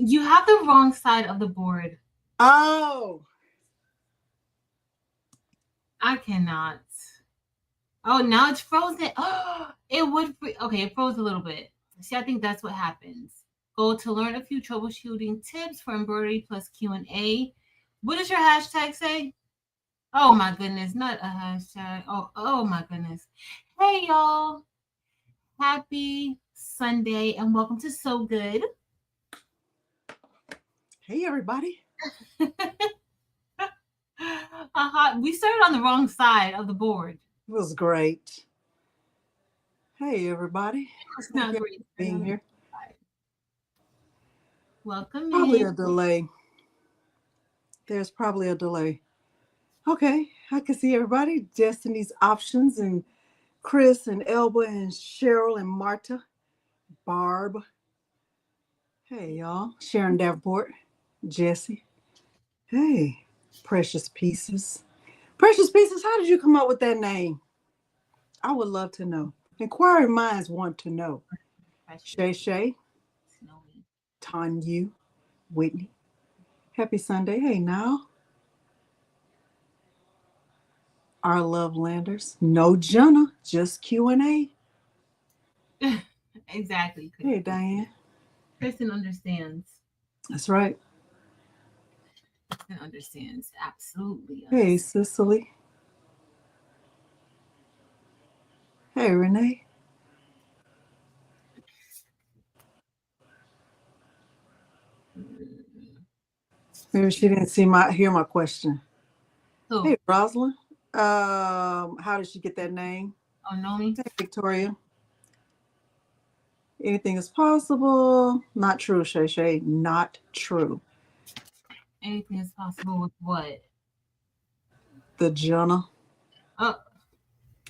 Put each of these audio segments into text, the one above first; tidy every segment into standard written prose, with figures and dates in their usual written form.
You have the wrong side of the board. Oh. I cannot. Oh, now it's frozen. Oh, it would. Okay, it froze a little bit. See, I think that's what happens. Go to learn a few troubleshooting tips for embroidery plus Q&A. What does your hashtag say? Oh my goodness, not a hashtag. Oh my goodness. Hey y'all. Happy Sunday and welcome to So Good. Hey, everybody. We started on the wrong side of the board. It was great. Hey, everybody. It's not great Being here. Welcome Probably in. a delay. There's probably a delay. Okay, I can see everybody. Destiny's Options and Chris and Elba and Cheryl and Marta, Barb. Hey, y'all. Sharon Davenport, Jesse. Hey, Precious Pieces. Precious Pieces, how did you come up with that name? I would love to know. Inquiring minds want to know. Shay Shay, Tanya, Whitney. Happy Sunday. Hey, now. Our Love Landers. No Jenna, just Q&A. Exactly. Hey, Diane. Kristen understands. That's right. Kristen understands. Absolutely. Hey, Cicely. Hey, Renee. Maybe she didn't hear my question. Who? Hey, Rosalind. How did she get that name? Oh, Nomi. Hey, Victoria. Anything is possible. Not true, Shay Shay. Not true. Anything is possible with what? The Jenna. Oh.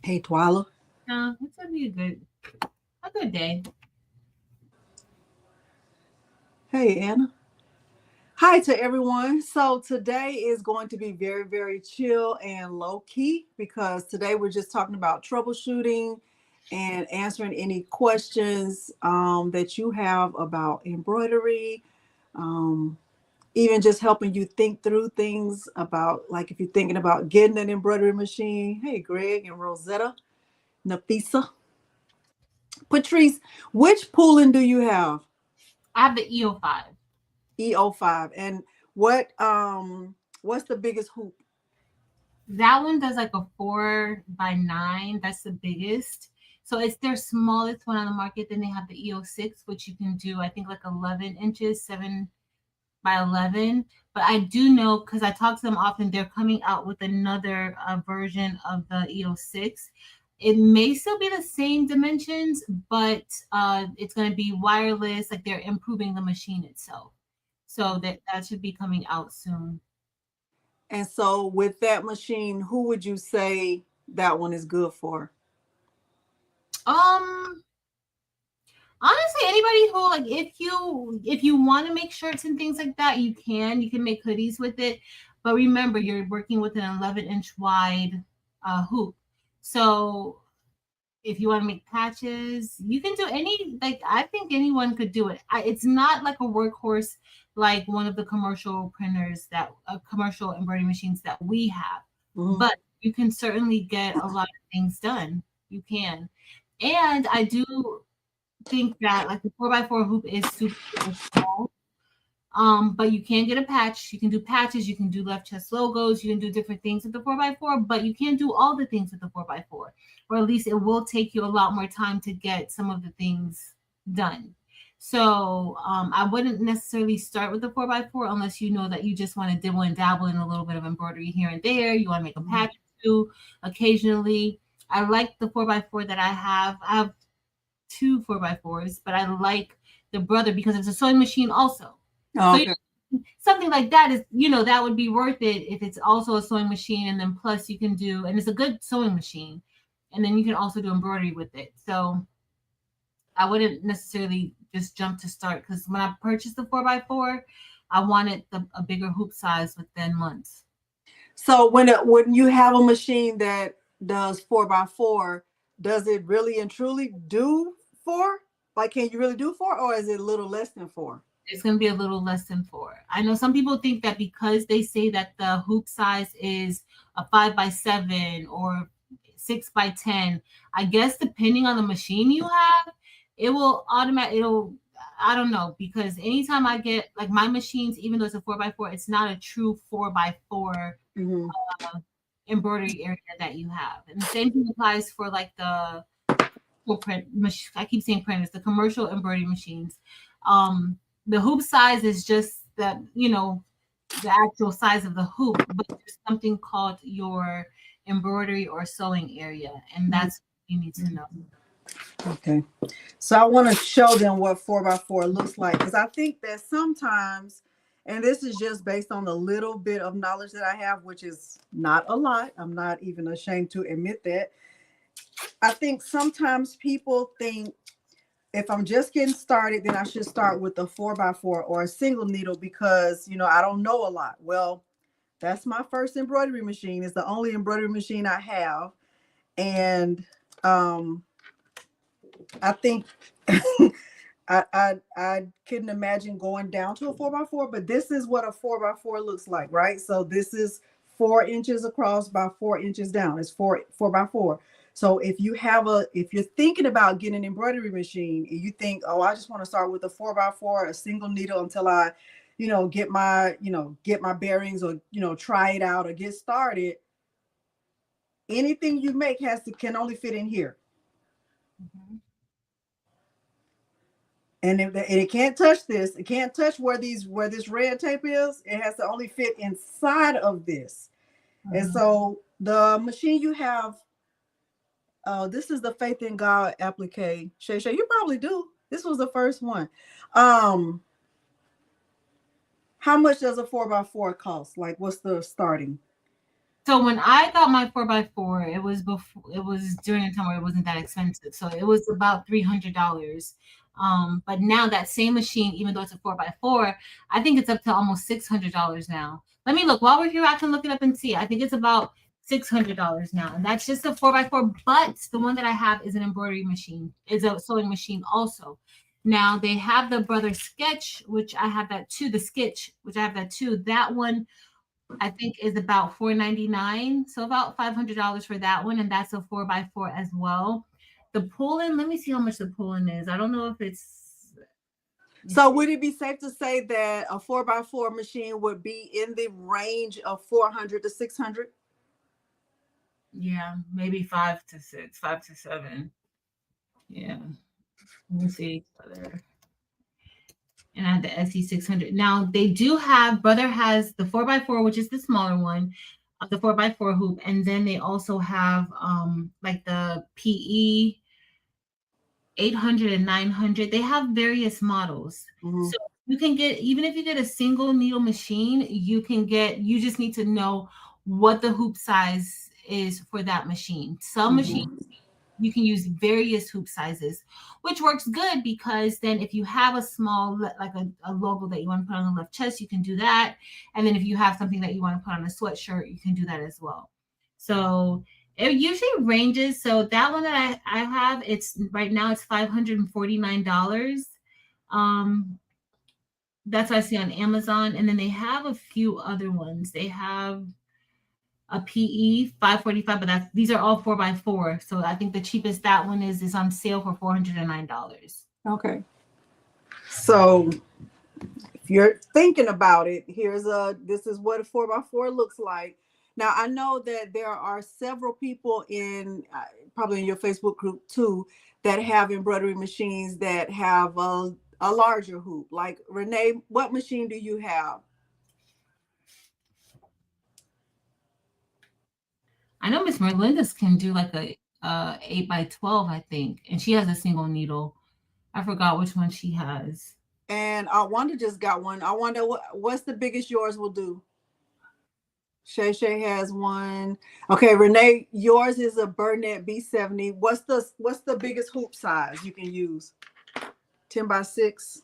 Hey, Twyla. No, it's gonna be a good day. Hey, Anna. Hi to everyone. So today is going to be very, very chill and low key because today we're just talking about troubleshooting and answering any questions that you have about embroidery. Even just helping you think through things about, like if you're thinking about getting an embroidery machine. Hey, Greg and Rosetta, Nafisa. Patrice, which pooling do you have? I have the EO5. EO5. And what's the biggest hoop? That one does like a 4x9. That's the biggest. So it's their smallest one on the market. Then they have the EO6, which you can do, I think, like 11 inches, 7x11. But I do know, because I talk to them often, they're coming out with another version of the EO6. It may still be the same dimensions, but it's going to be wireless. Like they're improving the machine itself. So that should be coming out soon. And so with that machine, who would you say that one is good for? Honestly, anybody who, like, if you want to make shirts and things like that, you can make hoodies with it. But remember, you're working with an 11-inch wide hoop. So if you want to make patches, you can do any, like, I think anyone could do it. It's not like a workhorse like one of the commercial printers commercial embroidery machines that we have. Mm-hmm. But you can certainly get a lot of things done. You can. And I do think that, like, the 4x4 hoop is super small. But you can get a patch. You can do patches. You can do left chest logos. You can do different things with the 4x4, but you can't do all the things with the 4x4, or at least it will take you a lot more time to get some of the things done. So I wouldn't necessarily start with the 4x4 unless you know that you just want to dibble and dabble in a little bit of embroidery here and there. You want to make a patch too occasionally. I like the 4x4 that I have. I have 2 4x4s, but I like the brother because it's a sewing machine also. Oh, okay. So something like that is, that would be worth it if it's also a sewing machine, and then plus you can do, and it's a good sewing machine, and then you can also do embroidery with it. So I wouldn't necessarily just jump to start, because when I purchased the 4x4, I wanted a bigger hoop size within months. So when you have a machine that does 4x4, does it really and truly do 4? Like, can you really do 4, or is it a little less than 4? It's going to be a little less than 4. I know some people think that because they say that the hoop size is a 5x7 or 6x10, I guess depending on the machine you have, it will it'll, I don't know, because anytime I get like my machines, even though it's a 4x4, it's not a true 4x4 Mm-hmm. embroidery area that you have. And the same thing applies for like the print. I keep saying printers, the commercial embroidery machines. Um, the hoop size is just that, the actual size of the hoop, but there's something called your embroidery or sewing area, and that's what you need to know. Okay. So I want to show them what 4x4 looks like, because I think that sometimes, and this is just based on the little bit of knowledge that I have, which is not a lot. I'm not even ashamed to admit that. I think sometimes people think if I'm just getting started, then I should start with a 4x4 or a single needle because, I don't know a lot. Well, that's my first embroidery machine. It's the only embroidery machine I have. And I think I couldn't imagine going down to a 4x4, but this is what a 4x4 looks like, right? So this is 4 inches across by 4 inches down. It's 4x4. So if you're thinking about getting an embroidery machine and you think, oh, I just want to start with a 4x4, a single needle until I, get my bearings or, try it out or get started. Anything you make can only fit in here. Mm-hmm. And it can't touch this. It can't touch where this red tape is. It has to only fit inside of this. Mm-hmm. And so the machine you have, this is the Faith in God applique. Shay, you probably do. This was the first one. How much does a 4x4 cost? Like, what's the starting? So when I got my 4x4, it was during a time where it wasn't that expensive. So it was about $300. But now that same machine, even though it's a 4x4, I think it's up to almost $600 now. Let me look. While we're here, I can look it up and see. I think it's about $600 now. And that's just a 4x4. But the one that I have is an embroidery machine, is a sewing machine also. Now they have the Brother Sketch, which I have that too. The Sketch, which I have that too. That one I think is about $499, so about $500 for that one, and that's a 4x4 as well. The pull-in, let me see how much the pull-in is. I don't know if it's. So would it be safe to say that a 4x4 machine would be in the range of 400 to 600? Yeah, maybe 5 to 6, 5 to 7. Yeah, let me see. And I have the SE600. Now they do have, Brother has the 4x4, which is the smaller one, the 4x4 hoop, and then they also have like the PE 800 and 900. They have various models. Mm-hmm. So you can get, even if you get a single needle machine, you just need to know what the hoop size is for that machine. Some machines, you can use various hoop sizes, which works good because then if you have a small, like a logo that you want to put on the left chest, you can do that. And then if you have something that you want to put on a sweatshirt, you can do that as well. So it usually ranges. So that one that I have, it's right now it's $549. That's what I see on Amazon. And then they have a few other ones. They have a PE 545, but these are all 4x4. So I think the cheapest that one is on sale for $409. Okay. So if you're thinking about it, this is what a 4x4 looks like. Now, I know that there are several people probably in your Facebook group too, that have embroidery machines that have a larger hoop. Like Renee, what machine do you have? I know Miss Merlinda's can do like a 8x12, I think, and she has a single needle. I forgot which one she has. And Wanda just got one. I wonder what's the biggest yours will do. Shay has one. Okay, Renee, yours is a Burnett B70. What's the biggest hoop size you can use? 10x6.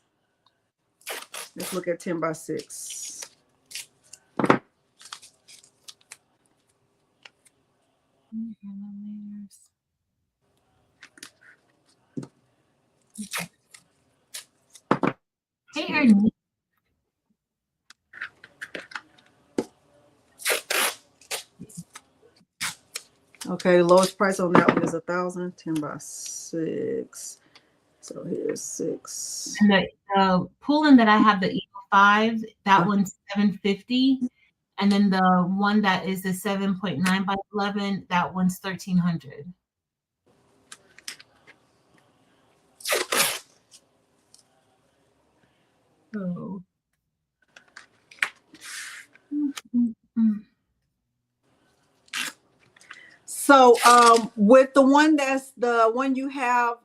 Let's look at 10x6. Hey, Okay, the lowest price on that one is 1,000, 10 by 6. So here's 6. And the pulling that I have, the Eagle 5, that one's $750. And then the one that is the 7.9 by 11, that one's $1,300. So, So with the one that's the one you have,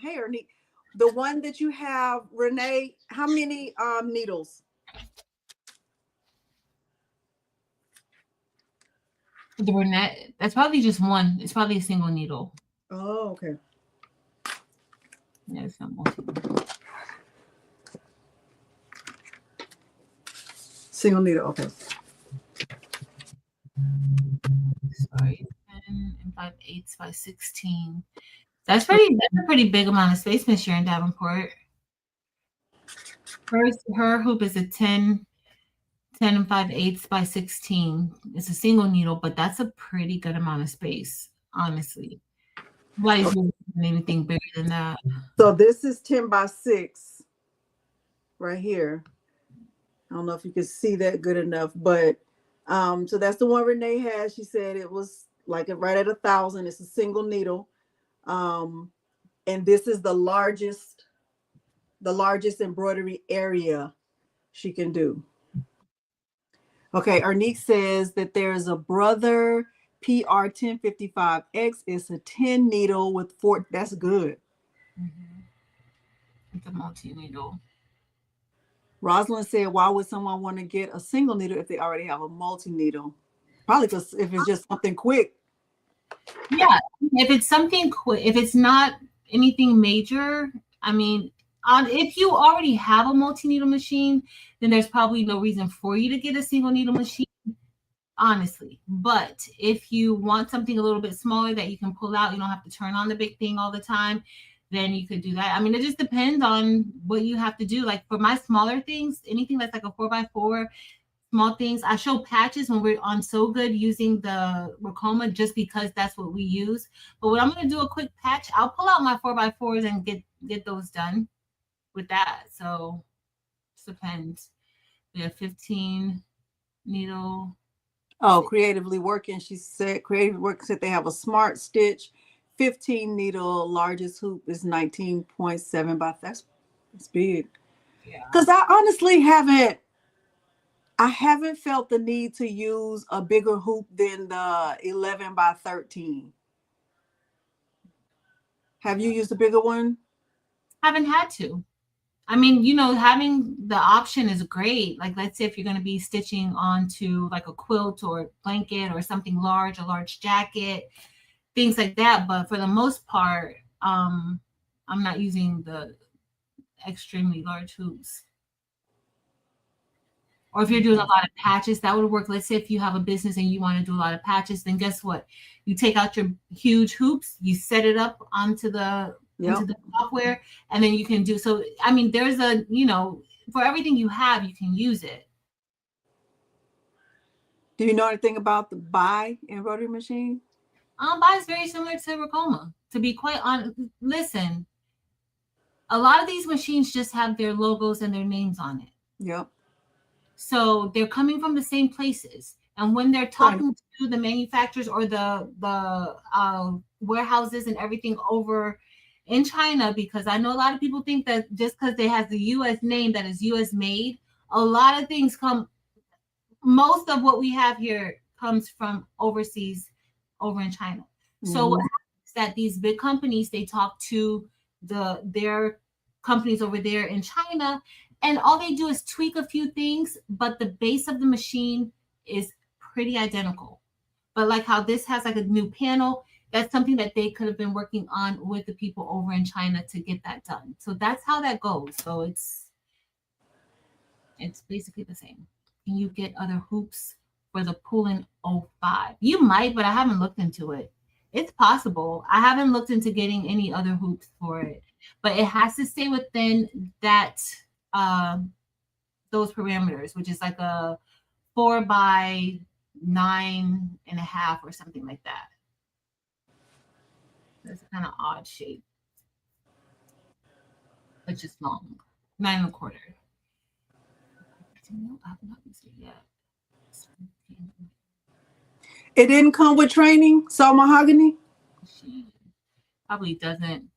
hey Ernie, the one that you have, Renee, how many needles? the brunette, that's probably just one. It's probably a single needle. Oh, okay. Yeah, it's not multi. Single needle, okay. Sorry, 10 and 5/8 by 16. That's a pretty big amount of space, Miss Sharon Davenport. Her hoop is a 10 and 5/8 by 16. It's a single needle, but that's a pretty good amount of space, honestly. Nobody's doing anything bigger than that. So this is 10 by 6 right here. I don't know if you can see that good enough, but so that's the one Renee has. She said it was like right at 1,000. It's a single needle. And this is the largest embroidery area she can do. Okay, Ernique says that there's a Brother PR 1055X. It's a 10 needle with 4. That's good. It's a multi-needle. Rosalind said, why would someone want to get a single needle if they already have a multi-needle? Probably because if it's just something quick. Yeah, if it's something quick, if it's not anything major, I mean, if you already have a multi-needle machine, then there's probably no reason for you to get a single needle machine, honestly. But if you want something a little bit smaller that you can pull out, you don't have to turn on the big thing all the time, then you could do that. I mean, it just depends on what you have to do. Like for my smaller things, anything that's like a 4x4, small things, I show patches when we're on So Good using the Ricoma just because that's what we use. But when I'm going to do a quick patch, I'll pull out my 4x4s and get those done with that. So it depends. We have 15 needle. Oh, Creatively Working. She said Creatively Working said they have a Smart Stitch 15 needle. Largest hoop is 19.7 by that's big. Yeah. Because I honestly haven't felt the need to use a bigger hoop than the 11 by 13. Have you used a bigger one? Haven't had to. I mean, having the option is great. Like, let's say if you're going to be stitching onto like a quilt or blanket or something large, a large jacket, things like that. But for the most part, I'm not using the extremely large hoops. Or if you're doing a lot of patches, that would work. Let's say if you have a business and you want to do a lot of patches, then guess what? You take out your huge hoops, you set it up onto the software, and then you can do. So, I mean, there's for everything you have, you can use it. Do you know anything about the Buy embroidery machine? Buy is very similar to Ricoma. To be quite honest, listen, a lot of these machines just have their logos and their names on it. Yep. So they're coming from the same places. And when they're talking to the manufacturers or the warehouses and everything over in China, because I know a lot of people think that just because they have the U.S. name that is U.S. made, a lot of things most of what we have here comes from overseas over in China. Mm-hmm. So what happens is that these big companies, they talk to their companies over there in China, and all they do is tweak a few things, but the base of the machine is pretty identical. But like how this has like a new panel, that's something that they could have been working on with the people over in China to get that done. So that's how that goes. So it's basically the same. Can you get other hoops for the Pullen 05? You might, but I haven't looked into it. It's possible. I haven't looked into getting any other hoops for it, but it has to stay within that those parameters, which is like a 4 by 9.5 or something like that. That's a kind of odd shape. It's just long, 9.25. Nope, I've not used it yet. It didn't come with training, so mahogany? She probably doesn't.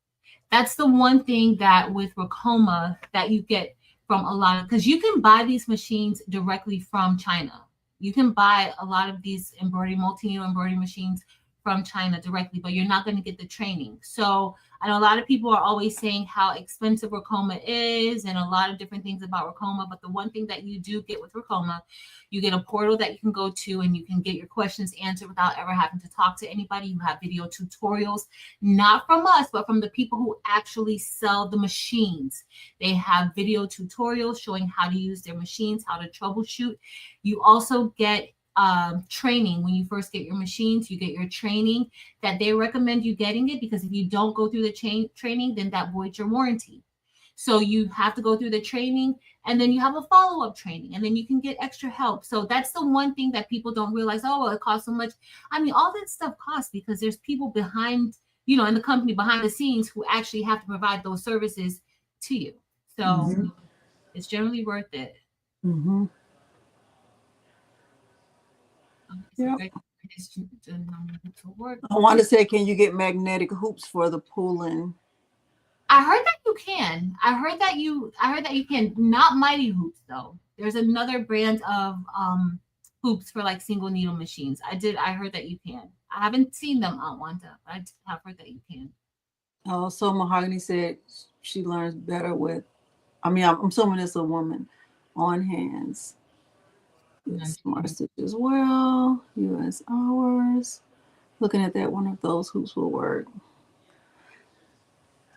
That's the one thing that with Ricoma that you get from a lot of, because you can buy these machines directly from China. You can buy a lot of these multi-needle embroidery machines from China directly, but you're not going to get the training. So I know a lot of people are always saying how expensive Ricoma is and a lot of different things about Ricoma, but the one thing that you do get with Ricoma, you get a portal that you can go to and you can get your questions answered without ever having to talk to anybody. You have video tutorials, not from us, but from the people who actually sell the machines. They have video tutorials showing how to use their machines, how to troubleshoot. You also get training when you first get your machines. You get your training that they recommend you getting it, because if you don't go through the training, then that voids your warranty. So you have to go through the training, and then you have a follow-up training, and then you can get extra help. So that's the one thing that people don't realize. Oh, well, it costs so much. I mean, all that stuff costs because there's people behind, in the company behind the scenes who actually have to provide those services to you. So it's generally worth it. Mm-hmm. Yep. I want to say, can you get magnetic hoops for the pulling? I heard that you can. I heard that you can. Not Mighty Hoops though. There's another brand of hoops for like single needle machines. I heard that you can. I haven't seen them on Wanda, but I have heard that you can. Oh, so Mahogany said she learns better with. I mean, I'm assuming it's a woman on hands. Yes, Smart Stitch as well. US hours. Looking at that, one of those hoops will work.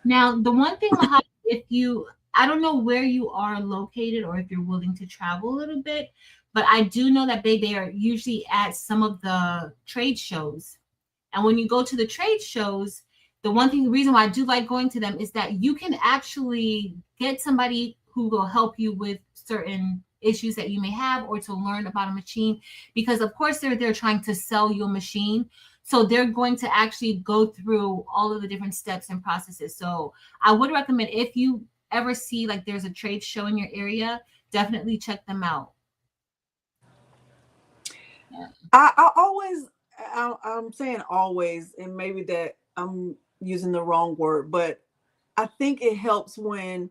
Now, the one thing, I don't know where you are located or if you're willing to travel a little bit, but I do know that they are usually at some of the trade shows. And when you go to the trade shows, the reason why I do like going to them is that you can actually get somebody who will help you with certain issues that you may have or to learn about a machine, because of course they're trying to sell you a machine. So they're going to actually go through all of the different steps and processes. So I would recommend, if you ever see like there's a trade show in your area, definitely check them out. Yeah. I'm saying always, and maybe that I'm using the wrong word, but I think it helps when,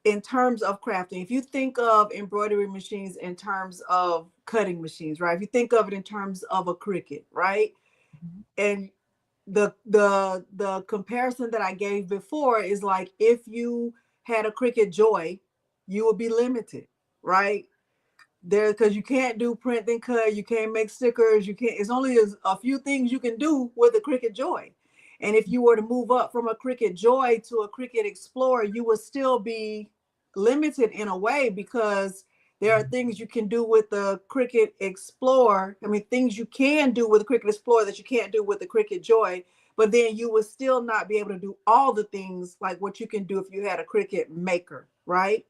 in terms of crafting, if you think of embroidery machines in terms of cutting machines, right? If you think of it in terms of a Cricut, right? And the comparison that I gave before is like, if you had a Cricut Joy, you would be limited, right? Because you can't do print and cut, you can't make stickers, it's only a few things you can do with a Cricut Joy. And if you were to move up from a Cricut Joy to a Cricut Explorer, you would still be limited in a way, because there are things you can do with the Cricut Explorer. I mean, things you can do with the Cricut Explorer that you can't do with the Cricut Joy, but then you would still not be able to do all the things like what you can do if you had a Cricut Maker, right?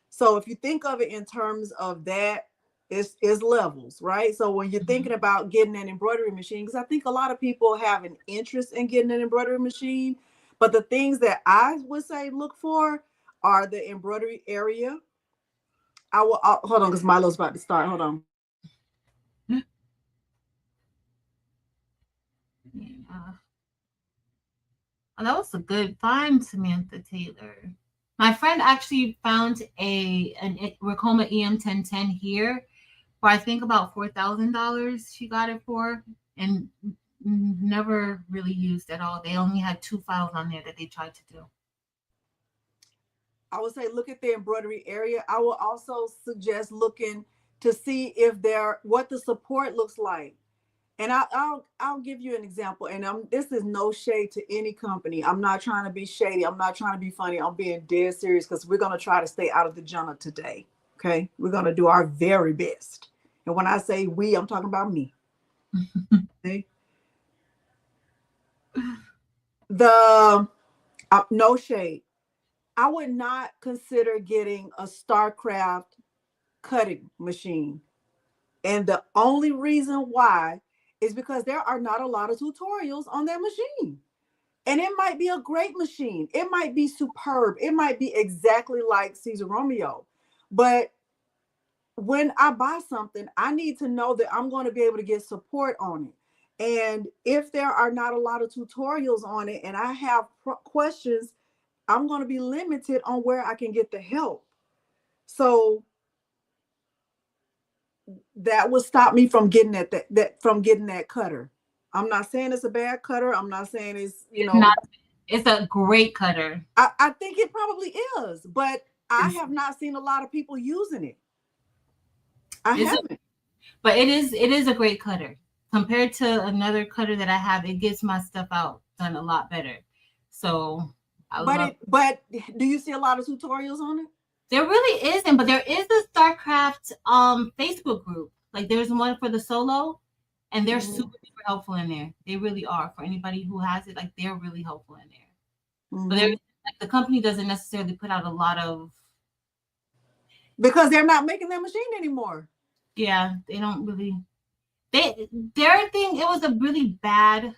So if you think of it in terms of that, it's levels, right? So when you're thinking about getting an embroidery machine, because I think a lot of people have an interest in getting an embroidery machine, but the things that I would say look for are the embroidery area. Hold on, because Milo's about to start. Hold on. Yeah. Oh, that was a good find, Samantha Taylor. My friend actually found an Ricoma EM1010 here for I think about $4,000. She got it for, and never really used at all. They only had 2 files on there that they tried to do. I would say look at the embroidery area. I will also suggest looking to see what the support looks like. And I'll give you an example. And this is no shade to any company. I'm not trying to be shady. I'm not trying to be funny. I'm being dead serious, because we're going to try to stay out of the genre today. Okay. We're going to do our very best. And when I say we, I'm talking about me. Okay. No shade. I would not consider getting a StarCraft cutting machine. And the only reason why is because there are not a lot of tutorials on that machine. And it might be a great machine. It might be superb. It might be exactly like Caesar Romeo. But when I buy something, I need to know that I'm going to be able to get support on it. And if there are not a lot of tutorials on it and I have questions, I'm going to be limited on where I can get the help. So that would stop me from getting that cutter. I'm not saying it's a bad cutter. I'm not saying It's not. It's a great cutter. I think it probably is, but I have not seen a lot of people using it. I haven't. But it is a great cutter. Compared to another cutter that I have, it gets my stuff out done a lot better. So but do you see a lot of tutorials on it? There really isn't, but there is a StarCraft Facebook group. Like there's one for the solo, and they're super helpful in there. They really are. For anybody who has it, like they're really helpful in there. But like, the company doesn't necessarily put out a lot of, because they're not making that machine anymore. Yeah, they don't really. Their thing, it was a really bad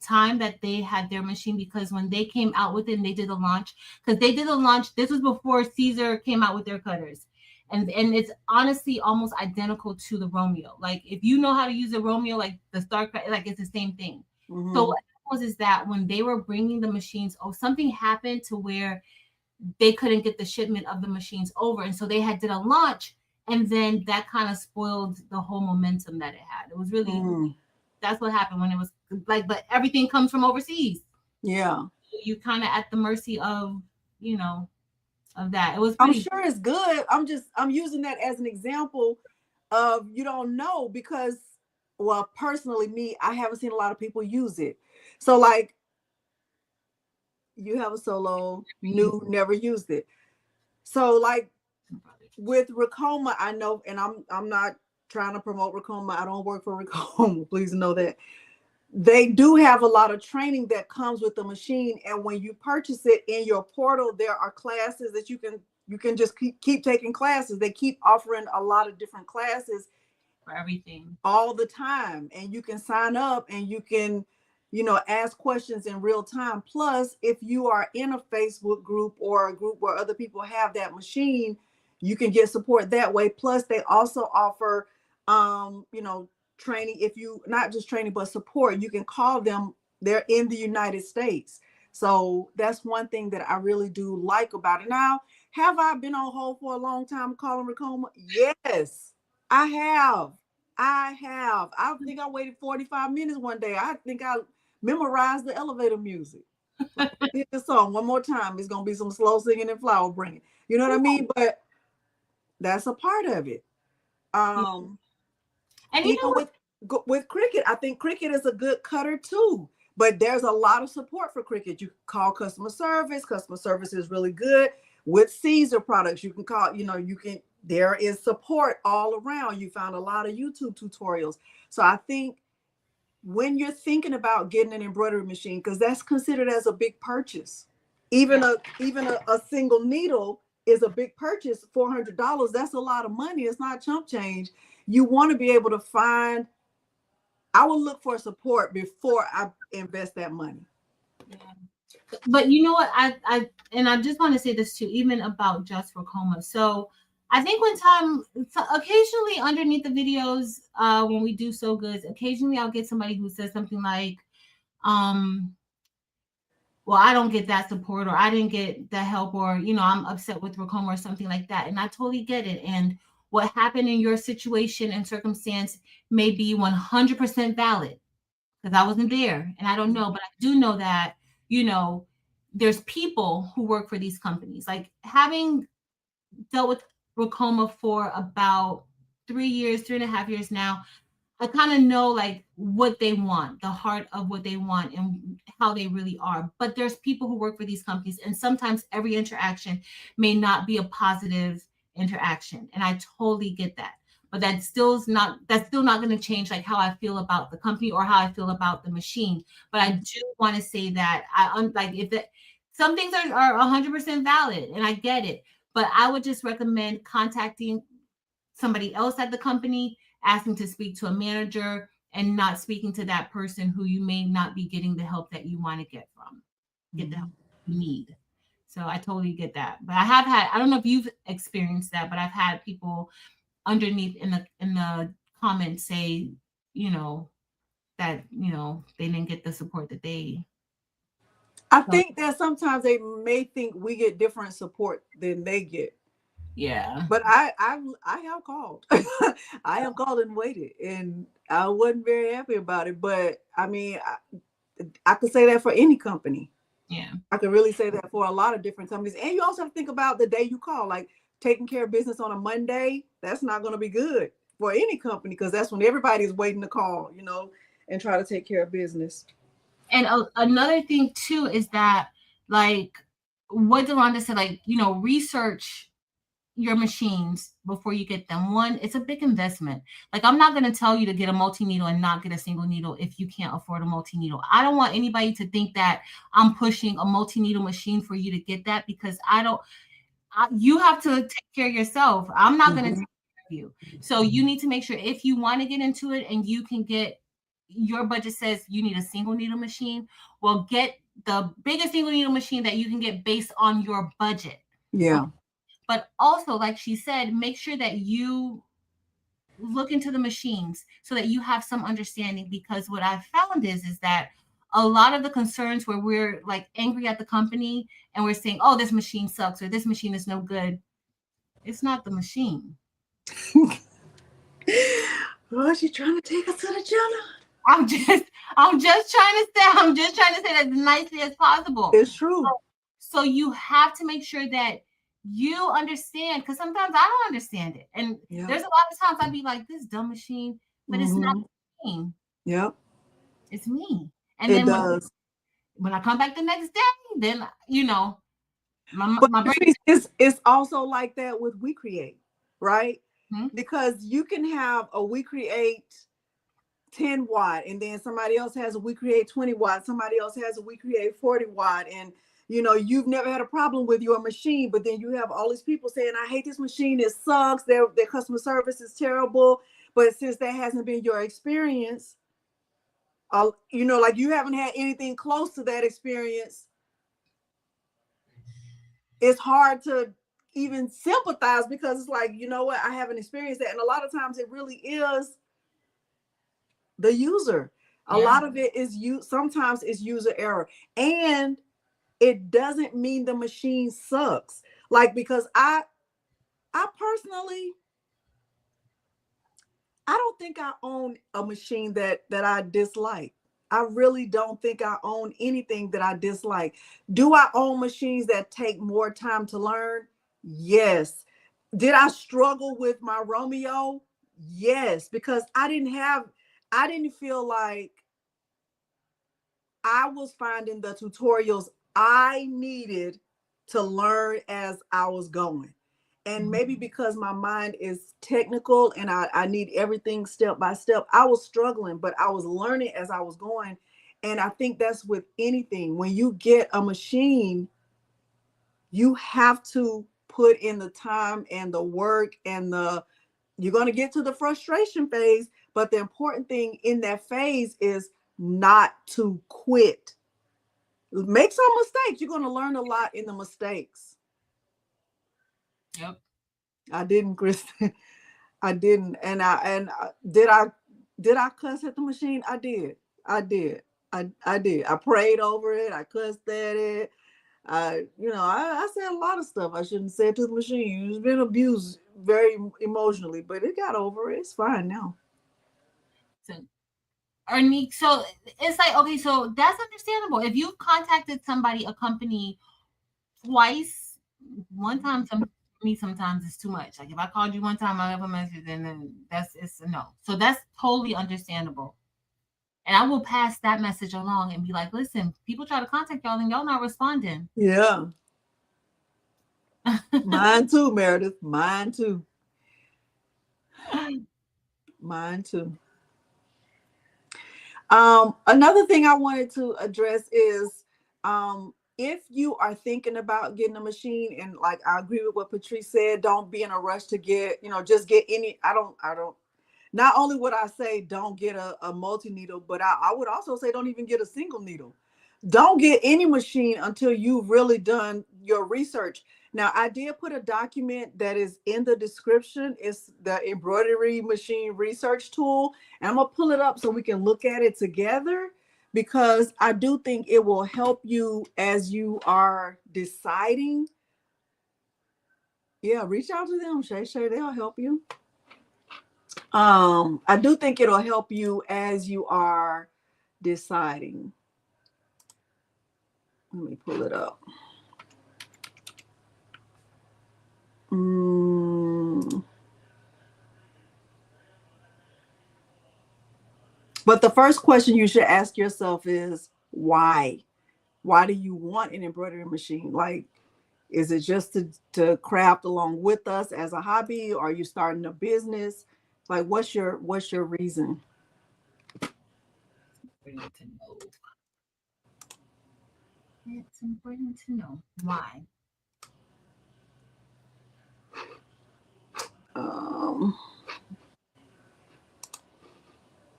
time that they had their machine, because when they came out with it and they did a launch, this was before Caesar came out with their cutters, and it's honestly almost identical to the Romeo. Like if you know how to use a Romeo, like the StarCraft, like it's the same thing. So what was is that when they were bringing the machines, something happened to where they couldn't get the shipment of the machines over, and so they did a launch, and then that kind of spoiled the whole momentum that it had. It was really that's what happened when it was like, but everything comes from overseas. Yeah. You kind of at the mercy of, of that. It was I'm sure it's good. I'm using that as an example of, you don't know, because, well, personally, me, I haven't seen a lot of people use it. So like, you have a solo, new, never used it. So like with Ricoma, I know, and I'm not trying to promote Ricoma. I don't work for Ricoma. Please know that. They do have a lot of training that comes with the machine, and when you purchase it in your portal, there are classes that you can just keep taking classes. They keep offering a lot of different classes for everything all the time, and you can sign up and you can ask questions in real time. Plus, if you are in a Facebook group or a group where other people have that machine, you can get support that way. Plus, they also offer training. If you not just training but support, you can call them. They're in the United States. So that's one thing that I really do like about it. Now, have I been on hold for a long time calling Ricoma? Yes, I have. I think I waited 45 minutes one day. I think I memorized the elevator music. Hit the song one more time. It's gonna be some slow singing and flower bringing. You know what I mean? But that's a part of it. And even with Cricut, I think Cricut is a good cutter too. But there's a lot of support for Cricut. You can call customer service. Customer service is really good. With Caesar products, you can call, there is support all around. You found a lot of YouTube tutorials. So I think when you're thinking about getting an embroidery machine, because that's considered as a big purchase, even a single needle is a big purchase. $400, that's a lot of money. It's not chump change. You want to be able to find, I will look for support before I invest that money. Yeah. But you know what, I just want to say this too, even about just Ricoma. So I think occasionally underneath the videos, when we do so good, occasionally I'll get somebody who says something like, well, I don't get that support, or I didn't get the help, or, I'm upset with Ricoma or something like that. And I totally get it. And what happened in your situation and circumstance may be 100% valid, because I wasn't there and I don't know, but I do know that, there's people who work for these companies. Like, having dealt with Ricoma for about 3.5 years now, I kind of know like what they want, the heart of what they want and how they really are. But there's people who work for these companies, and sometimes every interaction may not be a positive interaction. And I totally get that. But that's still not going to change like how I feel about the company or how I feel about the machine. But I do want to say that some things are 100% valid, and I get it. But I would just recommend contacting somebody else at the company, asking to speak to a manager, and not speaking to that person who you may not be getting the help that you want to get the help you need. So I totally get that. But I have had, I don't know if you've experienced that, but I've had people underneath in the comments say, you know, that, they didn't get the support that they I felt. think that sometimes they may think we get different support than they get. Yeah. But I have called. I have called and waited, and I wasn't very happy about it. But I mean, I could say that for any company. Yeah. I could really say that for a lot of different companies. And you also have to think about the day you call, like taking care of business on a Monday. That's not going to be good for any company, because that's when everybody's waiting to call, and try to take care of business. And another thing too is that, like what Delonda said, like, research your machines before you get them. One, it's a big investment. Like, I'm not going to tell you to get a multi-needle and not get a single needle if you can't afford a multi-needle. I don't want anybody to think that I'm pushing a multi-needle machine for you to get that, because you have to take care of yourself. I'm not going to take care of you. So you need to make sure, if you want to get into it and you can get, your budget says you need a single needle machine, well, get the biggest single needle machine that you can get based on your budget. Yeah. But also, like she said, make sure that you look into the machines so that you have some understanding, because what I've found is that a lot of the concerns where we're like angry at the company and we're saying, oh, this machine sucks or this machine is no good, it's not the machine. Oh, she's trying to take us to the channel. I'm just I'm just trying to say that as nicely as possible. It's true. So you have to make sure that you understand, because sometimes I don't understand it. And there's a lot of times I'd be like, this dumb machine, but it's not the machine. Yep. It's me. And It then does. when I come back the next day, then my brain. It's also like that with We Create, right? Hmm? Because you can have a We Create 10 watt, and then somebody else has a We Create 20 watt, somebody else has a We Create 40 watt, and you've never had a problem with your machine, but then you have all these people saying, I hate this machine, it sucks, their customer service is terrible. But since that hasn't been your experience, like you haven't had anything close to that experience, it's hard to even sympathize, because it's like, you know what, I haven't experienced that. And a lot of times it really is the user. A lot of it is sometimes it's user error. And it doesn't mean the machine sucks. Like, because I personally, I don't think I own a machine that I dislike. I really don't think I own anything that I dislike. Do I own machines that take more time to learn? Yes. Did I struggle with my Romeo? Yes, because I didn't feel like I was finding the tutorials I needed to learn as I was going. And maybe because my mind is technical and I need everything step by step, I was struggling, but I was learning as I was going. And I think that's with anything. When you get a machine, you have to put in the time and the work, and you're going to get to the frustration phase. But the important thing in that phase is not to quit. Make some mistakes. You're going to learn a lot in the mistakes. Yep. I didn't, Kristen. I didn't. And did I cuss at the machine? I did. I did. I did. I prayed over it. I cussed at it. I said a lot of stuff I shouldn't say to the machine. It's been abused very emotionally, but it got over it. It's fine now. So it's like, okay, so that's understandable. If you've contacted a company twice, one time, for me sometimes it's too much. Like if I called you one time, I have a message, and then it's a no. So that's totally understandable. And I will pass that message along and be like, listen, people try to contact y'all and y'all not responding. Yeah. Mine too, Meredith. Mine too. Mine too. Another thing I wanted to address is if you are thinking about getting a machine, and like I agree with what Patrice said, don't be in a rush to get, just get any. I don't. Not only would I say don't get a multi needle, but I would also say don't even get a single needle. Don't get any machine until you've really done your research. Now, I did put a document that is in the description. It's the embroidery machine research tool. And I'm going to pull it up so we can look at it together, because I do think it will help you as you are deciding. Yeah, reach out to them, Shay. They'll help you. I do think it'll help you as you are deciding. Let me pull it up. But the first question you should ask yourself is why? Why do you want an embroidery machine? Like, is it just to craft along with us as a hobby? Or are you starting a business? Like, what's your reason? It's important to know why.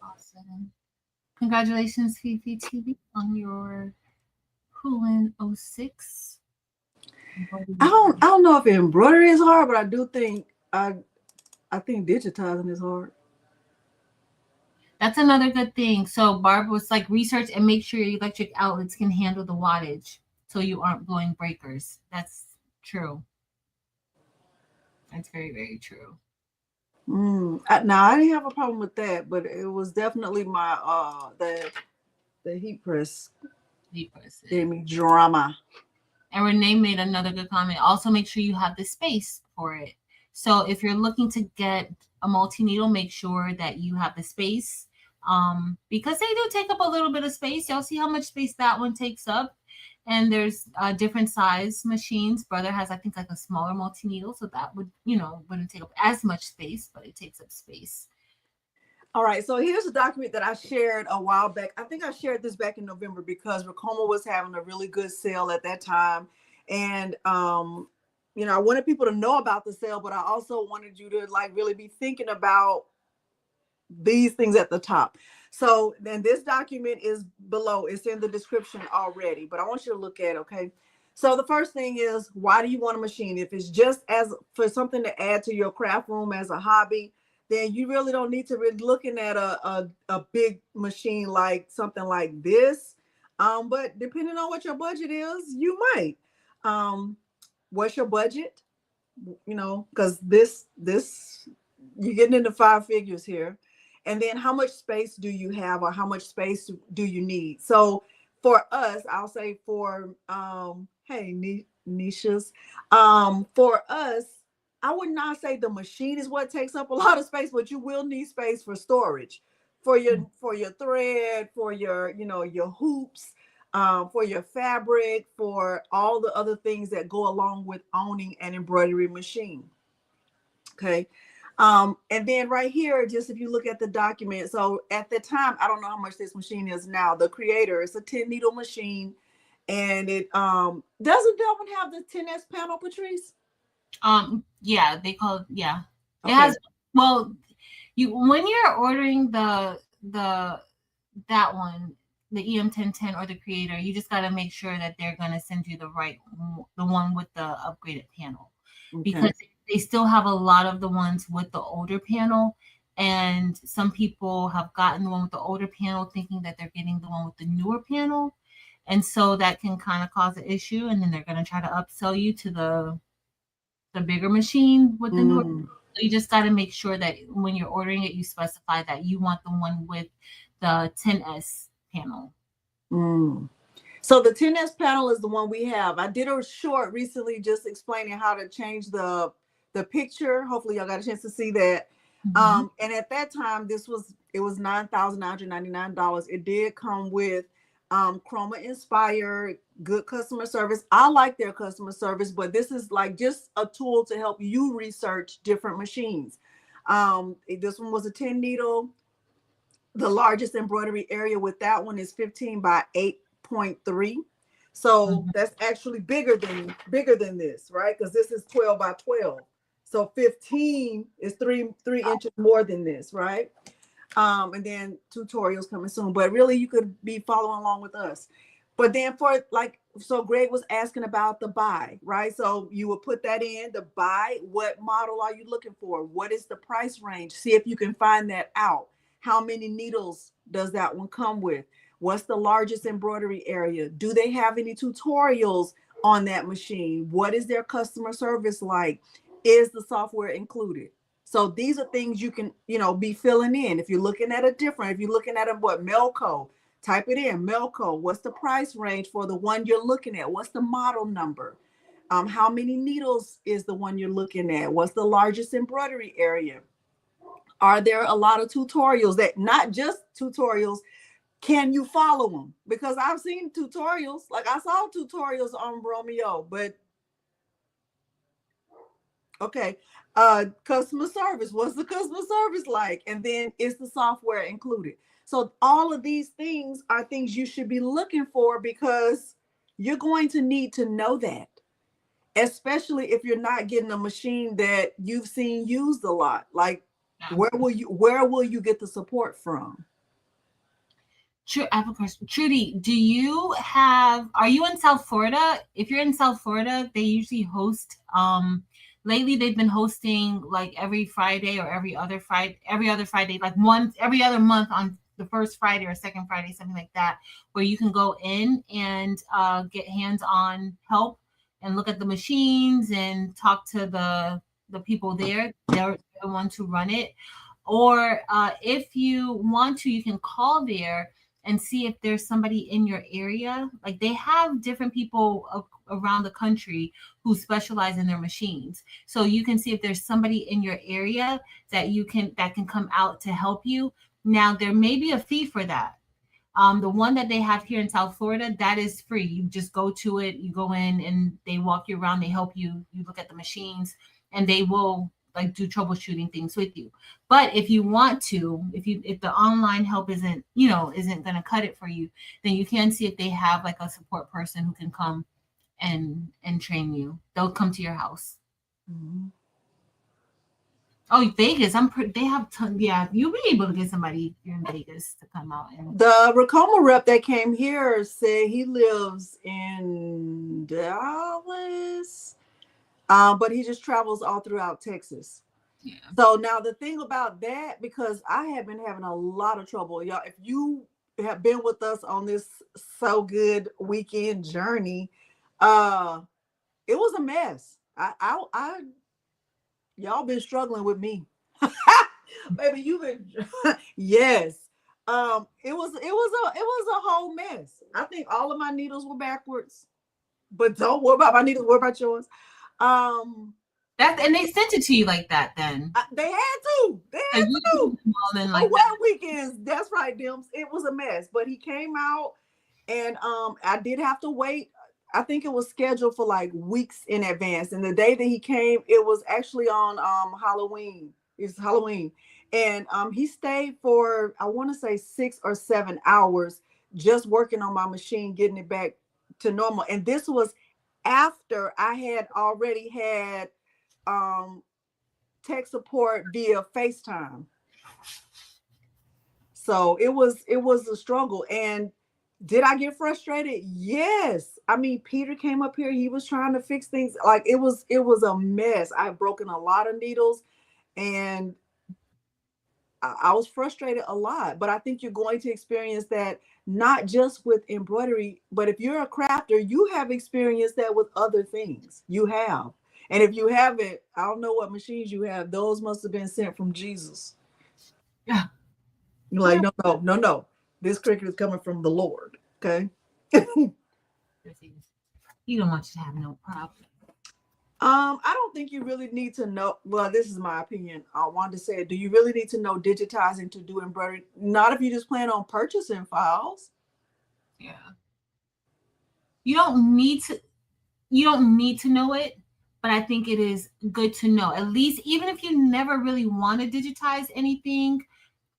Awesome. Congratulations, Fifi TV, on your Poolin 06. I don't know if embroidery is hard, but I do think I think digitizing is hard. That's another good thing. So Barb was like, research and make sure your electric outlets can handle the wattage so you aren't blowing breakers. That's true. That's very, very true. Now I didn't have a problem with that, but it was definitely my the heat press. Heat press gave me drama. And Renee made another good comment. Also, make sure you have the space for it. So if you're looking to get a multi-needle, make sure that you have the space, because they do take up a little bit of space. Y'all see how much space that one takes up? And there's different size machines. Brother has, I think, like a smaller multi-needle, so that wouldn't take up as much space, but it takes up space. All right, so here's a document that I shared a while back. I think I shared this back in November because Ricoma was having a really good sale at that time. And, I wanted people to know about the sale, but I also wanted you to like really be thinking about these things at the top. So then this document is below. It's in the description already, but I want you to look at it, okay? So the first thing is, why do you want a machine? If it's just as for something to add to your craft room as a hobby, then you really don't need to be looking at a big machine like something like this. But depending on what your budget is, you might. What's your budget? Because this you're getting into 5 figures here. And then how much space do you have, or how much space do you need? So for us, I'll say for niches, for us, I would not say the machine is what takes up a lot of space, but you will need space for storage, for your thread, for your your hoops, for your fabric, for all the other things that go along with owning an embroidery machine. Okay. And then right here, just if you look at the document, so at the time, I don't know how much this machine is now. The creator, it's a 10 needle machine, and it doesn't that one have the 10S panel, Patrice? Yeah, they call it, yeah. Okay. It has, well, when you're ordering that one, the EM1010 or the creator, you just got to make sure that they're going to send you the one with the upgraded panel. Okay. Because they still have a lot of the ones with the older panel, and some people have gotten the one with the older panel thinking that they're getting the one with the newer panel, and so that can kind of cause an issue, and then they're going to try to upsell you to the bigger machine with the newer. So you just got to make sure that when you're ordering it, you specify that you want the one with the 10S panel. So the 10S panel is the one we have. I did a short recently just explaining how to change the picture. Hopefully y'all got a chance to see that. And at that time, it was $9,999. It did come with Chroma inspired, good customer service. I like their customer service, but this is like just a tool to help you research different machines. This one was a 10 needle. The largest embroidery area with that one is 15 by 8.3. So that's actually bigger than this, right? Because this is 12 by 12. So 15 is three inches more than this, right? And then tutorials coming soon. But really, you could be following along with us. But then for like, so Greg was asking about the buy, right? So you will put that in the buy. What model are you looking for? What is the price range? See if you can find that out. How many needles does that one come with? What's the largest embroidery area? Do they have any tutorials on that machine? What is their customer service like? Is the software included? So these are things you can, be filling in. If you're looking at if you're looking at Melco, type it in, Melco. What's the price range for the one you're looking at? What's the model number? How many needles is the one you're looking at? What's the largest embroidery area? Are there a lot of tutorials that not just tutorials? Can you follow them? Because I've seen tutorials, like I saw tutorials on Romeo, but okay. Customer service. What's the customer service like? And then is the software included? So all of these things are things you should be looking for because you're going to need to know that, especially if you're not getting a machine that you've seen used a lot. Like, where will you get the support from? I have a question. Trudy, are you in South Florida? If you're in South Florida, they usually host, lately they've been hosting like every Friday or every other Friday, like every other month on the first Friday or second Friday, something like that, where you can go in and get hands-on help and look at the machines and talk to the people there. They're the ones who run it. Or if you want to, you can call there and see if there's somebody in your area. Like they have different people around the country who specialize in their machines. So you can see if there's somebody in your area that can come out to help you. Now there may be a fee for that. The one that they have here in South Florida, that is free. You just go to it, you go in and they walk you around, they help you, you look at the machines, and they will like do troubleshooting things with you. But if you want to, if the online help isn't going to cut it for you, then you can see if they have like a support person who can come and train you. They'll come to your house. Mm-hmm. Oh, Vegas! They have ton. Yeah, you'll be able to get somebody here in Vegas to come out. And the Ricoma rep that came here said he lives in Dallas, but he just travels all throughout Texas. Yeah. So now the thing about that, because I have been having a lot of trouble, y'all. If you have been with us on this So Good weekend journey, it was a mess. Y'all been struggling with me. Baby, you've been yes. It was a whole mess. I think all of my needles were backwards. But don't worry about my needles, worry about yours. And they sent it to you like that then. They had to. Wet weekends. That's right, Dims. It was a mess. But he came out and I did have to wait. I think it was scheduled for like weeks in advance. And the day that he came, it was actually on Halloween. It's Halloween. And he stayed for, I want to say 6 or 7 hours just working on my machine, getting it back to normal. And this was after I had already had tech support via FaceTime. So it was a struggle. And did I get frustrated? Yes. I mean, Peter came up here. He was trying to fix things. Like it was a mess. I've broken a lot of needles and I was frustrated a lot. But I think you're going to experience that not just with embroidery, but if you're a crafter, you have experienced that with other things. You have. And if you haven't, I don't know what machines you have. Those must have been sent from Jesus. Yeah. You're like, no. This cricket is coming from the Lord. Okay. He don't want you to have no problem. I don't think you really need to know. Well, this is my opinion. I wanted to say, do you really need to know digitizing to do embroidery? Not if you just plan on purchasing files. Yeah. You don't need to know it, but I think it is good to know. At least, even if you never really want to digitize anything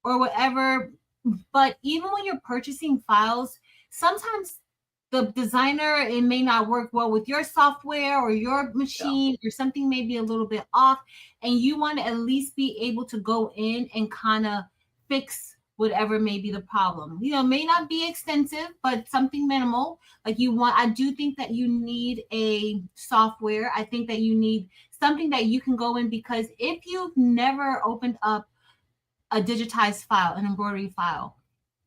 or whatever. But even when you're purchasing files, sometimes the designer, it may not work well with your software or your machine, or something may be a little bit off, and you want to at least be able to go in and kind of fix whatever may be the problem. May not be extensive, but something minimal. Like I do think that you need a software. I think that you need something that you can go in, because if you've never opened up a digitized file, an embroidery file,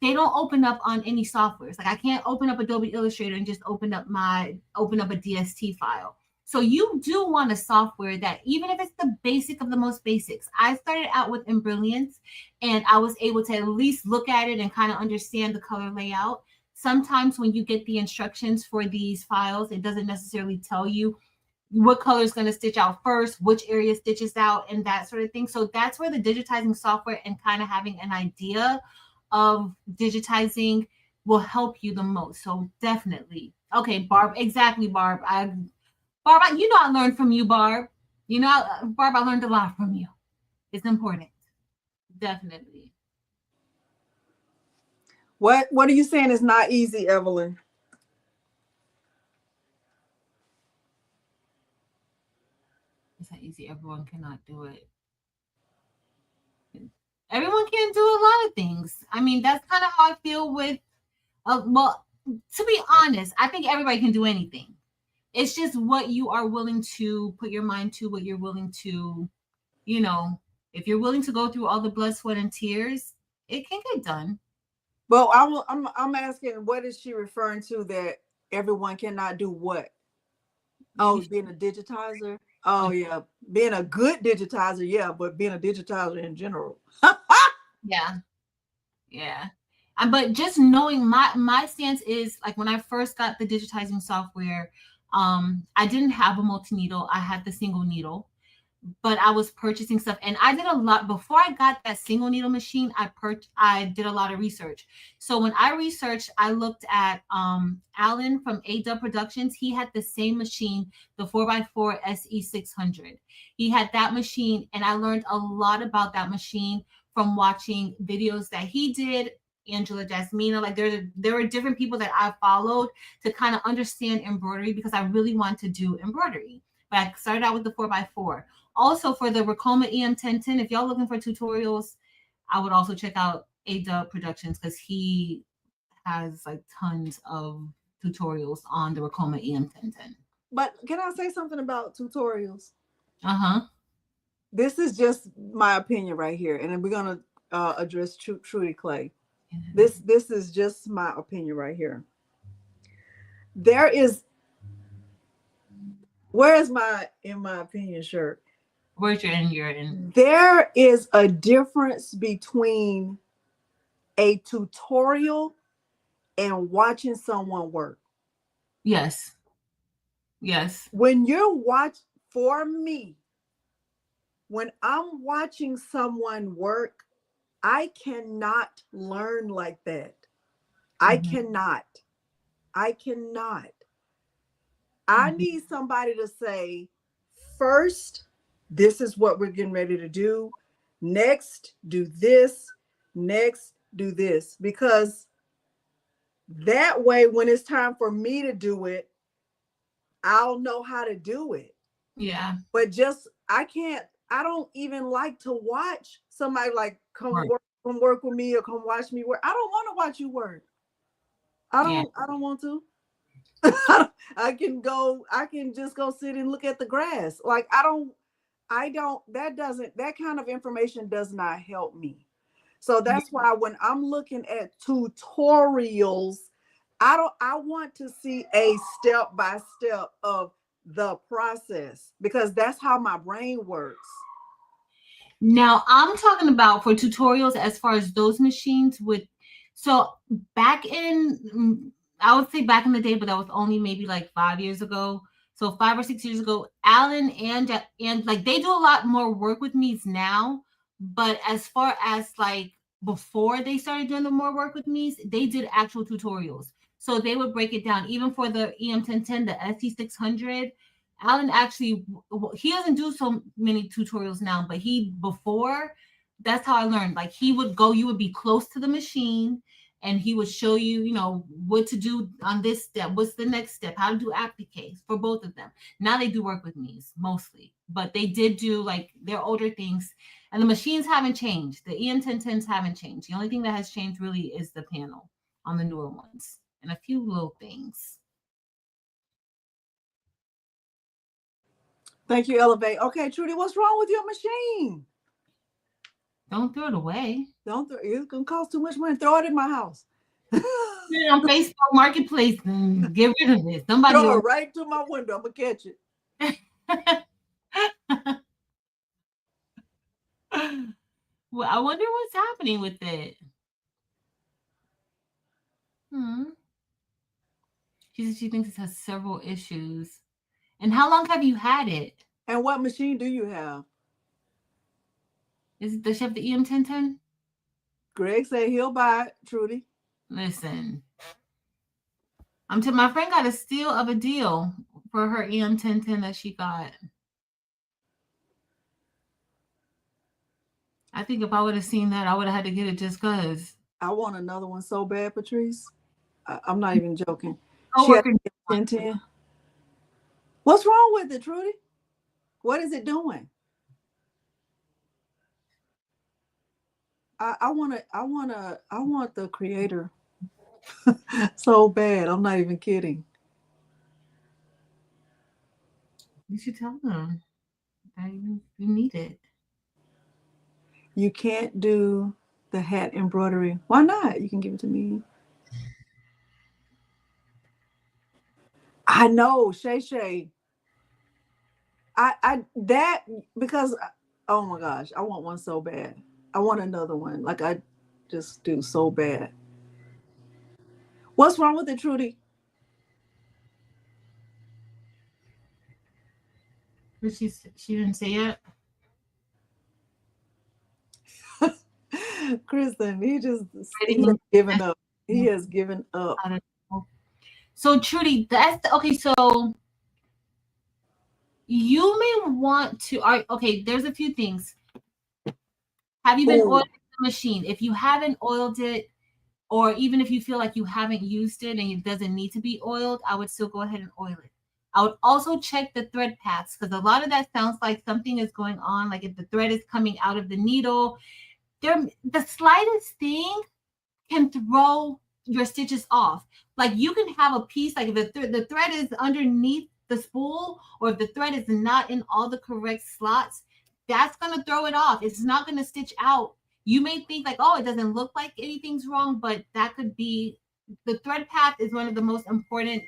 they don't open up on any softwares. Like I can't open up Adobe Illustrator and just open up a DST file. So you do want a software that, even if it's the basic of the most basics. I started out with Embrilliance, and I was able to at least look at it and kind of understand the color layout. Sometimes when you get the instructions for these files, it doesn't necessarily tell you what color is going to stitch out first, which area stitches out, and that sort of thing. So that's where the digitizing software and kind of having an idea of digitizing will help you the most. So definitely. Okay, Barb. Exactly, Barb. I learned from you, Barb. Barb, I learned a lot from you. It's important. Definitely. What are you saying is not easy, Evelyn? It's not easy. Everyone cannot do it. Everyone can do a lot of things. I mean, that's kind of how I feel with, well, to be honest, I think everybody can do anything. It's just what you are willing to put your mind to, what you're willing to, if you're willing to go through all the blood, sweat, and tears, it can get done. Well, I'm asking, what is she referring to that everyone cannot do what? Oh, being a digitizer? Oh, yeah. Being a good digitizer, yeah, but being a digitizer in general. Yeah. Yeah. But just knowing my stance is, like, when I first got the digitizing software, I didn't have a multi-needle. I had the single needle, but I was purchasing stuff, and I did a lot before I got that single needle machine. I did a lot of research. So when I researched, I looked at Alan from AW Productions. He had the same machine, the 4x4 SE600. He had that machine, and I learned a lot about that machine from watching videos that he did. Angela Jasmina, like there were different people that I followed to kind of understand embroidery, because I really want to do embroidery. But I started out with the 4x4. Also, for the Ricoma EM1010, if y'all looking for tutorials, I would also check out AW Productions, because he has like tons of tutorials on the Ricoma EM1010. But can I say something about tutorials? Uh-huh. This is just my opinion right here, and then we're gonna address Trudy Clay. This is just my opinion right here. Where's my in my opinion shirt? Where's your in? There is a difference between a tutorial and watching someone work. Yes. When for me, when I'm watching someone work, I cannot learn like that. I cannot. I need somebody to say, first, this is what we're getting ready to do. Next, do this. Next, do this. Because that way, when it's time for me to do it, I'll know how to do it. Yeah. But I don't even like to watch somebody like come work with me or come watch me work. I don't want to watch you work. I don't want to. I can just go sit and look at the grass. Like that kind of information does not help me. So that's why when I'm looking at tutorials, I want to see a step by step of the process, because that's how my brain works. Now I'm talking about for tutorials as far as those machines so back in, I would say back in the day, but that was only maybe like 5 years ago. So 5 or 6 years ago, Alan and like they do a lot more work with me now. But as far as like before they started doing the more work with me, they did actual tutorials. So they would break it down. Even for the EM1010, the ST600, Alan actually, he doesn't do so many tutorials now, but before, that's how I learned. Like you would be close to the machine, and he would show you, you know, what to do on this step, what's the next step, how to do appliques for both of them. Now they do work with me mostly, but they did do like their older things, and the machines haven't changed. The EM1010s haven't changed. The only thing that has changed really is the panel on the newer ones and a few little things. Thank you, Elevate. Okay, Trudy, what's wrong with your machine? Don't throw it away. Don't throw it's gonna cost too much money. Throw it in my house. Put it on Facebook Marketplace and get rid of it. Somebody Throw will it right to my window. I'm gonna catch it. Well, I wonder what's happening with it. She says she thinks it has several issues. And how long have you had it? And what machine do you have? Does she have the EM1010? Greg said he'll buy it, Trudy. Listen, my friend got a steal of a deal for her EM1010 that she got. I think if I would have seen that, I would have had to get it just because. I want another one so bad, Patrice. I'm not even joking. Co-worker. 1010. What's wrong with it, Trudy? What is it doing? I want the creator so bad. I'm not even kidding. You should tell them that you need it. You can't do the hat embroidery. Why not? You can give it to me. I know, Shay. I that because oh my gosh, I want one so bad. I want another one. Like I just do so bad. What's wrong with it, Trudy? But she didn't say it. Kristen, he has given up. He has given up. I don't know. So Trudy, okay. So you may want to. Okay, there's a few things. Have you been oiling the machine? If you haven't oiled it, or even if you feel like you haven't used it and it doesn't need to be oiled, I would still go ahead and oil it. I would also check the thread paths, because a lot of that sounds like something is going on. Like if the thread is coming out of the needle, the slightest thing can throw your stitches off. Like you can have a piece, like if the thread is underneath the spool, or if the thread is not in all the correct slots, that's going to throw it off. It's not going to stitch out. You may think like, oh, it doesn't look like anything's wrong, but that could be. The thread path is one of the most important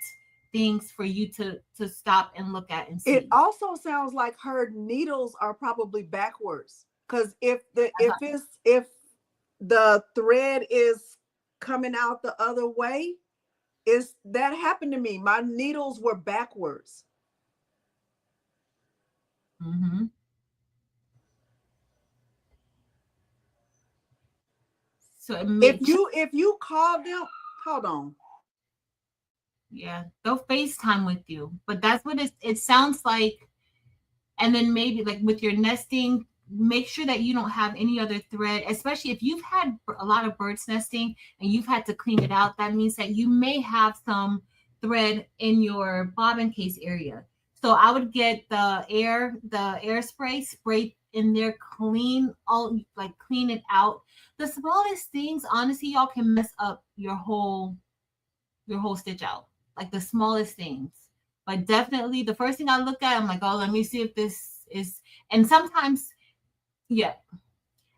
things for you to stop and look at and see. It also sounds like her needles are probably backwards, because if the thread is coming out the other way, that happened to me. My needles were backwards. Mm-hmm. So if you call them, hold on. Yeah, they'll FaceTime with you, but that's what it sounds like. And then maybe like with your nesting, make sure that you don't have any other thread, especially if you've had a lot of birds nesting and you've had to clean it out. That means that you may have some thread in your bobbin case area. So I would get the air spray in there, clean it out. The smallest things, honestly, y'all, can mess up your whole stitch out. Like the smallest things. But definitely the first thing I look at, I'm like, oh, let me see if this is, and sometimes, yeah.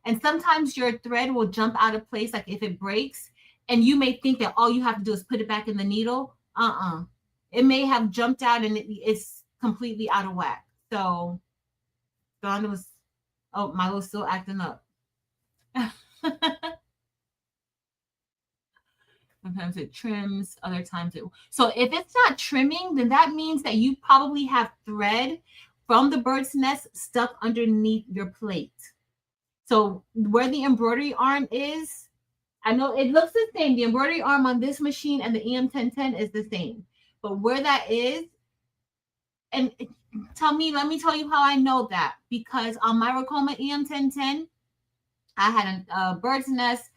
And sometimes your thread will jump out of place, like if it breaks, and you may think that all you have to do is put it back in the needle. It may have jumped out and it's completely out of whack. So Delonda Milo's still acting up. Sometimes it trims, other times it. So if it's not trimming, then that means that you probably have thread from the bird's nest stuck underneath your plate. So where the embroidery arm is, I know it looks the same. The embroidery arm on this machine and the EM1010 is the same. But where that is, and let me tell you how I know that. Because on my Ricoma EM1010, I had a bird's nest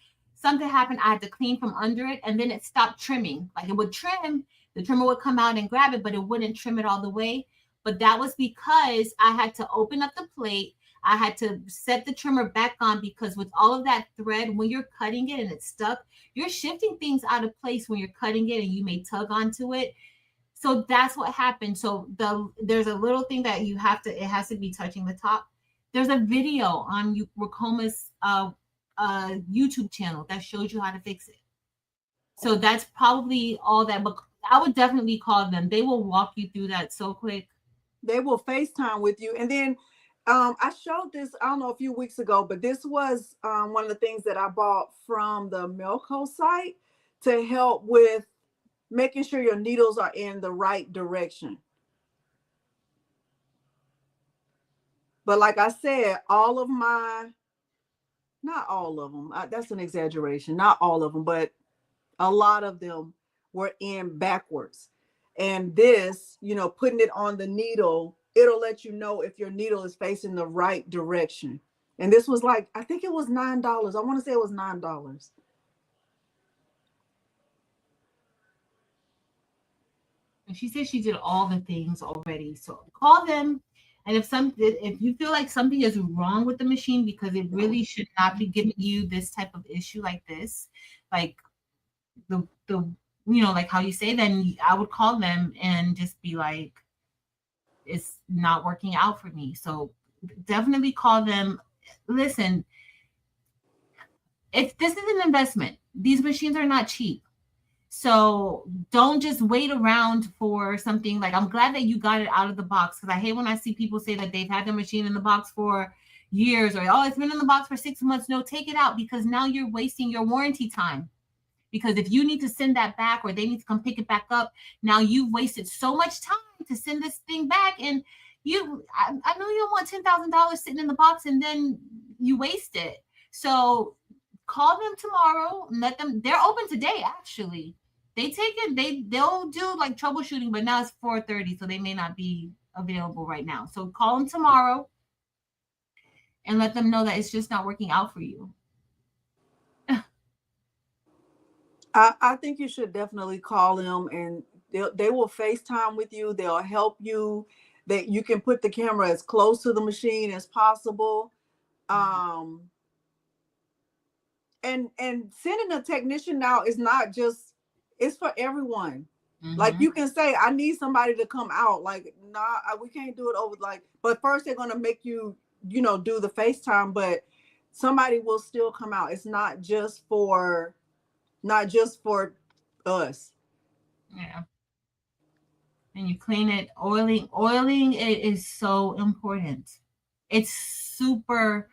something happened. I had to clean from under it, and then it stopped trimming. Like it would trim, the trimmer would come out and grab it, but it wouldn't trim it all the way. But that was because I had to open up the plate. I had to set the trimmer back on because with all of that thread, when you're cutting it and it's stuck, you're shifting things out of place when you're cutting it and you may tug onto it. So that's what happened. So there's a little thing that you have to, it has to be touching the top. There's a video on Ricoma's YouTube channel that shows you how to fix it. So that's probably all that, but I would definitely call them. They will walk you through that so quick. They will FaceTime with you. And then I showed this, I don't know, a few weeks ago, but this was one of the things that I bought from the Melco site to help with making sure your needles are in the right direction. But like I said, all of my, not all of them, that's an exaggeration, not all of them, but a lot of them were in backwards. And this, you know, putting it on the needle, it'll let you know if your needle is facing the right direction. And this was like, I think it was $9. I want to say it was $9. And she said she did all the things already. So call them. And if you feel like something is wrong with the machine, because it really should not be giving you this type of issue like this, like the you know, like how you say, then I would call them and just be like, it's not working out for me. So definitely call them. Listen, if this is an investment, these machines are not cheap. So don't just wait around for something. Like, I'm glad that you got it out of the box, because I hate when I see people say that they've had the machine in the box for years, or, oh, it's been in the box for 6 months. No, take it out, because now you're wasting your warranty time. Because if you need to send that back, or they need to come pick it back up, now you've wasted so much time to send this thing back. And I know you don't want $10,000 sitting in the box and then you waste it. So call them tomorrow and let them, they're open today, actually. They take it, they'll do like troubleshooting, but now it's 4:30, so they may not be available right now. So call them tomorrow and let them know that it's just not working out for you. I think you should definitely call them, and they will FaceTime with you. They'll help you. That you can put the camera as close to the machine as possible. And sending a technician now is not just, it's for everyone. Mm-hmm. Like, you can say, I need somebody to come out. Like, nah, we can't do it over, like, but first they're gonna make you, you know, do the FaceTime, but somebody will still come out. It's not just for us. Yeah. And you clean it. Oiling it is so important. It's super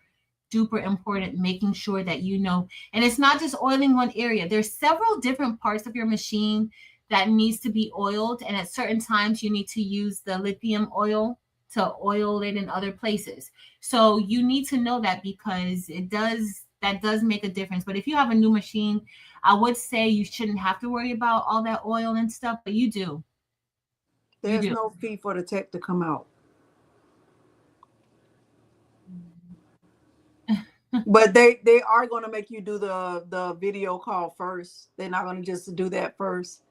duper important, making sure that you know. And it's not just oiling one area. There's several different parts of your machine that needs to be oiled. And at certain times you need to use the lithium oil to oil it in other places. So you need to know that, because that does make a difference. But if you have a new machine, I would say you shouldn't have to worry about all that oil and stuff, but you do. There's no fee for the tech to come out. But they are going to make you do the video call first. They're not going to just do that first.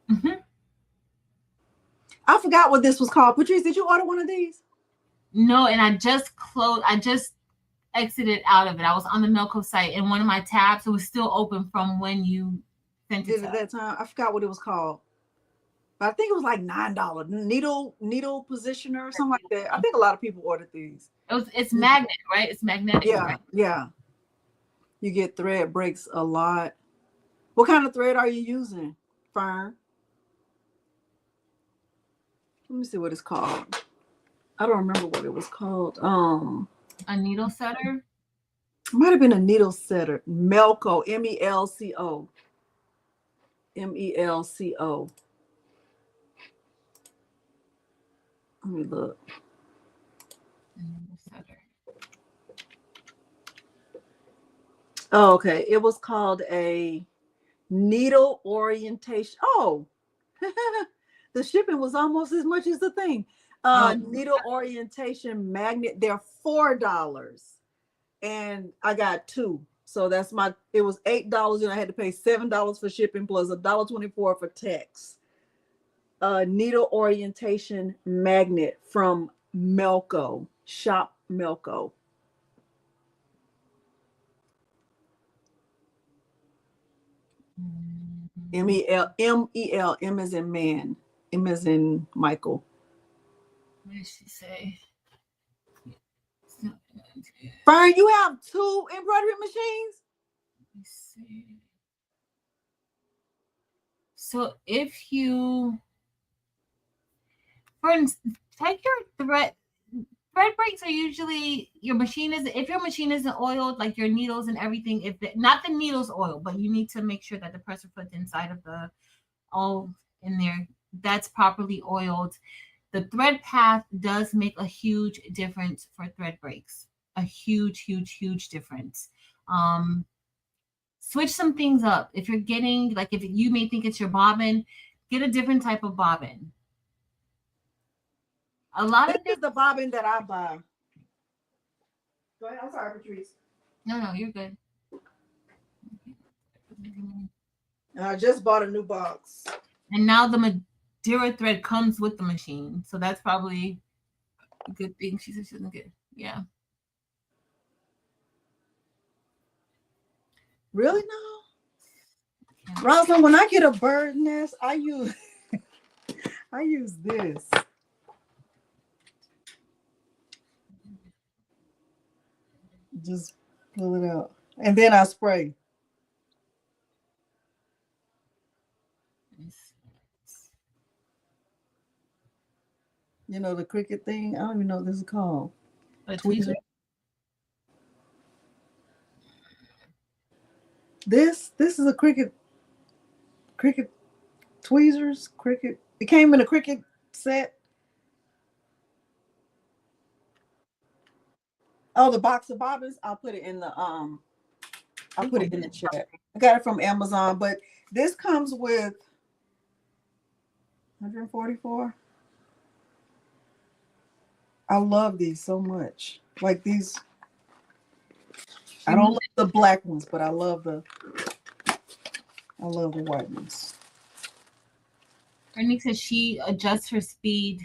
Mm-hmm. I forgot what this was called. Patrice, did you order one of these? No, and I just exited out of it. I was on the Melco site, and one of my tabs, it was still open from when you sent it at that time. I forgot what it was called, but I think it was like $9. Needle positioner or something like that. I think a lot of people ordered these. It's magnet, right? It's magnetic. Yeah, right? Yeah. You get thread breaks a lot. What kind of thread are you using, Fern? Let me see what it's called. I don't remember what it was called. A needle setter? It might have been a needle setter. Melco, Melco. Melco. Let me look. Needle setter. Oh, okay. It was called a needle orientation. Oh, The shipping was almost as much as the thing. Oh, Needle orientation magnet, they're $4. And I got two. So that's it was $8 and I had to pay $7 for shipping plus $1.24 for tax. Needle orientation magnet from Melco, Shop Melco. M as in man, M as in Michael. what did she say? Fern, you have two embroidery machines? Let me see. So if you, for instance, take your thread breaks are usually your machine is if your machine isn't oiled, like your needles and everything, not the needles oil, but you need to make sure that the presser foot inside of the all in there, that's properly oiled. The thread path does make a huge difference for thread breaks. A huge, huge, huge difference. Switch some things up. If you're getting, like, if you may think it's your bobbin, get a different type of bobbin. A lot of things. Is the bobbin that I buy. Go ahead. I'm sorry, Patrice. No, you're good. And I just bought a new box. And now the Madeira thread comes with the machine. So that's probably a good thing. She said she doesn't get, yeah. Really now? Rosalind, when I get a bird nest, I use this. Just pull it out. And then I spray. You know, the cricket thing. I don't even know what this is called. A tweezer? This is a cricket tweezers, cricket. It came in a cricket set. Oh, the box of bobbins. I'll put it in the chat. I got it from Amazon, but this comes with 144. I love these so much. Like these. I don't like the black ones, but I love the white ones. Bernice says she adjusts her speed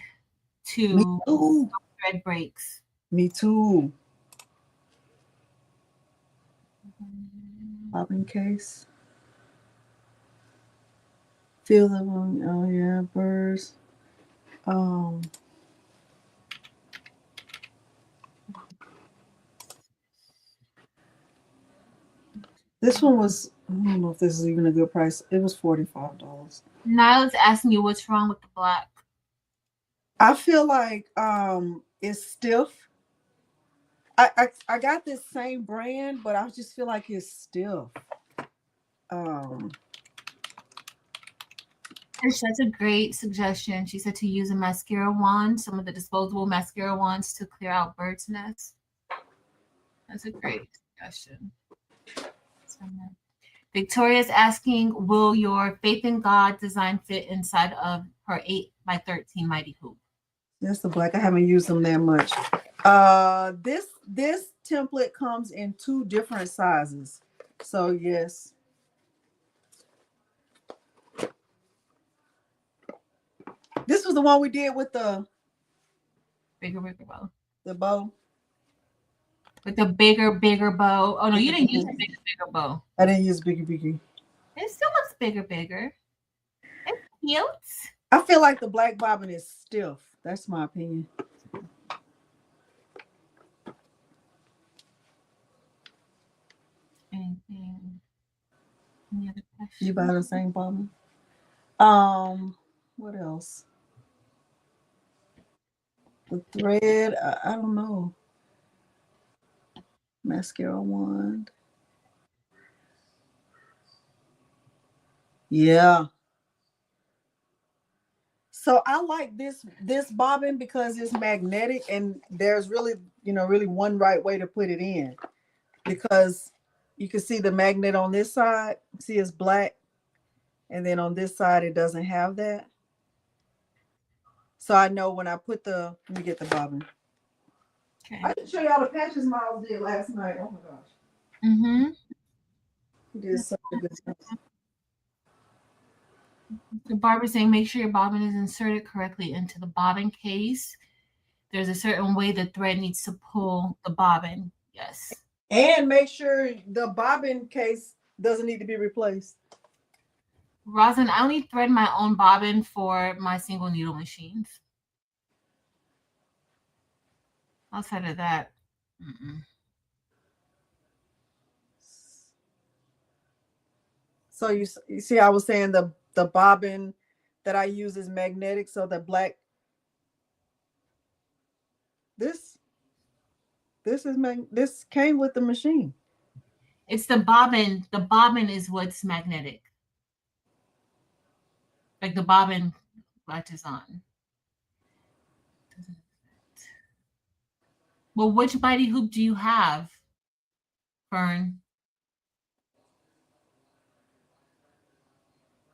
to thread breaks. Me too. Bobbin case. Feel the one. Oh yeah, birds. This one was, I don't know if this is even a good price. It was $45. Niall's asking you what's wrong with the black. I feel like it's stiff. I got this same brand, but I just feel like it's stiff. That's a great suggestion. She said to use a mascara wand, some of the disposable mascara wands to clear out birds' nests. That's a great suggestion. Victoria's asking, will your Faith in God design fit inside of her 8x13 Mighty Hoop? That's the black. I haven't used them that much. This template comes in 2 different sizes. So yes. This was the one we did with the bigger bow. The bow. With the bigger bow. Oh no, you didn't use a bigger bow. I didn't use bigger. It still looks bigger. It's cute. I feel like the black bobbin is stiff. That's my opinion. Anything? Any other questions? You buy the same bobbin? What else? The thread, I don't know. Mascara wand. Yeah. So I like this bobbin because it's magnetic and there's really, really one right way to put it in, because you can see the magnet on this side. See, it's black. And then on this side, it doesn't have that. So I know when I put let me get the bobbin. Okay. I didn't show y'all the patches Miles did last night. Oh my gosh. Mm-hmm. He did such a good job. The barber saying make sure your bobbin is inserted correctly into the bobbin case. There's a certain way the thread needs to pull the bobbin. Yes. And make sure the bobbin case doesn't need to be replaced. Rosin, I only thread my own bobbin for my single needle machines. Outside of that, So you see, I was saying the bobbin that I use is magnetic, so the black. This this came with the machine. It's the bobbin. The bobbin is what's magnetic. Like the bobbin latches on. Well, which mighty hoop do you have, Fern?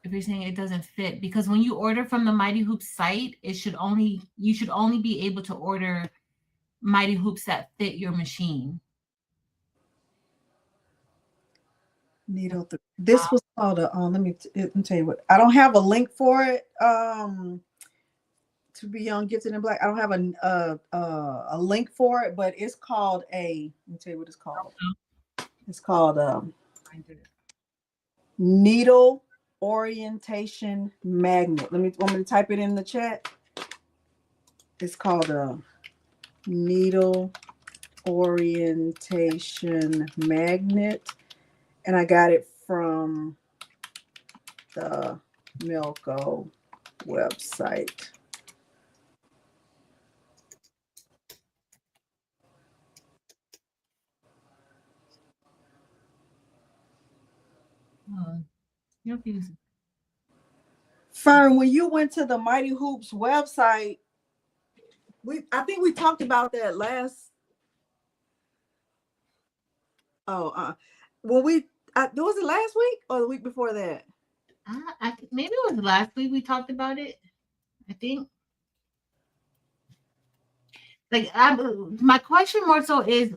If you're saying it doesn't fit, because when you order from the Mighty Hoop site, you should only be able to order Mighty Hoops that fit your machine. Needle. This was called a. Let me tell you what. I don't have a link for it. To be on Gifted in Black, I don't have a link for it, but it's called a. Let me tell you what it's called. It's called needle orientation magnet. Want me to type it in the chat? It's called a needle orientation magnet, and I got it from the Milko website. Fern, when you went to the Mighty Hoops website, I think we talked about that last. When was it last week or the week before that? Maybe it was last week we talked about it. I think. Like, my question more so is,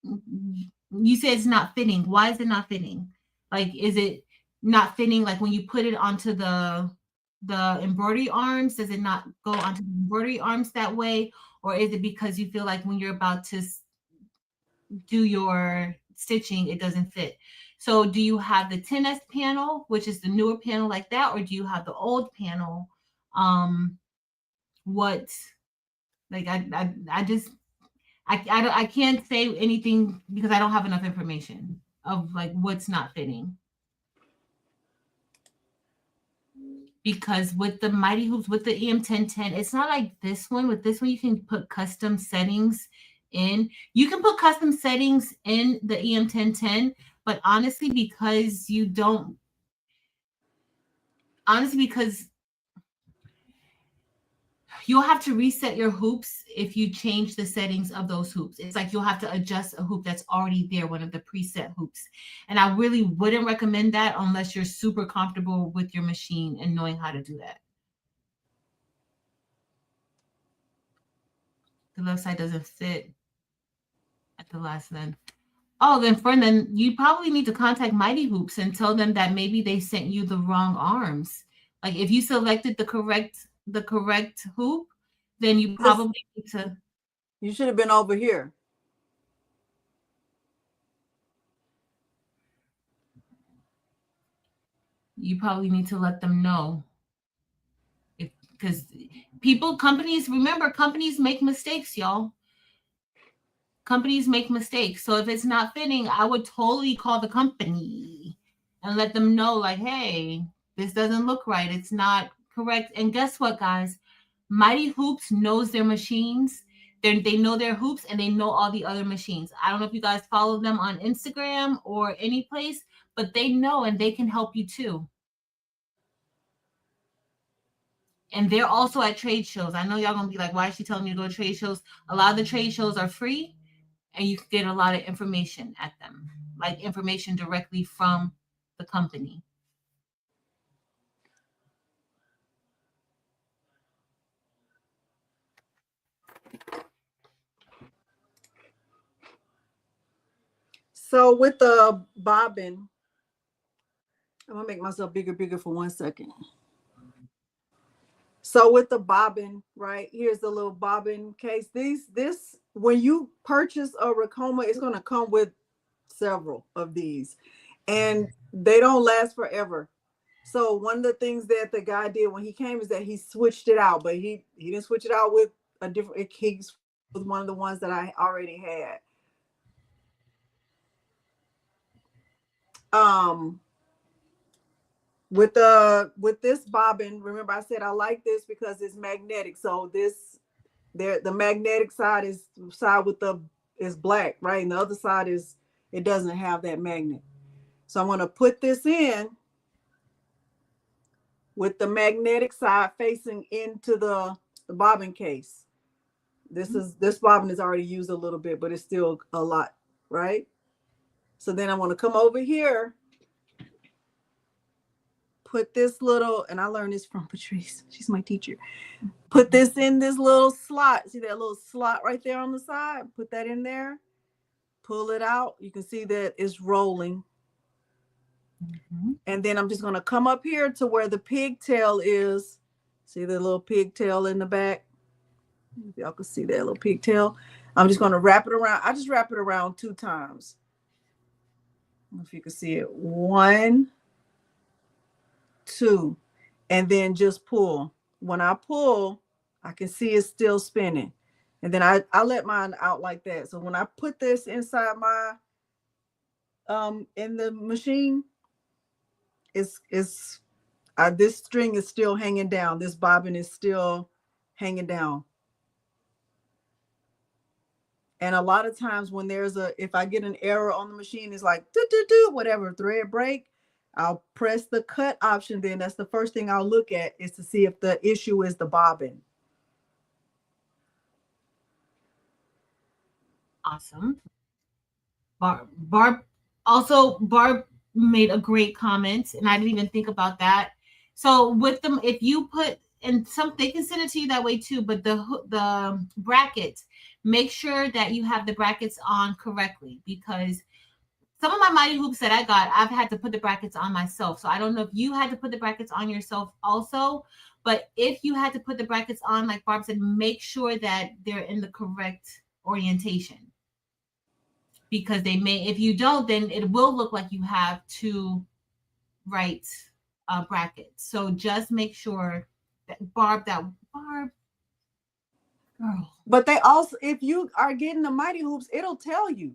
you said it's not fitting. Why is it not fitting? Like, is it not fitting? Like when you put it onto the embroidery arms, does it not go onto the embroidery arms that way? Or is it because you feel like when you're about to do your stitching, it doesn't fit? So do you have the 10S panel, which is the newer panel like that? Or do you have the old panel? I can't say anything because I don't have enough information of like what's not fitting. Because with the Mighty Hoops, with the EM1010, it's not like this one. With this one, you can put custom settings in. You can put custom settings in the EM1010, but honestly, because you'll have to reset your hoops if you change the settings of those hoops. It's like you'll have to adjust a hoop that's already there, one of the preset hoops. And I really wouldn't recommend that unless you're super comfortable with your machine and knowing how to do that. The left side doesn't fit at the last end. Oh, then you probably need to contact Mighty Hoops and tell them that maybe they sent you the wrong arms. Like if you selected the correct hoop, then you probably need to. You should have been over here. You probably need to let them know. Because companies make mistakes, y'all. Companies make mistakes. So if it's not fitting, I would totally call the company and let them know, like, hey, this doesn't look right. It's not correct. And guess what, guys? Mighty Hoops knows their machines. They know their hoops and they know all the other machines. I don't know if you guys follow them on Instagram or any place, but they know and they can help you too. And they're also at trade shows. I know y'all gonna be like, why is she telling me to go to trade shows? A lot of the trade shows are free and you can get a lot of information at them, like information directly from the company. So with the bobbin, I'm gonna make myself bigger for 1 second. So with the bobbin, right, here's the little bobbin case. This when you purchase a Ricoma, it's gonna come with several of these, and they don't last forever. So one of the things that the guy did when he came is that he switched it out, but he didn't switch it out with a different. He with one of the ones that I already had. Um, with this bobbin, remember I said I like this because it's magnetic. So this there the magnetic side is side with the is black, right? And the other side is it doesn't have that magnet. So I'm gonna put this in with the magnetic side facing into the bobbin case. This bobbin is already used a little bit, but it's still a lot, right? So then I want to come over here, put this little, and I learned this from Patrice. She's my teacher. Put this in this little slot. See that little slot right there on the side? Put that in there. Pull it out. You can see that it's rolling. And then I'm just going to come up here to where the pigtail is. See the little pigtail in the back? If y'all can see that little pigtail. I'm just going to wrap it around. I just wrap it around 2 times. I don't know if you can see it. 1, 2, and then just pull. When I pull, I can see it's still spinning. And then I let mine out like that. So when I put this inside my in the machine, this string is still hanging down. This bobbin is still hanging down. And a lot of times when if I get an error on the machine, it's like whatever, thread break, I'll press the cut option. Then that's the first thing I'll look at is to see if the issue is the bobbin. Awesome. Barb made a great comment, and I didn't even think about that. So with them, if you put and they can send it to you that way too. But the brackets, make sure that you have the brackets on correctly, because some of my mighty hoops that I got, I've had to put the brackets on myself. So I don't know if you had to put the brackets on yourself also, but if you had to put the brackets on, like Barb said, make sure that they're in the correct orientation. Because if you don't, then it will look like you have 2 right brackets. So just make sure that Barb, girl. But they also, if you are getting the mighty hoops, it'll tell you.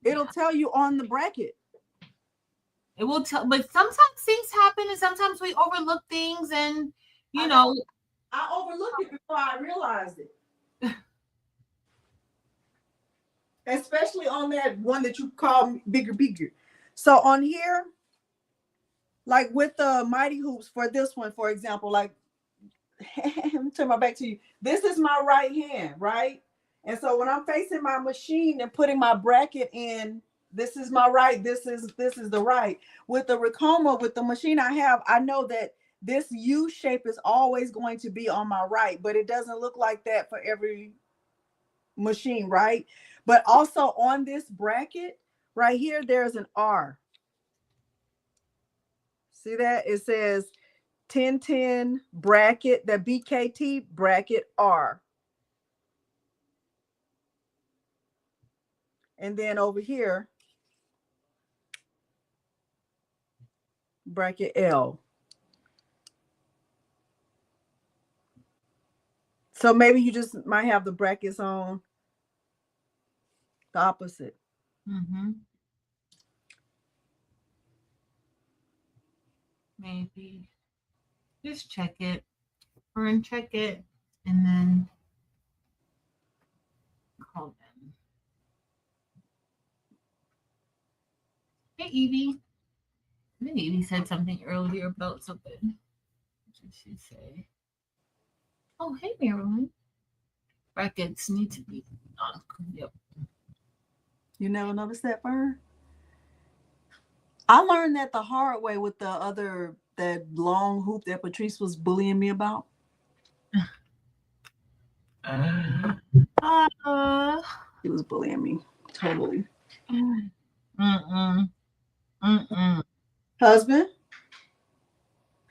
It'll tell you on the bracket. It will tell, but sometimes things happen, and sometimes we overlook things, and you know. I overlooked it before I realized it. Especially on that one that you call bigger. So on here, like with the mighty hoops for this one, for example, like, let me turn my back to you. This is my right hand, right? And so when I'm facing my machine and putting my bracket in, this is my right, this is the right. With the Ricoma, with the machine I have, I know that this U shape is always going to be on my right, but it doesn't look like that for every machine, right? But also on this bracket right here, there's an R. See that? It says 1010 bracket, the BKT bracket R. And then over here, bracket L. So maybe you just might have the brackets on the opposite. Maybe just check it, and then call them. Hey, Evie. I think Evie said something earlier about something. What did she say? Oh, hey, Marilyn. Brackets need to be on. Yep. You never noticed that, Fern? I learned that the hard way with that long hoop that Patrice was bullying me about. He was bullying me. Totally. Mm-mm. Mm-mm. Husband?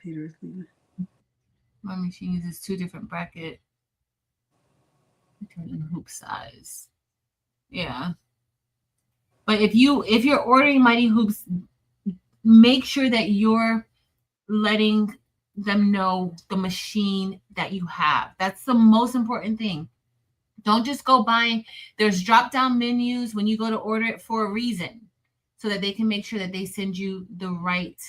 Peter is leaving. My machine uses 2 different bracket between hoop size. Yeah. But if you're ordering Mighty Hoops, make sure that you're letting them know the machine that you have. That's the most important thing. Don't just go buying. There's drop down menus when you go to order it for a reason, so that they can make sure that they send you the right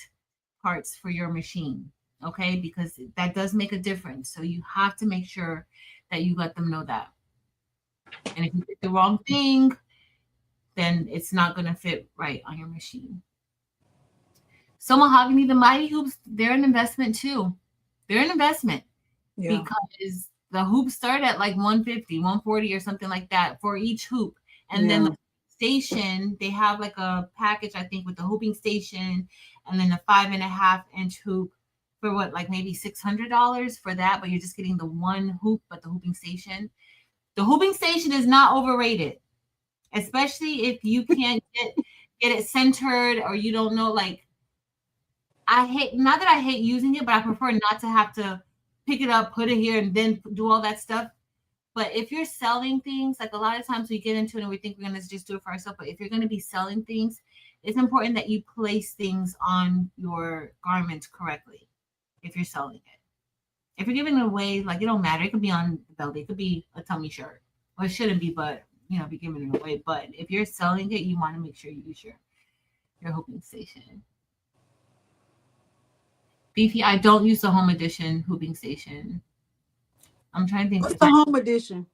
parts for your machine. Okay, because that does make a difference. So you have to make sure that you let them know that. And if you pick the wrong thing, then it's not going to fit right on your machine. So Mahogany, the Mighty Hoops, they're an investment too. They're an investment because the hoops start at like 150, 140 or something like that for each hoop. And then the station, they have like a package, I think, with the hooping station and then a 5.5-inch hoop for what, like maybe $600 for that, but you're just getting the one hoop, but the hooping station. The hooping station is not overrated, especially if you can't get it centered or you don't know, like, I hate, not that I hate using it, but I prefer not to have to pick it up, put it here, and then do all that stuff. But if you're selling things, like a lot of times we get into it and we think we're going to just do it for ourselves. But if you're going to be selling things, it's important that you place things on your garments correctly if you're selling it. If you're giving it away, like, it don't matter. It could be on the belly. It could be a tummy shirt. Well, it shouldn't be, but, you know, be giving it away. But if you're selling it, you want to make sure you use your hooping station. Beefy, I don't use the home edition hooping station. I'm trying to think. What's the home edition?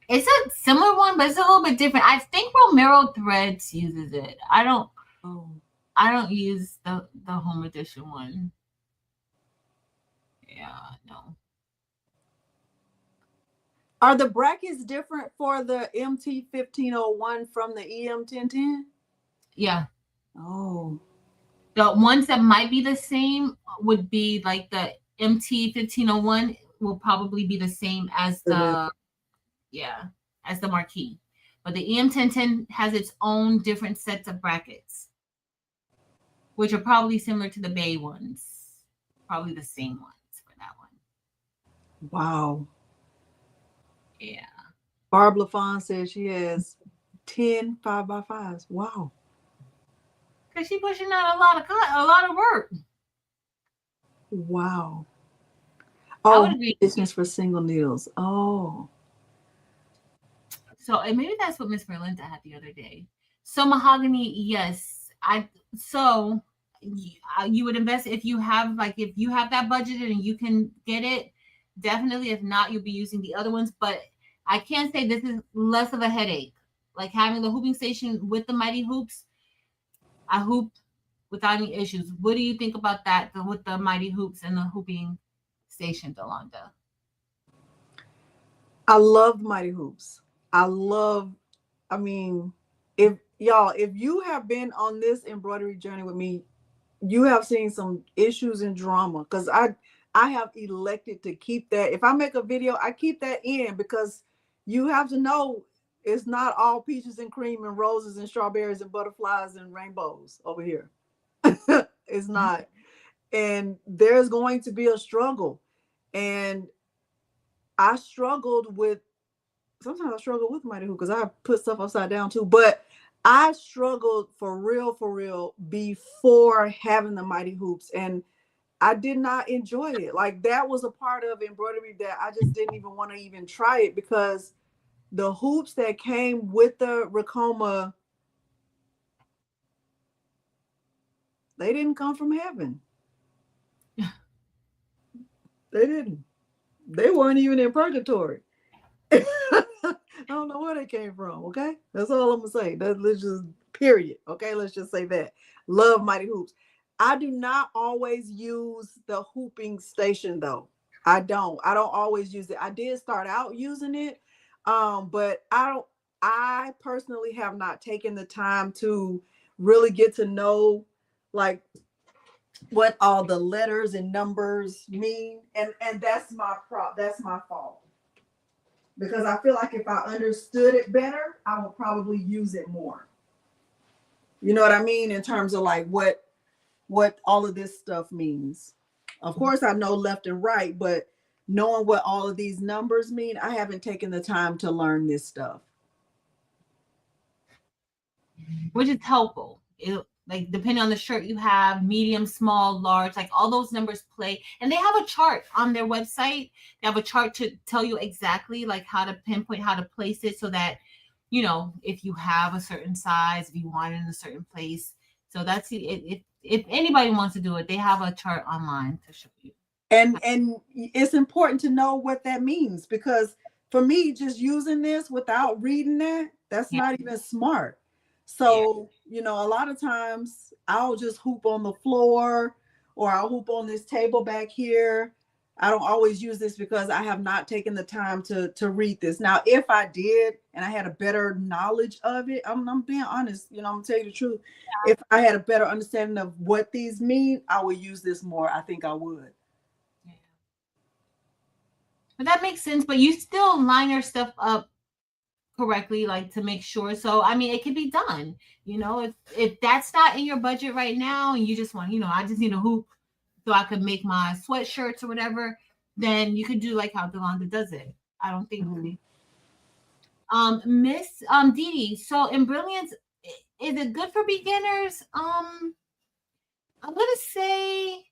It's a similar one, but it's a little bit different. I think Romero Threads uses it. I don't use the home edition one. Yeah, no. Are the brackets different for the MT1501 from the EM1010? Yeah. Oh. The ones that might be the same would be like the MT1501 will probably be the same as the as the Marquee. But the EM1010 has its own different sets of brackets, which are probably similar to the Bay ones. Probably the same ones for that one. Wow. Yeah. Barb LaFawn says she has 10 5x5s. Wow. Because she's pushing out a lot of work. Wow. Oh, business for single needles. Oh. So, and maybe that's what Miss Merlinda had the other day. So Mahogany, yes. So you would invest if you have that budget and you can get it. Definitely. If not, you'll be using the other ones. But I can't say this is less of a headache. Like having the hooping station with the Mighty Hoops. I hoop without any issues. What do you think about that with the Mighty Hoops and the hooping station, Delonda? I love Mighty Hoops. I mean, if you have been on this embroidery journey with me, you have seen some issues and drama because I have elected to keep that. If I make a video, I keep that in because you have to know it's not all peaches and cream and roses and strawberries and butterflies and rainbows over here. It's not. And there's going to be a struggle. And I struggled with, sometimes I struggle with Mighty Hoop because I put stuff upside down too. But I struggled for real before having the Mighty Hoops. And I did not enjoy it. Like that was a part of embroidery that I just didn't even want to even try it because the hoops that came with the Ricoma, they didn't come from heaven. They didn't. They weren't even in purgatory. I don't know where they came from. Okay, that's all I'm gonna say. Let's just period. Okay, let's just say that. Love Mighty Hoops. I do not always use the hooping station though. I don't always use it. I did start out using it, but I personally have not taken the time to really get to know like what all the letters and numbers mean, and that's my fault. because I feel like if I understood it better, I would probably use it more. You know what I mean? In terms of like what all of this stuff means. Of course, I know left and right, but knowing what all of these numbers mean, I haven't taken the time to learn this stuff. Which is helpful. Like depending on the shirt you have, medium, small, large, like all those numbers play. And they have a chart on their website. They have a chart to tell you exactly like how to pinpoint, how to place it, so that, you know, if you have a certain size, if you want it in a certain place. So that's it. If anybody wants to do it, they have a chart online to show you. And it's important to know what that means, because for me, just using this without reading that's not even smart. So, you know, a lot of times I'll just hoop on the floor, or I'll hoop on this table back here. I don't always use this because I have not taken the time to read this. Now, if I did and I had a better knowledge of it, I'm being honest, you know, I'm gonna tell you the truth. Yeah. If I had a better understanding of what these mean, I would use this more. I think I would. Yeah. But that makes sense. But you still line your stuff up correctly, like to make sure. So I mean, it can be done. You know, if that's not in your budget right now, and you just want, you know, I just need a hoop so I could make my sweatshirts or whatever, then you could do like how Delonda does it. I don't think. Miss Dee Dee, so in Brilliance, is it good for beginners? I'm gonna say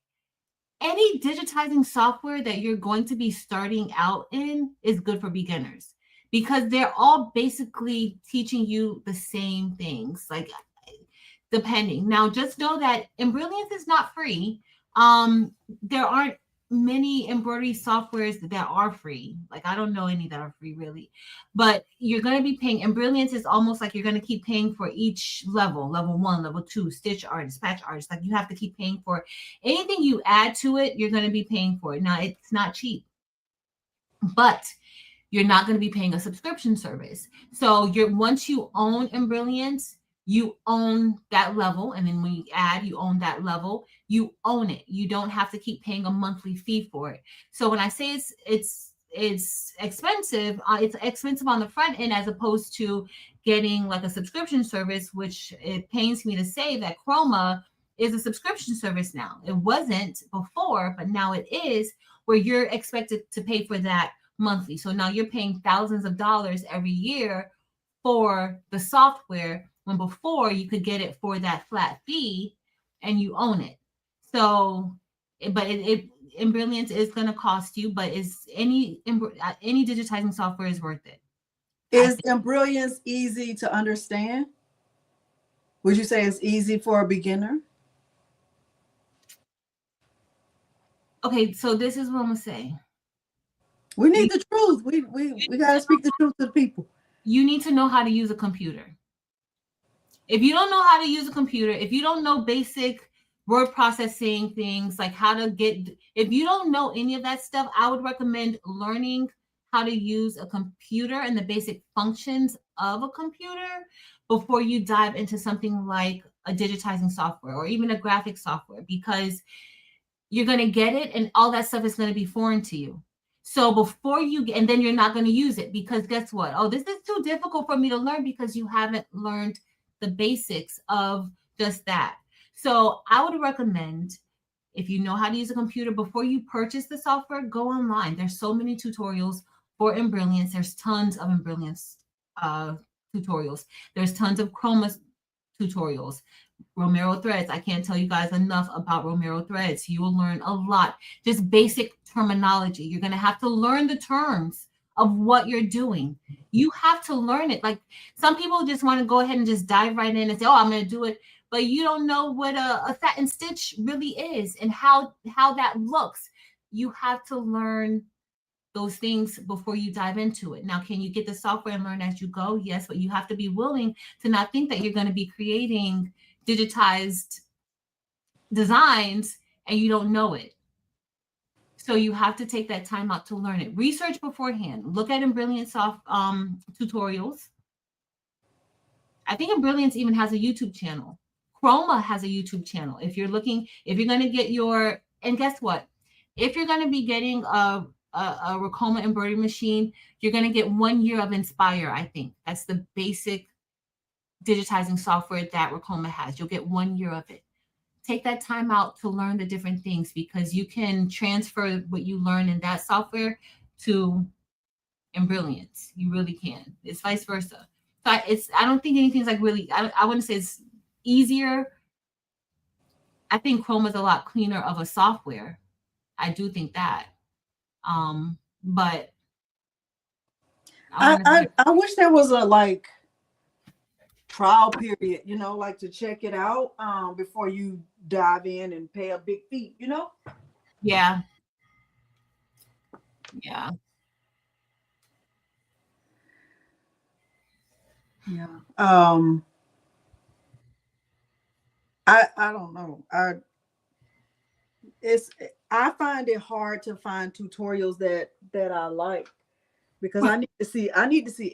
any digitizing software that you're going to be starting out in is good for beginners, because they're all basically teaching you the same things, like depending. Now, just know that Embrilliance is not free. There aren't many embroidery softwares that are free. Like, I don't know any that are free, really. But you're going to be paying. Embrilliance is almost like you're going to keep paying for each level 1, level 2, stitch artist, patch artist. Like, you have to keep paying for anything you add to it. You're going to be paying for it. Now, it's not cheap, but you're not going to be paying a subscription service. So once you own Embrilliance, you own that level. And then when you add, you own that level, you own it. You don't have to keep paying a monthly fee for it. So when I say it's expensive, it's expensive on the front end, as opposed to getting like a subscription service, which it pains me to say that Ricoma is a subscription service now. It wasn't before, but now it is, where you're expected to pay for that monthly. So now you're paying thousands of dollars every year for the software, when before you could get it for that flat fee and you own it. So, but Embrilliance is going to cost you, but is any digitizing software is worth it. Is Embrilliance easy to understand? Would you say it's easy for a beginner? Okay, so this is what I'm gonna say. We need the truth. We gotta speak the truth to the people. You need to know how to use a computer. If you don't know how to use a computer, if you don't know basic word processing things, like how to if you don't know any of that stuff, I would recommend learning how to use a computer and the basic functions of a computer before you dive into something like a digitizing software or even a graphic software, because you're going to get it and all that stuff is going to be foreign to you. So before and then you're not going to use it, because guess what? Oh, this is too difficult for me to learn, because you haven't learned the basics of just that. So I would recommend, if you know how to use a computer, before you purchase the software, go online. There's so many tutorials for Embrilliance. There's tons of Embrilliance tutorials. There's tons of Ricoma tutorials. Romero threads. I can't tell you guys enough about Romero threads. You will learn a lot. Just basic terminology. You're going to have to learn the terms of what you're doing. You have to learn it. Like, some people just want to go ahead and just dive right in and say, oh, I'm going to do it. But you don't know what a satin stitch really is and how that looks. You have to learn those things before you dive into it. Now, can you get the software and learn as you go? Yes, but you have to be willing to not think that you're going to be creating digitized designs and you don't know it. So you have to take that time out to learn it. Research beforehand. Look at Embrilliance tutorials. I think Embrilliance even has a YouTube channel. Ricoma has a YouTube channel. If you're going to get and guess what? If you're going to be getting a a Ricoma embroidery machine, you're going to get 1 year of Inspire. I think that's the basic digitizing software that Ricoma has. You'll get 1 year of it. Take that time out to learn the different things, because you can transfer what you learn in that software to in Brilliance. You really can. It's vice versa. So I don't think anything's like really, I wouldn't say it's easier. I think Chrome is a lot cleaner of a software. I do think that. But I wish there was a like trial period, you know, like to check it out before you dive in and pay a big fee, you know? Yeah. Yeah. Yeah. I don't know. I find it hard to find tutorials that I like, because I need to see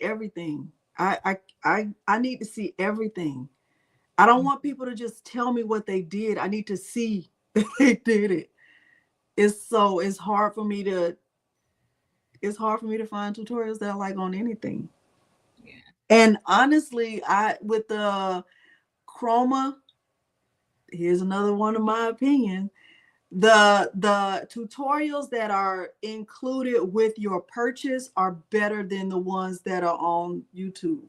everything. I need to see everything. I don't want people to just tell me what they did. I need to see that they did it. It's hard for me to find tutorials that I like on anything. Yeah. And honestly, with the Chroma, here's another one of my opinion. The tutorials that are included with your purchase are better than the ones that are on YouTube,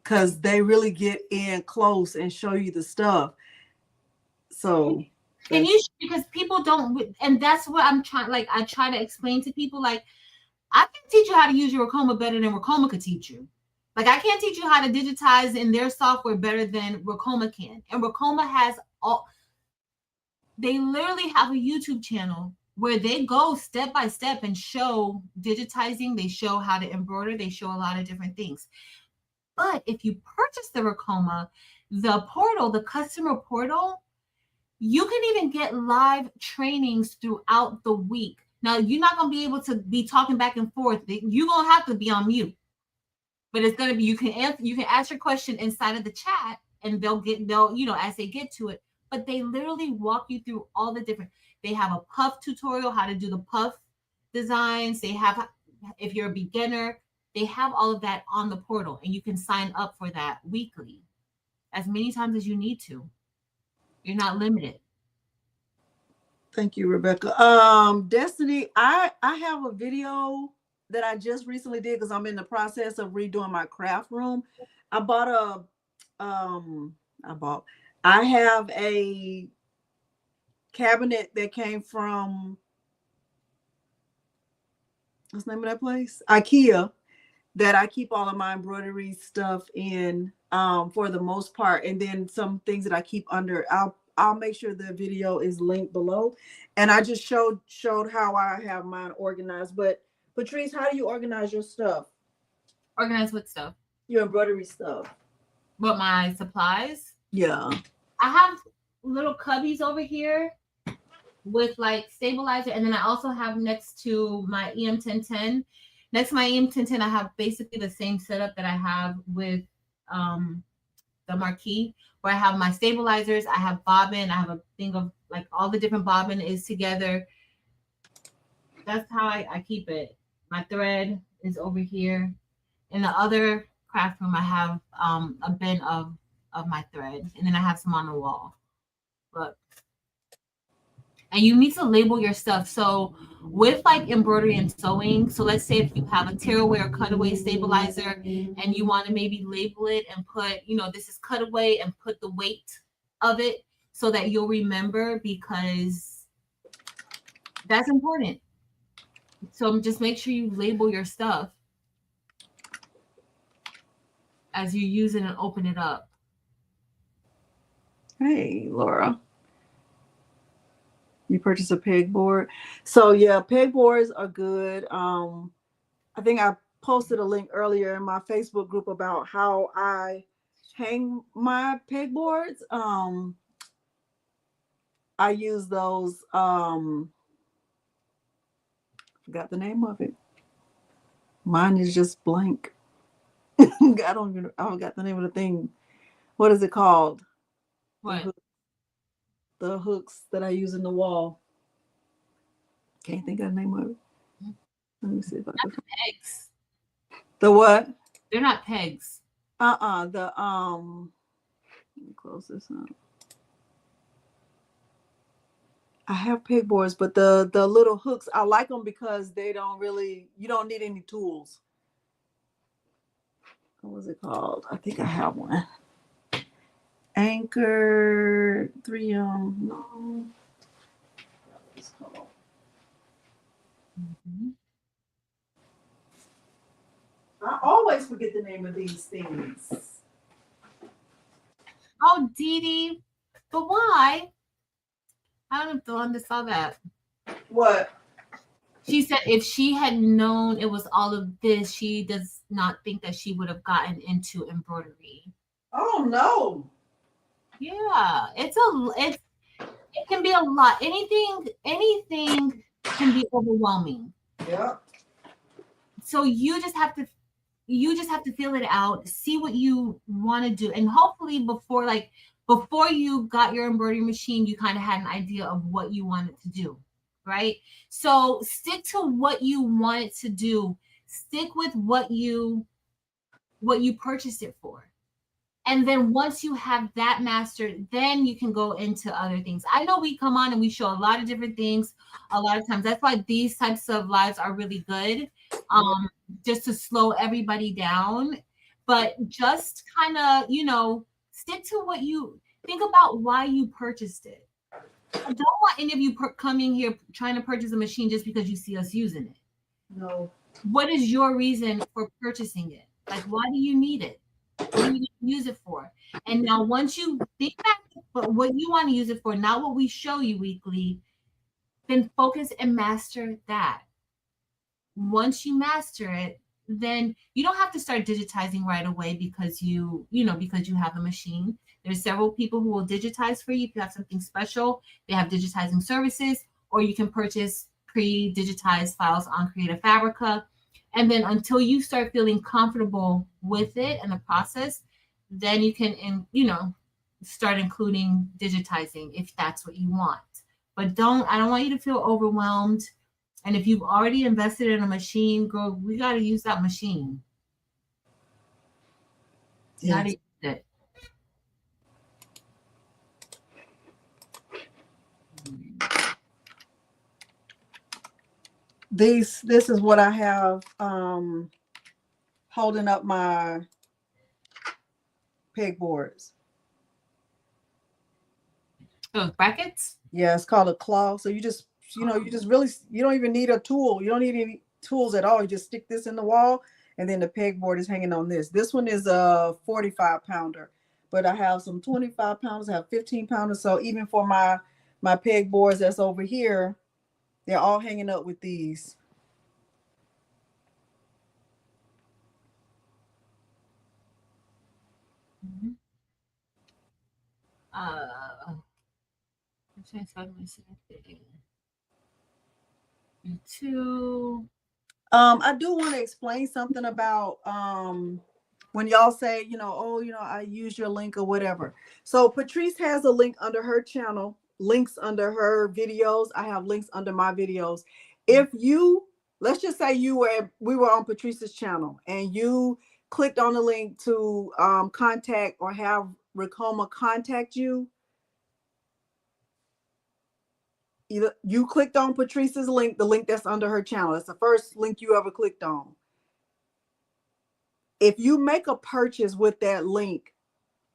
because they really get in close and show you the stuff. So And because people don't, and that's what I'm trying, like I try to explain to people, like I can teach you how to use your Ricoma better than Ricoma could teach you. Like I can't teach you how to digitize in their software better than Ricoma can. And Ricoma has they literally have a YouTube channel where they go step by step and show digitizing. They show how to embroider. They show a lot of different things. But if you purchase the Ricoma, the portal, the customer portal, you can even get live trainings throughout the week. Now, you're not going to be able to be talking back and forth. You're going to have to be on mute. But it's going to be, you can ask your question inside of the chat, and they'll as they get to it. But they literally walk you through all the different, they have a puff tutorial, how to do the puff designs. They have, if you're a beginner, they have all of that on the portal, and you can sign up for that weekly as many times as you need to. You're not limited. Thank you, Rebecca. Destiny, I have a video that I just recently did because I'm in the process of redoing my craft room. I bought I have a cabinet that came from, what's the name of that place? IKEA, that I keep all of my embroidery stuff in, for the most part, and then some things that I keep under. I'll make sure the video is linked below. And I just showed how I have mine organized. But Patrice, how do you organize your stuff? Organize what stuff? Your embroidery stuff. What, my supplies? Yeah. I have little cubbies over here with like stabilizer, and then I also have next to my EM1010. Next to my EM1010, I have basically the same setup that I have with the Marquee, where I have my stabilizers, I have Bobbin, I have a thing of like all the different Bobbin is together. That's how I keep it. My thread is over here. In the other craft room, I have a bin of my thread, and then I have some on the wall. Look. And you need to label your stuff. So with like embroidery and sewing, so let's say if you have a tearaway or cutaway stabilizer and you want to maybe label it and put, this is cutaway, and put the weight of it so that you'll remember, because that's important. So just make sure you label your stuff as you use it and open it up. Hey, Laura. You purchased a pegboard. So yeah, pegboards are good. I think I posted a link earlier in my Facebook group about how I hang my pegboards. I use those. Forgot the name of it. Mine is just blank. I forgot the name of the thing. What is it called? What? The hooks that I use in the wall. Can't think of the name of it. Let me see if I can. Pegs. The what? They're not pegs. The let me close this up. I have pegboards, but the little hooks, I like them because they don't really, you don't need any tools. What was it called? I think I have one. Anchor 3M. No. It's called. I always forget the name of these things. Oh, Dee Dee. But why? I don't know if Delonda saw that. What? She said if she had known it was all of this, she does not think that she would have gotten into embroidery. Oh no. Yeah, it can be a lot. Anything can be overwhelming. Yeah. So you just have to feel it out, see what you want to do, and hopefully before you got your embroidery machine, you kind of had an idea of what you wanted to do, right? So stick to what you wanted to do. Stick with what you purchased it for. And then once you have that mastered, then you can go into other things. I know we come on and we show a lot of different things a lot of times. That's why these types of lives are really good, just to slow everybody down. But just kind of, stick to what you think about why you purchased it. I don't want any of you coming here trying to purchase a machine just because you see us using it. No. What is your reason for purchasing it? Like, why do you need it? What are you going to use it for? And now once you think back, but what you want to use it for, not what we show you weekly, then focus and master that. Once you master it, then you don't have to start digitizing right away because because you have a machine. There's several people who will digitize for you if you have something special. They have digitizing services, or you can purchase pre-digitized files on Creative Fabrica. And then until you start feeling comfortable with it and the process, then you can, start including digitizing if that's what you want. But I don't want you to feel overwhelmed. And if you've already invested in a machine, girl, we got to use that machine. Yes. Got to use it. This is what I have holding up my pegboards. Those brackets? Yeah, it's called a claw. So you just really, you don't even need a tool. You don't need any tools at all. You just stick this in the wall, and then the pegboard is hanging on this. This one is a 45 pounder, but I have some 25 pounders, I have 15 pounders. So even for my pegboards that's over here, they're all hanging up with these. Mm-hmm. I do want to explain something about when y'all say, I use your link or whatever. So Patrice has a link under her channel, links under her videos. I have links under my videos. If let's just say we were on Patrice's channel and you clicked on the link to contact or have Ricoma contact you. Either you clicked on Patrice's link, the link that's under her channel. It's the first link you ever clicked on. If you make a purchase with that link,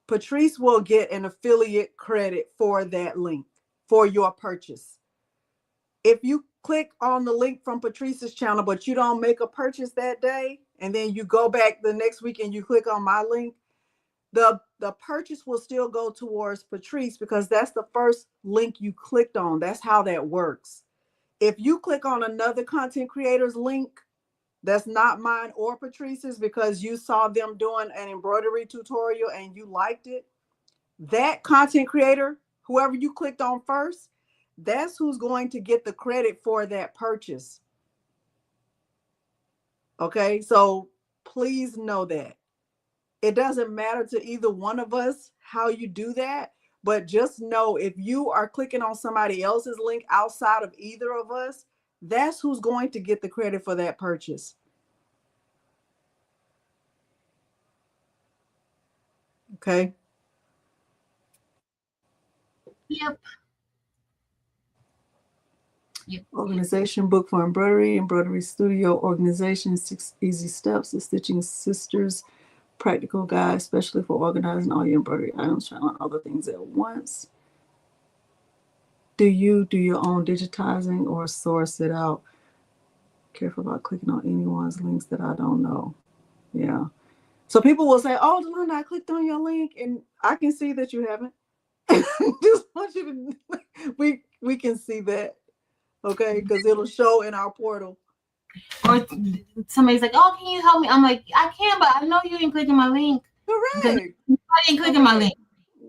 Patrice will get an affiliate credit for that link, for your purchase. If you click on the link from Patrice's channel, but you don't make a purchase that day, and then you go back the next week and you click on my link, the purchase will still go towards Patrice because that's the first link you clicked on. That's how that works. If you click on another content creator's link that's not mine or Patrice's because you saw them doing an embroidery tutorial and you liked it, that content creator, whoever you clicked on first, that's who's going to get the credit for that purchase. Okay, so please know that. It doesn't matter to either one of us how you do that, but just know if you are clicking on somebody else's link outside of either of us, that's who's going to get the credit for that purchase. Okay. Yep. Yep. Organization book for embroidery studio organization, 6 easy steps, the stitching sisters practical guide, especially for organizing all your embroidery items, trying on other things at once. Do you do your own digitizing or source it out? Careful about clicking on anyone's links that I don't know. Yeah. So people will say, "Oh, Delonda, I clicked on your link, and I can see that you haven't." Just want you to, we can see that, okay? Because it'll show in our portal. Or somebody's like, "Oh, can you help me?" I'm like, "I can, but I know you ain't clicking my link." Correct. I ain't clicking my link.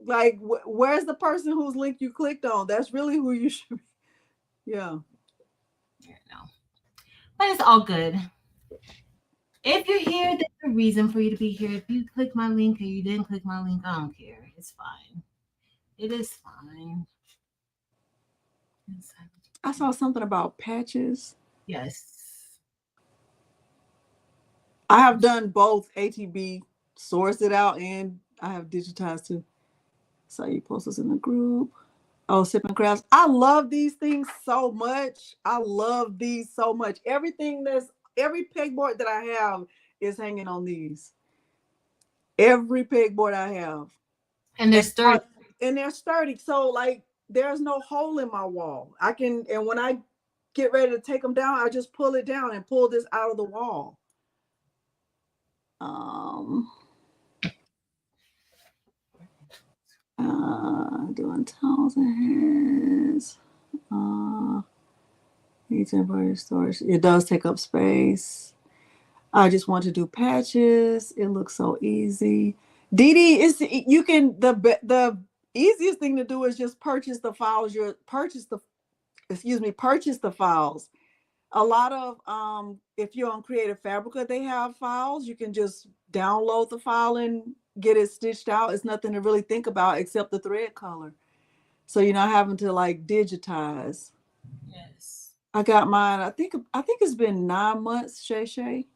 Like, where's the person whose link you clicked on? That's really who you should be. Yeah. No. But it's all good. If you're here, there's a reason for you to be here. If you click my link or you didn't click my link, I don't care. It's fine. It is fine. I saw something about patches. Yes. I have done both ATB, source it out, and I have digitized too. So you post us in the group. Oh, sipping crafts. I love these things so much. I love these so much. Every pegboard that I have is hanging on these. Every pegboard I have. And they're sturdy. And they're sturdy. So like there's no hole in my wall. And when I get ready to take them down, I just pull it down and pull this out of the wall. Doing towels and heads. Needs embroidery storage. It does take up space. I just want to do patches. It looks so easy. Dee, the easiest thing to do is just purchase the files. Purchase the files. A lot of if you're on Creative Fabrica, they have files. You can just download the file and get it stitched out. It's nothing to really think about except the thread color. So you're not having to like digitize. Yes. I got mine. I think it's been 9 months, Shay.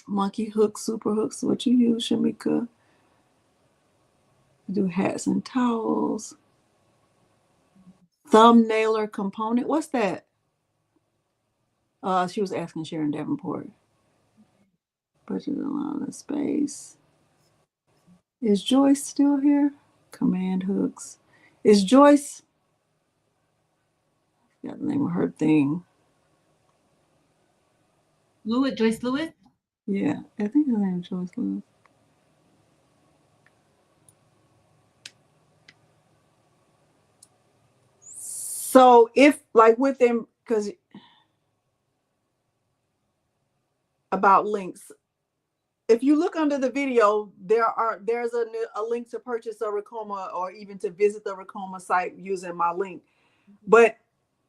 Monkey hooks, super hooks, what you use, Shamika. Do hats and towels. Thumbnailer component. What's that? She was asking Sharon Davenport. Budget allow the space. Is Joyce still here? Command hooks. Is Joyce? I forgot the name of her thing. Joyce Lewis? Yeah, I think her name is Joyce Lewis. So if like with them, because about links, if you look under the video, there's a link to purchase a Ricoma or even to visit the Ricoma site using my link. But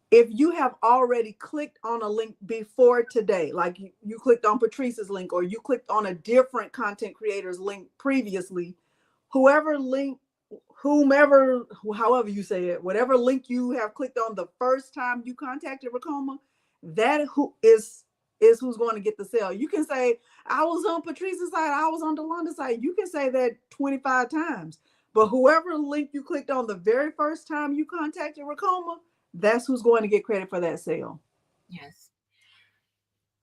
if you have already clicked on a link before today, like you clicked on Patrice's link or you clicked on a different content creator's link previously, however, however you say it, whatever link you have clicked on the first time you contacted Ricoma, that is who's going to get the sale. You can say, I was on Patrice's site, I was on Delonda's site. You can say that 25 times. But whoever link you clicked on the very first time you contacted Ricoma, that's who's going to get credit for that sale. Yes.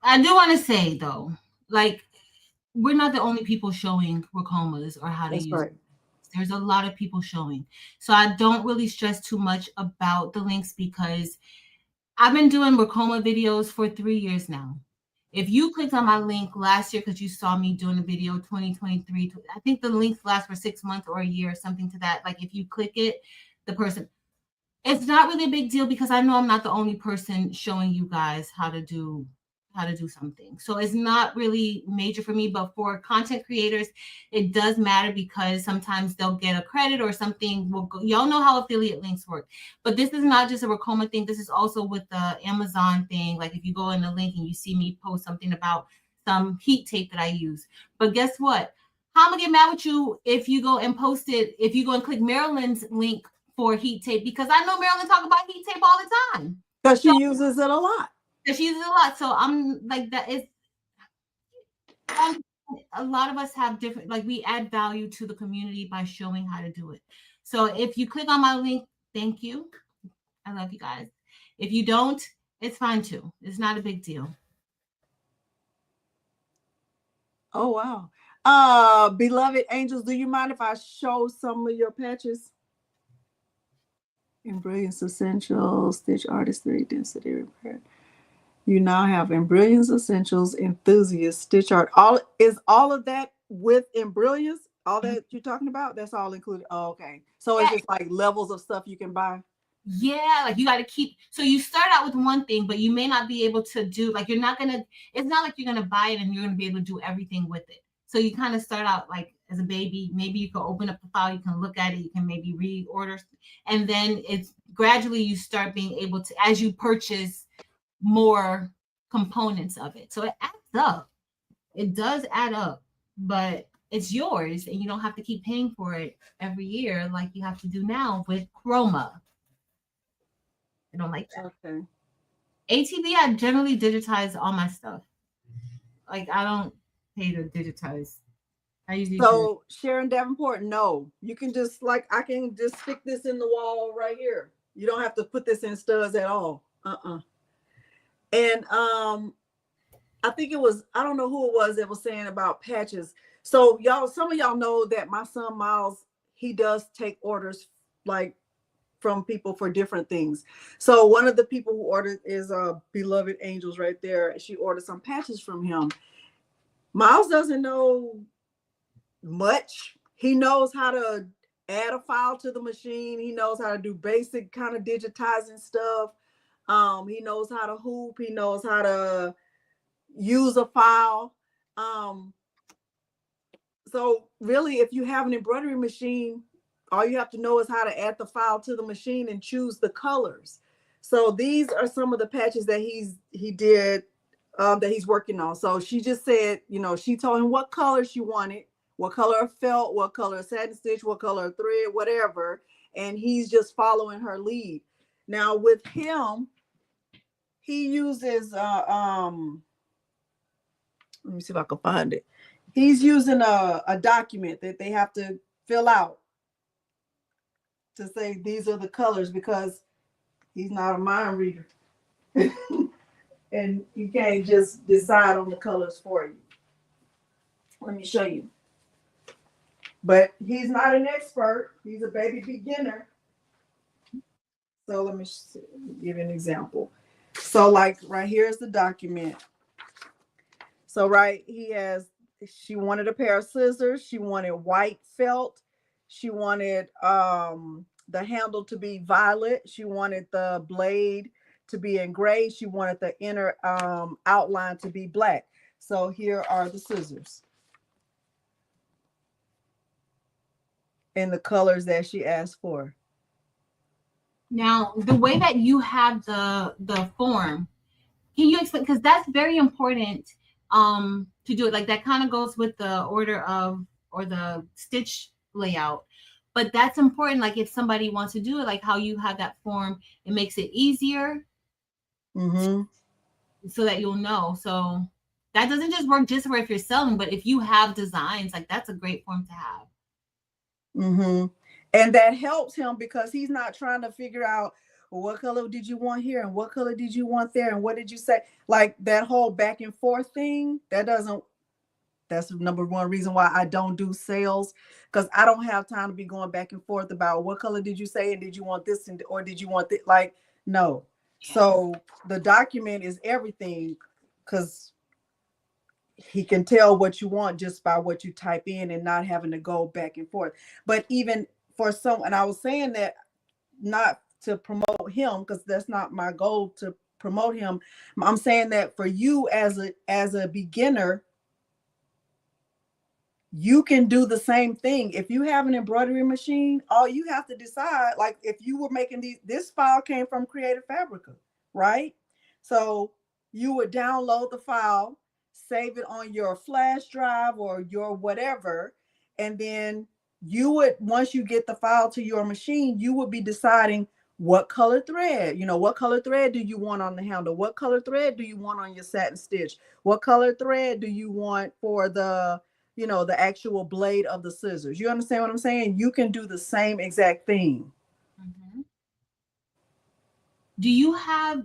I do want to say, though, like, we're not the only people showing Ricomas or how to use it. There's a lot of people showing. So I don't really stress too much about the links because I've been doing Ricoma videos for 3 years now. If you clicked on my link last year because you saw me doing a video 2023, I think the links last for 6 months or a year or something to that. Like if you click it, it's not really a big deal because I know I'm not the only person showing you guys how to do something. So it's not really major for me, but for content creators, it does matter because sometimes they'll get a credit or something will go. Y'all know how affiliate links work, but this is not just a Ricoma thing. This is also with the Amazon thing. Like if you go in the link and you see me post something about some heat tape that I use, but guess what? How am I gonna get mad with you if you go and post it, if you go and click Marilyn's link for heat tape, because I know Marilyn talk about heat tape all the time. Because she uses it a lot. She uses it a lot. So I'm like, that is, a lot of us have different, like, we add value to the community by showing how to do it. So if you click on my link, thank you. I love you guys. If you don't, it's fine too. It's not a big deal. Oh, wow. Beloved angels, do you mind if I show some of your patches? Embrilliance Essentials, Stitch Artistry, Density Repair. You now have Embrilliance Essentials, Enthusiast, Stitch Art. All of that with Embrilliance? All that you're talking about? That's all included. Oh, okay. So it's just like levels of stuff you can buy. Yeah, like you got to keep, so you start out with one thing, but you may not be able to do, like, you're not gonna, it's not like you're gonna buy it and you're gonna be able to do everything with it. So you kind of start out like as a baby. Maybe you can open up the file, you can look at it, you can maybe reorder, and then it's gradually you start being able to, as you purchase more components of it. So it adds up. It does add up, but it's yours and you don't have to keep paying for it every year like you have to do now with Chroma. I don't like that. Okay. ATV, I generally digitize all my stuff. Like, I don't pay to digitize. I usually So Sharon Davenport, no, you can just, like, I can just stick this in the wall right here. You don't have to put this in studs at all. And I think it was, I don't know who it was that was saying about patches. So y'all, some of y'all know that my son Miles, he does take orders like from people for different things. So one of the people who ordered is Beloved Angels right there. She ordered some patches from him. Miles doesn't know much. He knows how to add a file to the machine. He knows how to do basic kind of digitizing stuff. He knows how to hoop. He knows how to use a file. So really, if you have an embroidery machine, all you have to know is how to add the file to the machine and choose the colors. So these are some of the patches that he did that he's working on. So she just said, you know, she told him what color she wanted, what color of felt, what color of satin stitch, what color of thread, whatever, and he's just following her lead. Now with him, he uses let me see if I can find it. He's using a document that they have to fill out to say these are the colors, because he's not a mind reader. And you can't just decide on the colors for you. Let me show you. But he's not an expert. He's a baby beginner. So let me give you an example. So like right here is the document. So right, she wanted a pair of scissors. She wanted white felt. She wanted the handle to be violet. She wanted the blade to be in gray. She wanted the inner outline to be black. So here are the scissors in the colors that she asked for. Now, the way that you have the form, can you explain? Because that's very important to do it. Like, that kind of goes with the order of, or the stitch layout. But that's important. Like, if somebody wants to do it, like how you have that form, it makes it easier. So that you'll know. So that doesn't just work just for if you're selling, but if you have designs, like, that's a great form to have. And that helps him because he's not trying to figure out, well, what color did you want here and what color did you want there and what did you say? Like that whole back and forth thing, that's the number one reason why I don't do sales, because I don't have time to be going back and forth about what color did you say and did you want this or did you want that? Like, no. So the document is everything, because he can tell what you want just by what you type in and not having to go back and forth. But even for some, and I was saying that not to promote him, because that's not my goal to promote him. I'm saying that for you as a beginner, you can do the same thing. If you have an embroidery machine, all you have to decide, like if you were making this file came from Creative Fabrica, right? So you would download the file, save it on your flash drive or your whatever, and then you would, once you get the file to your machine, you would be deciding what color thread, what color thread do you want on the handle? What color thread do you want on your satin stitch? What color thread do you want for the actual blade of the scissors? You understand what I'm saying? You can do the same exact thing. Mm-hmm. Do you have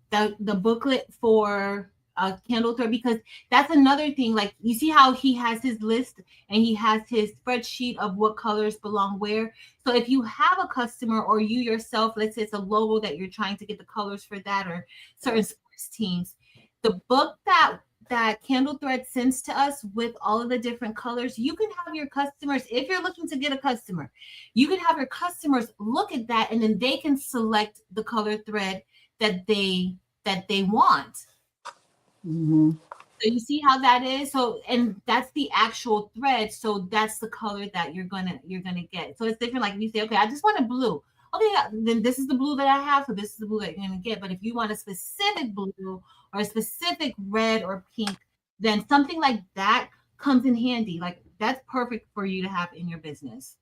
the booklet for candle thread? Because that's another thing. Like, you see how he has his list and he has his spreadsheet of what colors belong where. So if you have a customer, or you yourself, let's say it's a logo that you're trying to get the colors for that, or certain sports teams, the book that Candle Thread sends to us with all of the different colors, you can have your customers, if you're looking to get a customer, you can have your customers look at that, and then they can select the color thread that they want. Mm-hmm. So you see how that is? So, and that's the actual thread. So that's the color that you're gonna get. So it's different. Like if you say, okay, I just want a blue. Okay, yeah, then this is the blue that I have. So this is the blue that you're gonna get. But if you want a specific blue or a specific red or pink, then something like that comes in handy. Like, that's perfect for you to have in your business.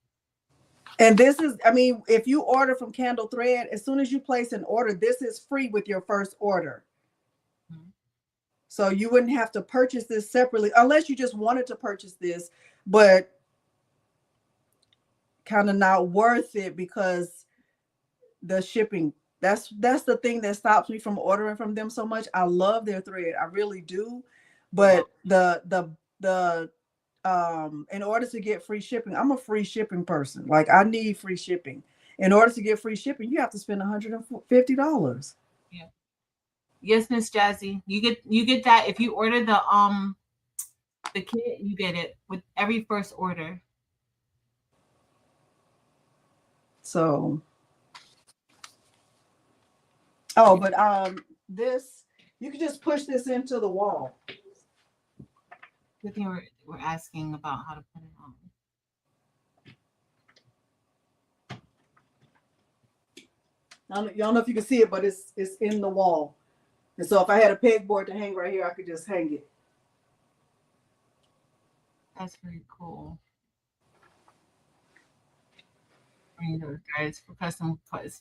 And this is, I mean, if you order from Candle Thread, as soon as you place an order, this is free with your first order. Mm-hmm. So you wouldn't have to purchase this separately unless you just wanted to purchase this, but kind of not worth it because the shipping. That's the thing that stops me from ordering from them so much. I love their thread, I really do, but the in order to get free shipping, I'm a free shipping person. Like, I need free shipping. In order to get free shipping, you have to spend $150. Yeah. Yes, Miss Jazzy. You get that if you order the kit, you get it with every first order. So, oh, but this, you can just push this into the wall. Good thing we're asking about how to put it on. I don't know if you can see it, but it's in the wall. And so if I had a pegboard to hang right here, I could just hang it. That's very cool. Bring those guys for custom parts.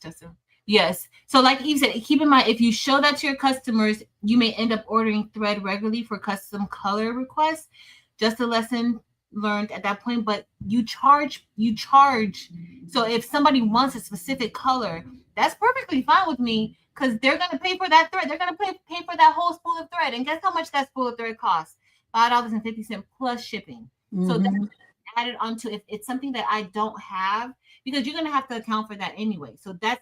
Yes. So like Eve said, keep in mind, if you show that to your customers, you may end up ordering thread regularly for custom color requests. Just a lesson learned at that point. But you charge. So if somebody wants a specific color, that's perfectly fine with me, because they're gonna pay for that thread. They're gonna pay for that whole spool of thread. And guess how much that spool of thread costs? $5.50 plus shipping. So that's Mm-hmm. added onto, if it's something that I don't have, because you're gonna have to account for that anyway. So that's,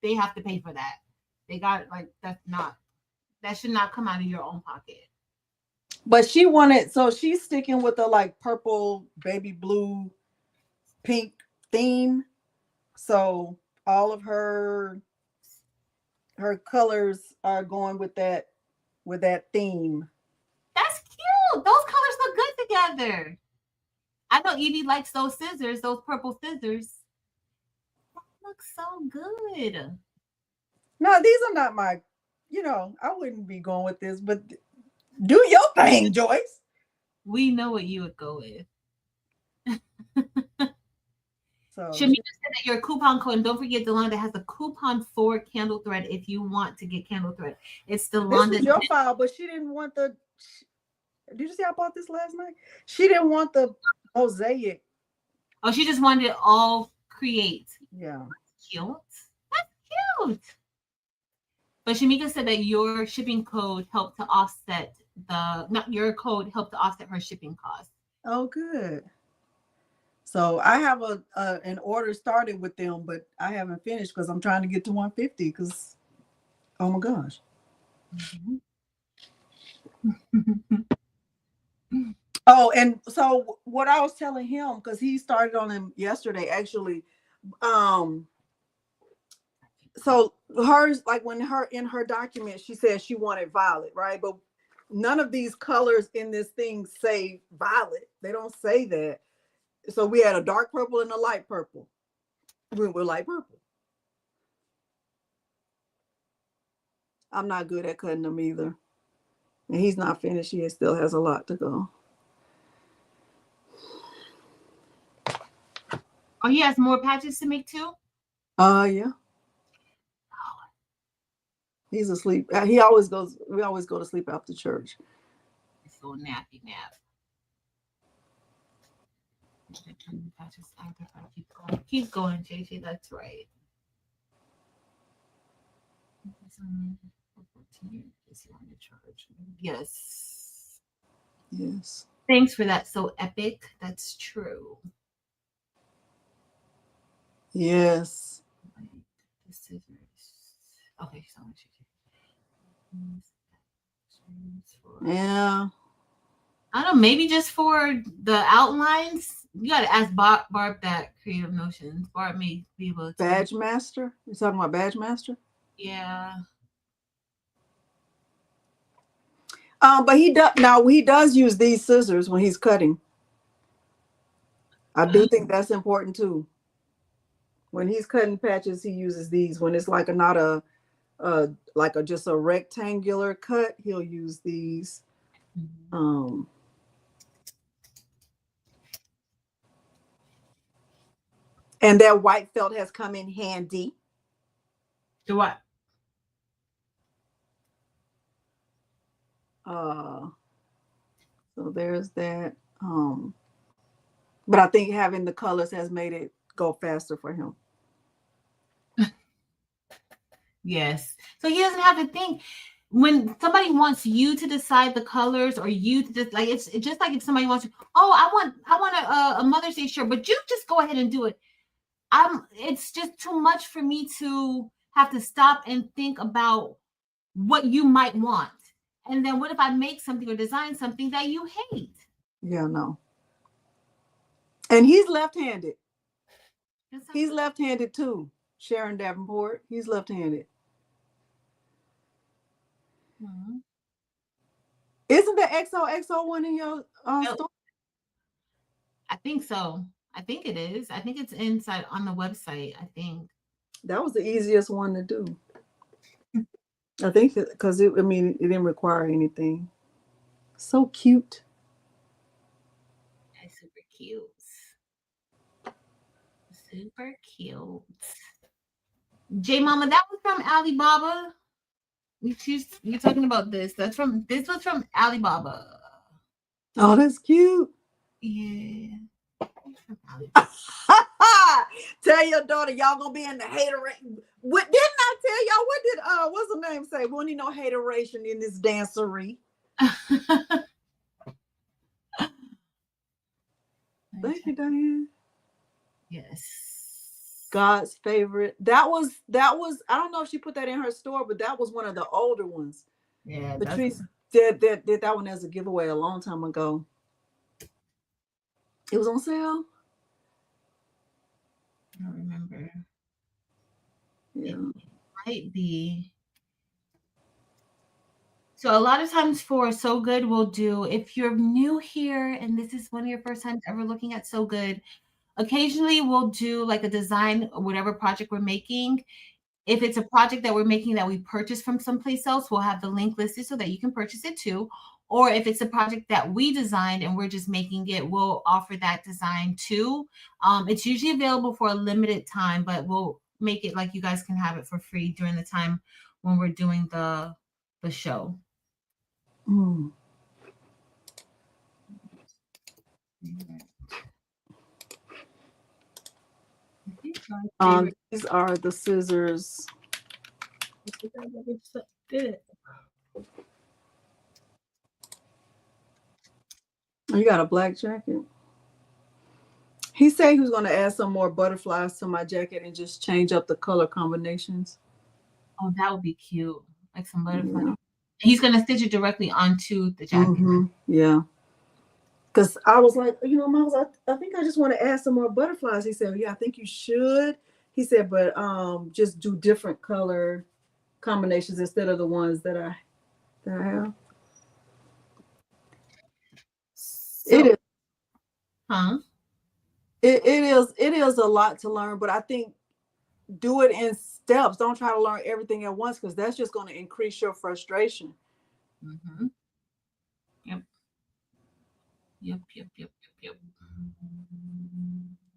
they have to pay for that. They got, like, that should not come out of your own pocket. But she wanted, so she's sticking with the like purple, baby blue, pink theme. So all of her colors are going with that theme. That's cute. Those colors look good together. I know Evie likes those scissors, those purple scissors. That looks so good. No, these are not my, I wouldn't be going with this, but do your thing, Joyce. We know what you would go with. So Shamika said that your coupon code, and don't forget, Delonda has a coupon for candle thread if you want to get candle thread. It's this Delonda. was your file, but she didn't want the. Did you see I bought this last night? She didn't want the mosaic. Oh, she just wanted it all create. Yeah. Cute. That's cute. But Shamika said that your shipping code helped to offset not your code helped to offset her shipping costs. Oh, good. So I have an order started with them, but I haven't finished because I'm trying to get to 150. Because, oh my gosh. Oh, and so what I was telling him, because he started on him yesterday, actually. So hers, like when in her document, she said she wanted violet, right? But none of these colors in this thing say violet. They don't say that. So we had a dark purple and a light purple. We were light purple. I'm not good at cutting them either. And he's not finished. He still has a lot to go. Oh, he has more patches to make too? Yeah. He's asleep. We always go to sleep after church. It's so nappy nap. Keep going, JJ. That's right. Yes. Yes. Thanks for that. So epic. That's true. Yes. The scissors. Okay, so much. Yeah. I don't know, maybe just for the outlines. You gotta ask Barb that creative notions. Barb may be able to. Badge master. You're talking about badge master? Yeah. But he does use these scissors when he's cutting. I do think that's important too. When he's cutting patches, he uses these. When it's like not a like a just a rectangular cut, he'll use these. And that white felt has come in handy. Do what? So there's that. But I think having the colors has made it go faster for him. Yes. So he doesn't have to think when somebody wants you to decide the colors or you to just like it's just like if somebody wants you, oh, I want a Mother's Day shirt, but you just go ahead and do it. It's just too much for me to have to stop and think about what you might want. And then what if I make something or design something that you hate? Yeah, no. And he's left-handed. He's left-handed too. Sharon Davenport, he's left-handed. Mm-hmm. Isn't the XOXO one in your store? I think so. I think it is. I think it's inside on the website. I think that was the easiest one to do. I think because it didn't require anything. So cute. That's super cute. Super cute. J Mama, that was from Alibaba. You're talking about this. This was from Alibaba. Oh, that's cute. Yeah. Tell your daughter y'all gonna be in the hateration. What didn't I tell y'all? What did what's the name say? Won't need no hateration in this dancery. Thank you, Diane. Yes. God's favorite. That was I don't know if she put that in her store, but that was one of the older ones. Yeah. Patrice did that one as a giveaway a long time ago. It was on sale. I don't remember. Yeah. It might be. So a lot of times for So Good, we'll do, if you're new here and this is one of your first times ever looking at So Good, occasionally we'll do like a design or whatever project we're making. If it's a project that we're making that we purchased from someplace else, we'll have the link listed so that you can purchase it too. Or if it's a project that we designed and we're just making it, we'll offer that design too. It's usually available for a limited time, but we'll make it like you guys can have it for free during the time when we're doing the show. Mm. These are the scissors. You got a black jacket. He said he was going to add some more butterflies to my jacket and just change up the color combinations. Oh, that would be cute. Like some butterflies. Yeah. He's going to stitch it directly onto the jacket. Mm-hmm. Yeah. Because I was like, Miles, I think I just want to add some more butterflies. He said, yeah, I think you should. He said, but just do different color combinations instead of the ones that I have. So, it is. Huh? It is a lot to learn, but I think do it in steps. Don't try to learn everything at once because that's just going to increase your frustration. Mm-hmm. Yep.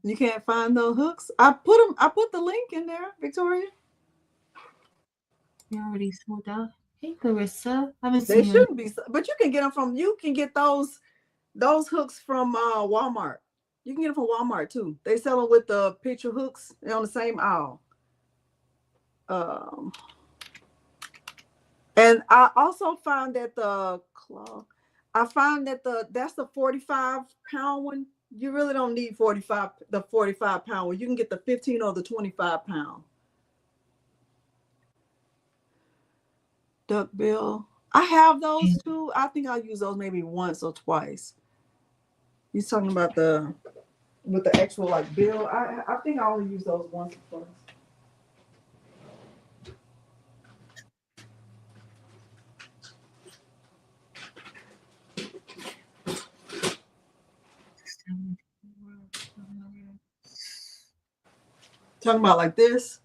You can't find those hooks. I put the link in there, Victoria. You already sold out. Hey, Clarissa. I haven't They seen you. shouldn't be, but you can get them from. You can get those hooks from Walmart. You can get them from Walmart too. They sell them with the picture hooks. They're on the same aisle. Um, and I also found that the claw. I find that that's the 45-pound one. You really don't need 45-pound one. You can get the 15 or the 25-pound. Duckbill. I have those too. I think I'll use those maybe once or twice. He's talking about with the actual like bill. I think I only use those once or twice. Talking about like this.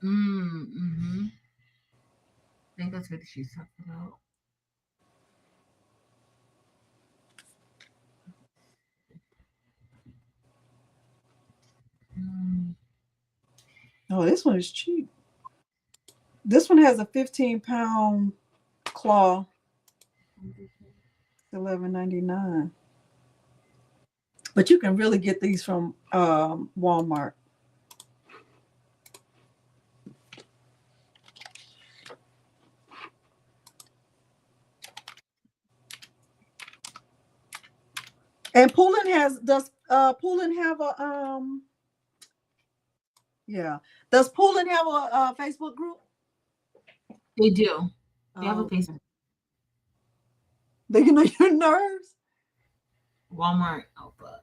Mm-hmm. I think that's what she's talking about. Oh, this one is cheap. This one has a 15-pound claw. $11.99. But you can really get these from Walmart. And does Poulin have a yeah. Does Poulin have a Facebook group? They do. They have a Facebook. They can know your nerves. Walmart Alpha.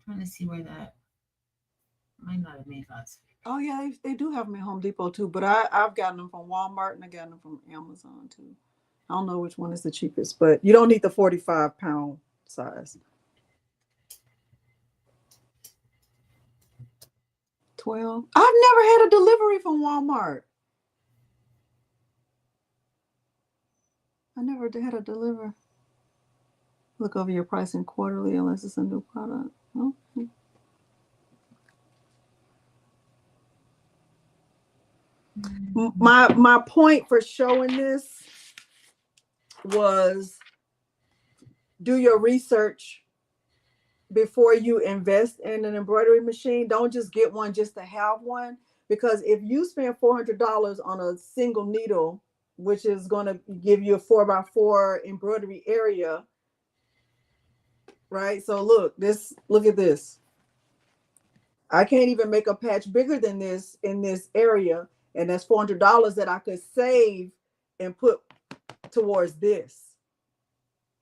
Trying to see where that might not have made us. Oh yeah, they do have them at Home Depot too. But I've gotten them from Walmart and I got them from Amazon too. I don't know which one is the cheapest, but you don't need the 45-pound size. 12. I've never had a delivery from Walmart. I never had a deliver. Look over your pricing quarterly unless it's a new product. Okay. My point for showing this was do your research before you invest in an embroidery machine. Don't just get one just to have one, because if you spend $400 on a single needle, which is going to give you a 4x4 embroidery area, right? So look at this. I can't even make a patch bigger than this in this area, and that's $400 that I could save and put towards this.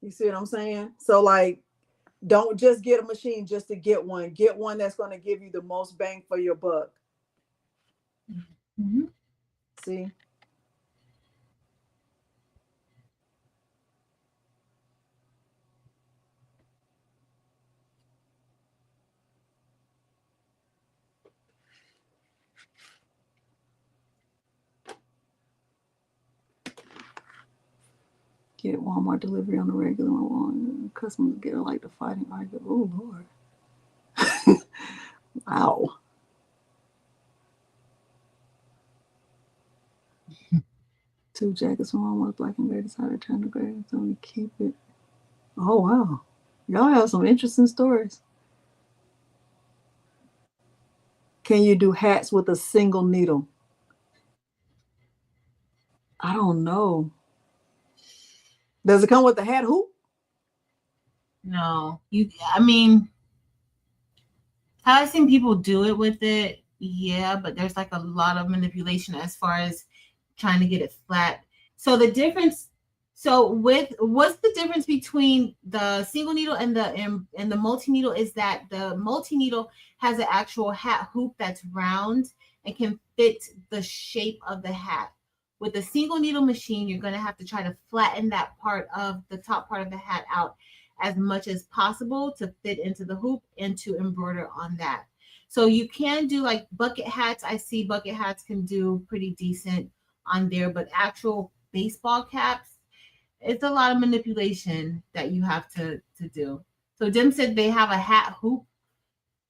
You see what I'm saying? So like, don't just get a machine just to get one. Get one that's going to give you the most bang for your buck. Mm-hmm. See? Get Walmart delivery on the regular one. Customers get like the fighting argue. Oh Lord. Wow. Two jackets from Walmart, black and gray. Decided to turn the gray. So we keep it. Oh wow. Y'all have some interesting stories. Can you do hats with a single needle? I don't know. Does it come with the hat hoop? No, I mean, I've seen people do it with it, yeah, but there's like a lot of manipulation as far as trying to get it flat. So what's the difference between the single needle and the multi needle is that the multi needle has an actual hat hoop that's round and can fit the shape of the hat. With a single needle machine, you're going to have to try to flatten that part of the top part of the hat out as much as possible to fit into the hoop and to embroider on that. So you can do like bucket hats. I see bucket hats can do pretty decent on there, but actual baseball caps, it's a lot of manipulation that you have to do. So Dim said they have a hat hoop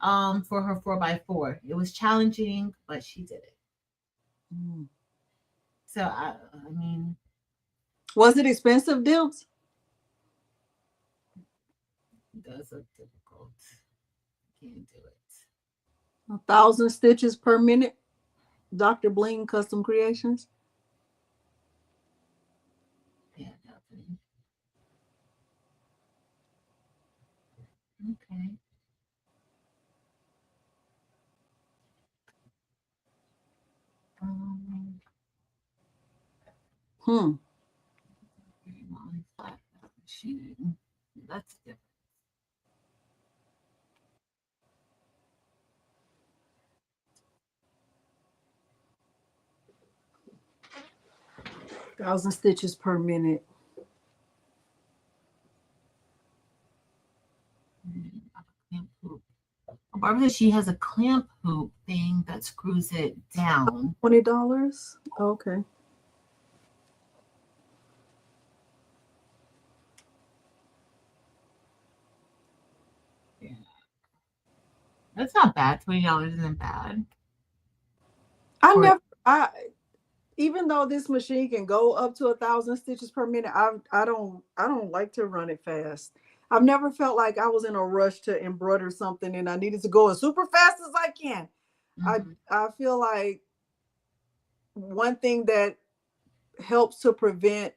for her 4x4. It was challenging, but she did it. Mm. So I mean, Was it expensive, Dims? it does look difficult. Can't do it. 1,000 stitches per minute. Dr. Bling Custom Creations. Yeah, definitely. Okay. Um, Hmm. flat machine. That's different. 1,000 stitches per minute. Clamp hoop. Barbara says she has a clamp hoop thing that screws it down. $20. Okay. Yeah. That's not bad. $20 isn't bad. I For never. I even though this machine can go up to 1,000 stitches per minute, I don't like to run it fast. I've never felt like I was in a rush to embroider something and I needed to go as super fast as I can. I Mhm. I feel like one thing that helps to prevent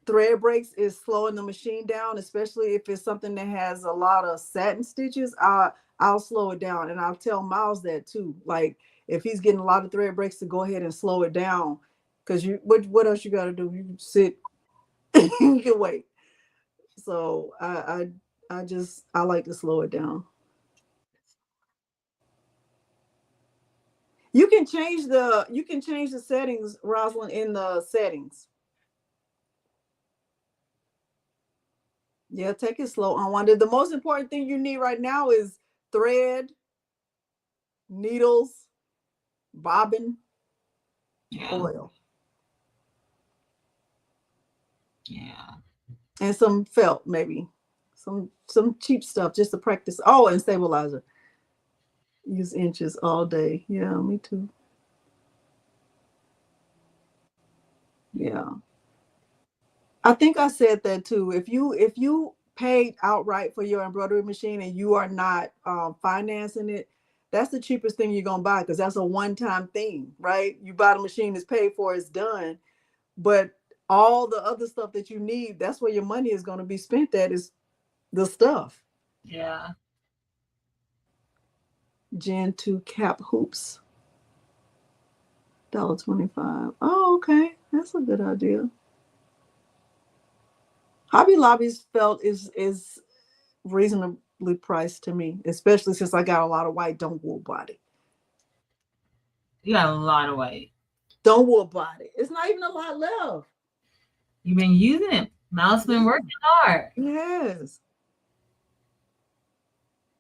thread breaks is slowing the machine down, especially if it's something that has a lot of satin stitches. I'll slow it down, and I'll tell Miles that too. Like if he's getting a lot of thread breaks, to go ahead and slow it down, because you what else you got to do? You can sit, you can wait. So I like to slow it down. You can change the settings, Rosalind, in the settings. Yeah, take it slow on Wanda. The most important thing you need right now is thread, needles, bobbin, Yeah. oil, Yeah. and some felt, maybe some cheap stuff just to practice. Oh, and stabilizer. Use inches all day. Yeah, me too. Yeah, I think I said that too. If you paid outright for your embroidery machine and you are not financing it, that's the cheapest thing you're gonna buy, because that's a one-time thing, right? You buy the machine, it's paid for, it's done. But all the other stuff that you need, that's where your money is going to be spent at, is the stuff. Yeah. Gen 2 cap hoops, $1.25. Oh, okay. That's a good idea. Hobby Lobby's felt is reasonably priced to me, especially since I got a lot of white don't wool body. You got a lot of weight. Don't wool body. It's not even a lot left. You've been using it. Mouse been Yeah. working hard. Yes.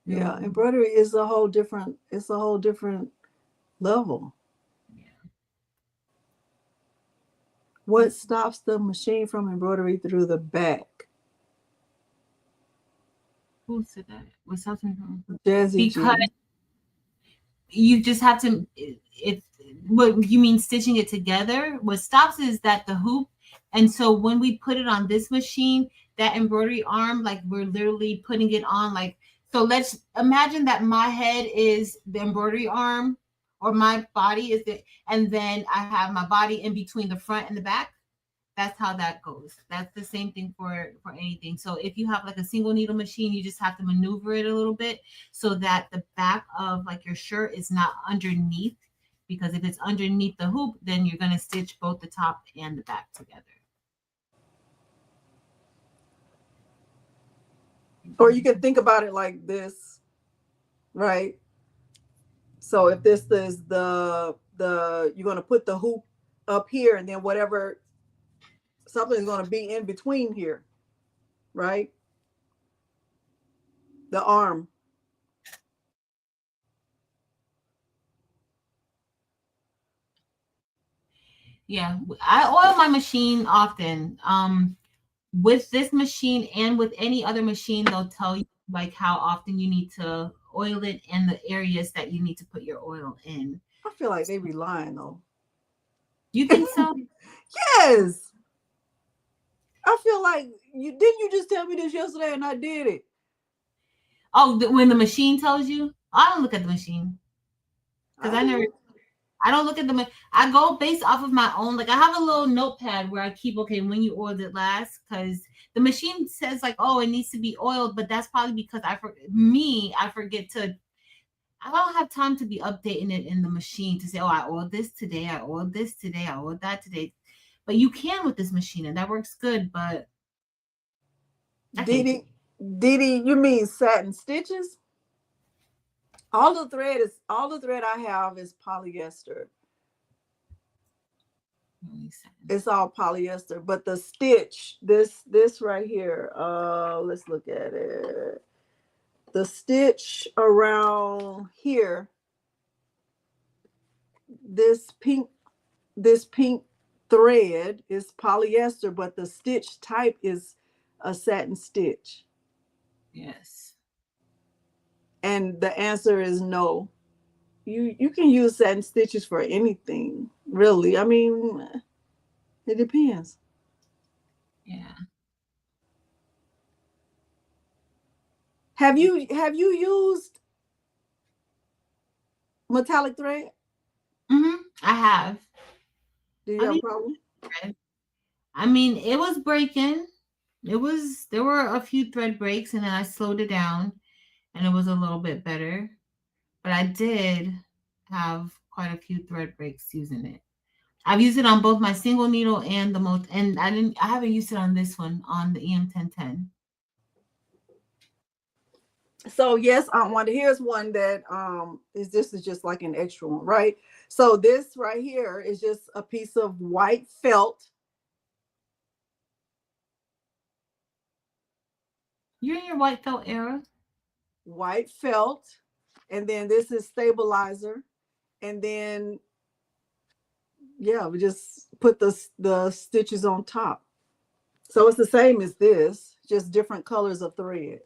Yeah, Mm. embroidery is a whole different, it's a whole different level. Yeah. What stops the machine from embroidery through the back? Who said that? What's something? Jazzy Because G. you just have to it what you mean stitching it together. What stops is that the hoop, and so when we put it on this machine, that embroidery arm, like we're literally putting it on, like, so let's imagine that my head is the embroidery arm, or my body is the, and then I have my body in between the front and the back. That's how that goes. That's the same thing for anything. So if you have like a single needle machine, you just have to maneuver it a little bit so that the back of like your shirt is not underneath, because if it's underneath the hoop, then you're going to stitch both the top and the back together. Or you can think about it like this, right? So if this is the you're gonna put the hoop up here, and then whatever, something's gonna be in between here, right? The arm. Yeah, I oil my machine often. With this machine and with any other machine, they'll tell you like how often you need to oil it and the areas that you need to put your oil in. I feel like they be lying though. Do you think so? Yes. I feel like you just tell me this yesterday and I did it. Oh, when the machine tells you, I don't look at the machine because I do. I don't look at the. I go based off of my own. Like I have a little notepad where I keep okay when you oiled it last because the machine says like oh it needs to be oiled, but that's probably because I forget to. I don't have time to be updating it in the machine to say oh I oiled this today, I oiled this today, I oiled that today. But you can with this machine and that works good. But I hate it. Didi, Didi, you mean satin stitches? All the thread I have is polyester. It's all polyester, but the stitch, this right here, let's look at it. The stitch around here, this pink, this pink thread is polyester, but the stitch type is a satin stitch. Yes. And the answer is no. You can use satin stitches for anything, really. I mean, it depends. Yeah. Have you used metallic thread? I have. Do you I have a mean, problem? it was breaking. There were a few thread breaks and then I slowed it down and it was a little bit better. But I did have quite a few thread breaks using it. I've used it on both my single needle and the most and I haven't used it on this one on the EM1010. So yes, here's one that is this is just like an extra one, right? So this right here is just a piece of white felt. You're in your white felt era. White felt, and then this is stabilizer, and then yeah, we just put the stitches on top. So it's the same as this, just different colors of thread.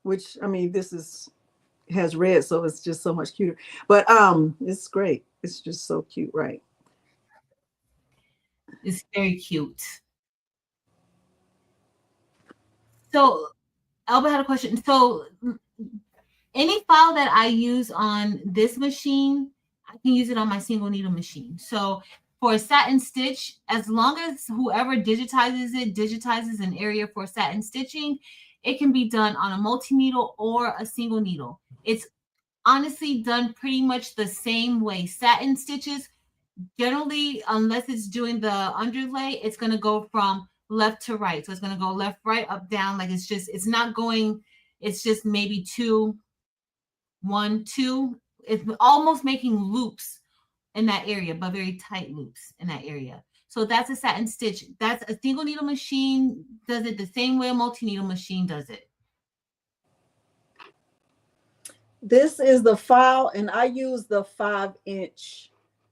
Which I mean, this is has red, so it's just so much cuter. But it's great. It's just so cute, right? It's very cute. So Elba had a question. So any file that I use on this machine, I can use it on my single needle machine. So for a satin stitch, as long as whoever digitizes an area for satin stitching, it can be done on a multi-needle or a single needle. It's honestly done pretty much the same way. Satin stitches, generally, unless it's doing the underlay, it's going to go from left to right. So it's going to go left, right, up, down. Like it's not going, it's just maybe two, one, two. It's almost making loops in that area, but very tight loops in that area. So that's a satin stitch. That's a single needle machine does it the same way a multi-needle machine does it. This is the file, and I use the 5-inch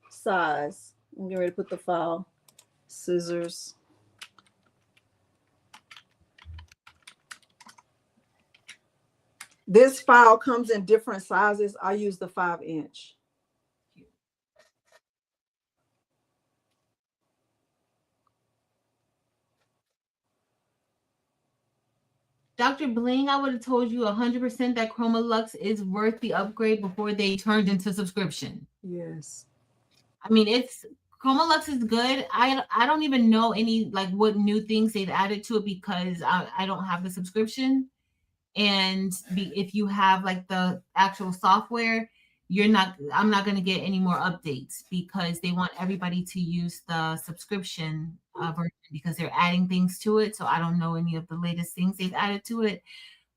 size. I'm getting ready to put the file. Scissors. This file comes in different sizes. I use the 5-inch. Dr. Bling, I would have told you 100% that Chroma Lux is worth the upgrade before they turned into subscription. Yes. I mean, it's Chroma Lux is good. I don't even know any like what new things they've added to it because I don't have the subscription. And if you have like the actual software, I'm not going to get any more updates because they want everybody to use the subscription version because they're adding things to it. So I don't know any of the latest things they've added to it,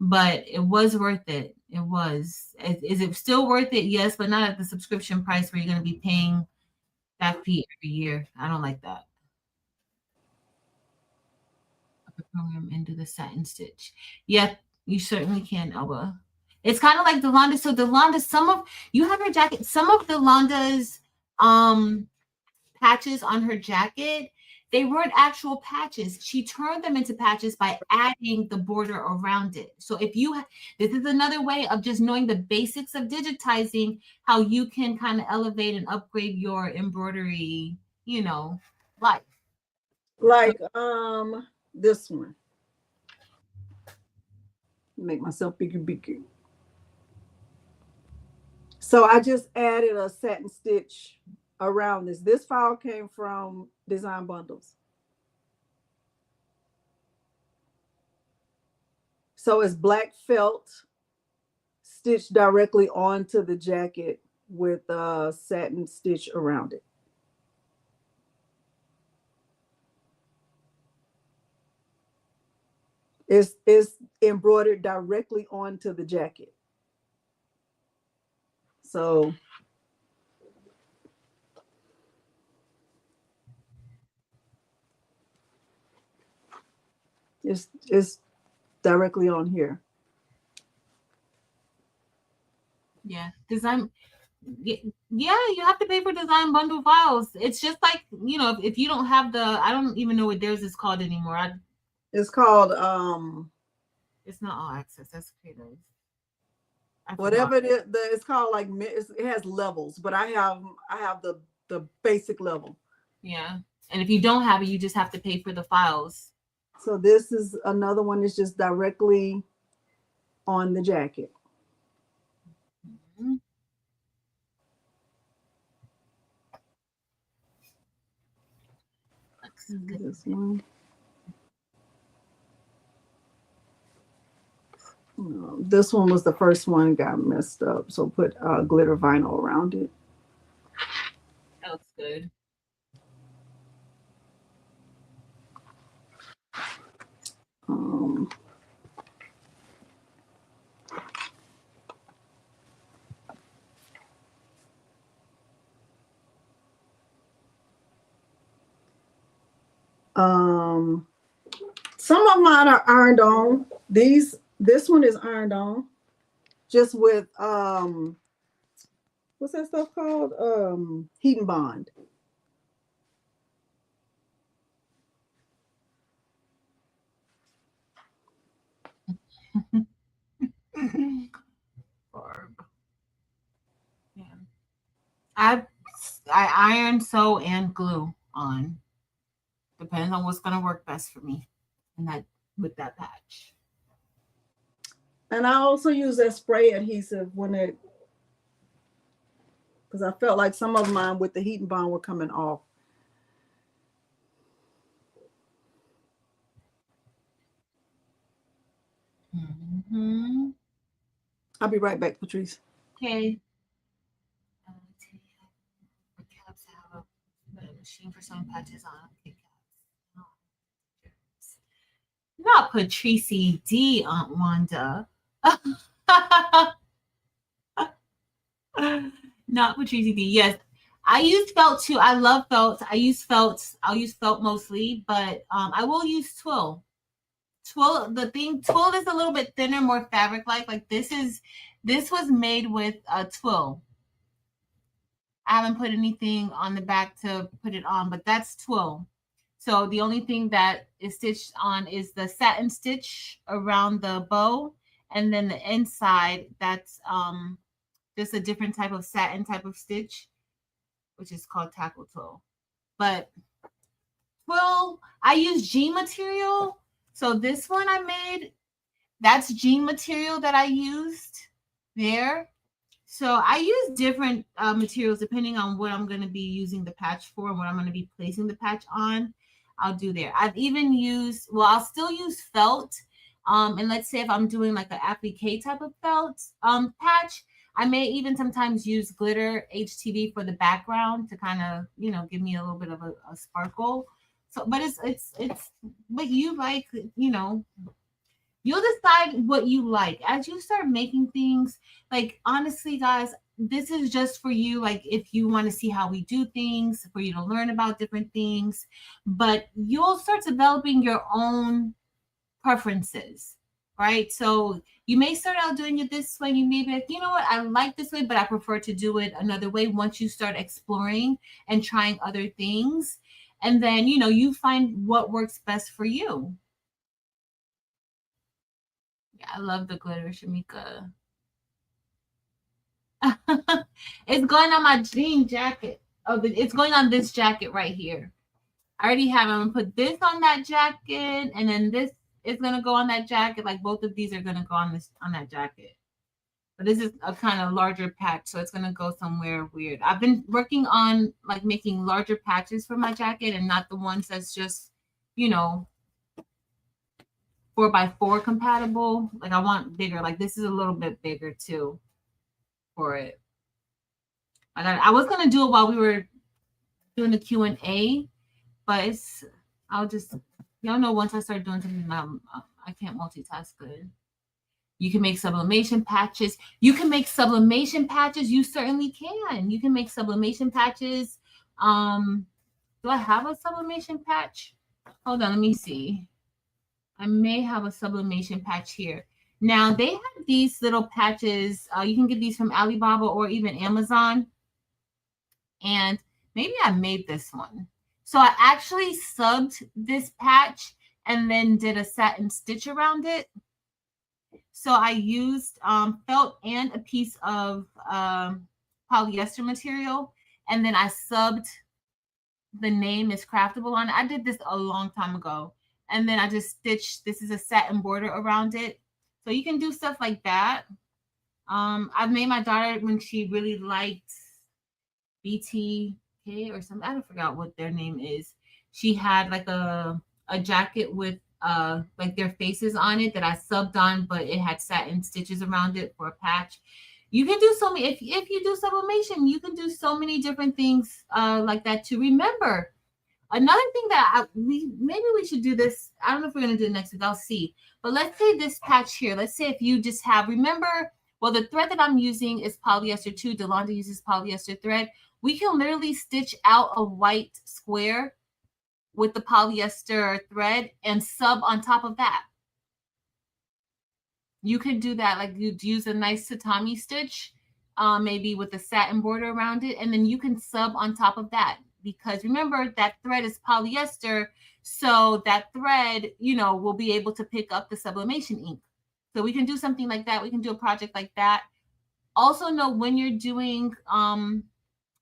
but it was worth it. It was. Is it still worth it? Yes, but not at the subscription price where you're going to be paying that fee every year. I don't like that. Program and do the satin stitch. Yeah, you certainly can, Elba. It's kind of like Delonda. So Delonda, you have her jacket. Some of Delonda's patches on her jacket, they weren't actual patches. She turned them into patches by adding the border around it. So this is another way of just knowing the basics of digitizing, how you can kind of elevate and upgrade your embroidery, life. Like this one. Make myself bigger, bigger. So I just added a satin stitch around this. This file came from Design Bundles. So it's black felt stitched directly onto the jacket with a satin stitch around it. It's embroidered directly onto the jacket. So it's directly on here. Yeah, yeah, you have to pay for design bundle files. It's just like, if you don't have I don't even know what theirs is called anymore. It's called it's not All Access, that's Creative. Whatever it is, it's called, like, it has levels, but I have the basic level. Yeah, and if you don't have it, you just have to pay for the files. So this is another one that's just directly on the jacket. Mm-hmm. This one. This one was the first one, got messed up, so put glitter vinyl around it. That looks good. Some of mine are ironed on. This one is ironed on, just with what's that stuff called? Heat and bond. Yeah. I iron, sew, and glue on. Depends on what's gonna work best for me, and that with that patch. And I also use that spray adhesive because I felt like some of mine with the heat and bond were coming off. Mm-hmm. I'll be right back, Patrice. Okay. Caps have a machine for sewing patches on. Okay, caps. Not Patrice D, Aunt Wanda. Not Patrice D. Yes, I use felt too. I love felt. I use felt. I'll use felt mostly, but I will use twill. Twill is a little bit thinner, more fabric like. Like this was made with twill. I haven't put anything on the back to put it on, but that's twill. So the only thing that is stitched on is the satin stitch around the bow, and then the inside, that's just a different type of satin type of stitch, which is called tackle twill. But twill, I use jean material. So this one I made, that's jean material that I used there. So I use different materials depending on what I'm going to be using the patch for and what I'm going to be placing the patch on. I'll do there. I've even used, I'll still use felt. And let's say if I'm doing like an applique type of felt patch, I may even sometimes use glitter HTV for the background to kind of, give me a little bit of a sparkle. So, but it's what you like, you'll decide what you like as you start making things. Like, honestly, guys, this is just for you. Like, if you want to see how we do things, for you to learn about different things, but you'll start developing your own preferences. right? So you may start out doing it this way. You may be like, you know what, I like this way, but I prefer to do it another way once you start exploring and trying other things. And then, you know, you find what works best for you. Yeah, I love the glitter, Shamika. It's going on my jean jacket. Oh, it's going on this jacket right here. I already have. I'm gonna put this on that jacket, and then this is gonna go on that jacket. Like both of these are gonna go on that jacket. But this is a kind of larger patch, so it's gonna go somewhere weird. I've been working on like making larger patches for my jacket, and not the ones that's just, you know, 4x4 compatible. Like I want bigger. Like this is a little bit bigger too for it. I was gonna do it while we were doing the Q&A, but I'll just, y'all know, once I start doing something, I can't multitask good. You can make sublimation patches. You can make sublimation patches. You certainly can. You can make sublimation patches. Do I have a sublimation patch? Hold on, let me see. I may have a sublimation patch here. Now they have these little patches. You can get these from Alibaba or even Amazon. And maybe I made this one. So I actually subbed this patch and then did a satin stitch around it. So I used felt and a piece of polyester material, and then I subbed the name is craftable on it. I did this a long time ago, and then I just stitched. This is a satin border around it, so you can do stuff like that. I've made my daughter, when she really liked BTK or something, I forgot what their name is. She had like a jacket with like their faces on it that I subbed on, but it had satin stitches around it for a patch. You can do so many, if you do sublimation, you can do so many different things like that too. Remember, another thing that maybe we should do this. I don't know if we're gonna do it next week. I'll see. But let's say this patch here. Let's say if you just have, remember, well, the thread that I'm using is polyester too. Delonda uses polyester thread. We can literally stitch out a white square with the polyester thread and sub on top of that. You could do that, like you'd use a nice tatami stitch, maybe with a satin border around it, and then you can sub on top of that, because remember that thread is polyester, so that thread, you know, will be able to pick up the sublimation ink. So we can do something like that. We can do a project like that. Also know when you're doing,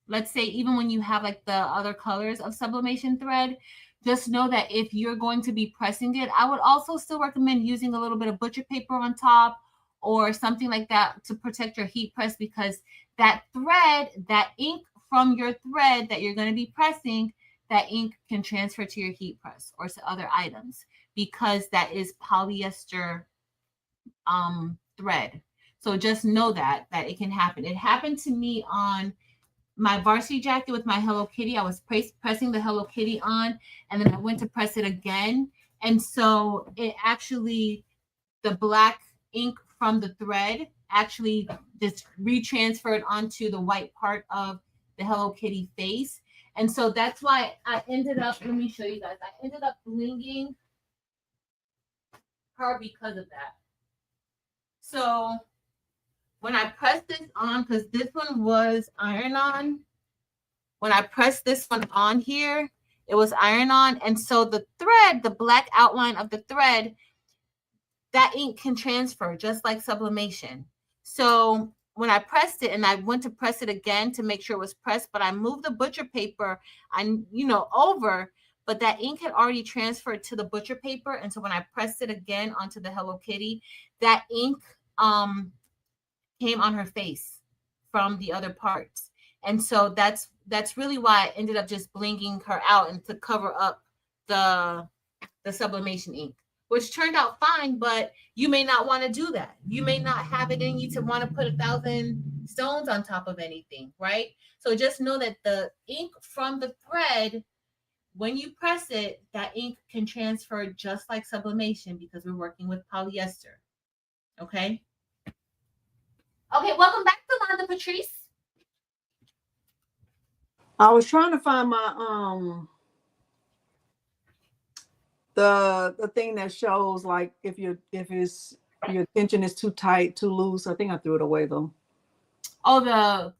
let's say even when you have like the other colors of sublimation thread, just know that if you're going to be pressing it, I would also still recommend using a little bit of butcher paper on top or something like that to protect your heat press, because that thread, that ink from your thread that you're going to be pressing, that ink can transfer to your heat press or to other items, because that is polyester thread. So just know that it can happen. It happened to me on my varsity jacket with my Hello Kitty. I was pressing the Hello Kitty on, and then I went to press it again. And so it actually, the black ink from the thread actually just retransferred onto the white part of the Hello Kitty face. And so that's why I ended up, let me show you guys, I ended up blinging her because of that. So when I pressed this on, because this one was iron on, when I pressed this one on here, it was iron on. And so the thread, the black outline of the thread, that ink can transfer just like sublimation. So when I pressed it, and I went to press it again to make sure it was pressed, but I moved the butcher paper, over, but that ink had already transferred to the butcher paper. And so when I pressed it again onto the Hello Kitty, that ink came on her face from the other parts. And so that's really why I ended up just blinging her out and to cover up the sublimation ink, which turned out fine. But you may not want to do that. You may not have it in you to want to put 1,000 stones on top of anything, right? So just know that the ink from the thread, when you press it, that ink can transfer just like sublimation, because we're working with polyester. Okay. Okay, welcome back, Delonda Patrice. I was trying to find my the thing that shows like if it's Your tension is too tight, too loose. I think I threw it away though. Oh,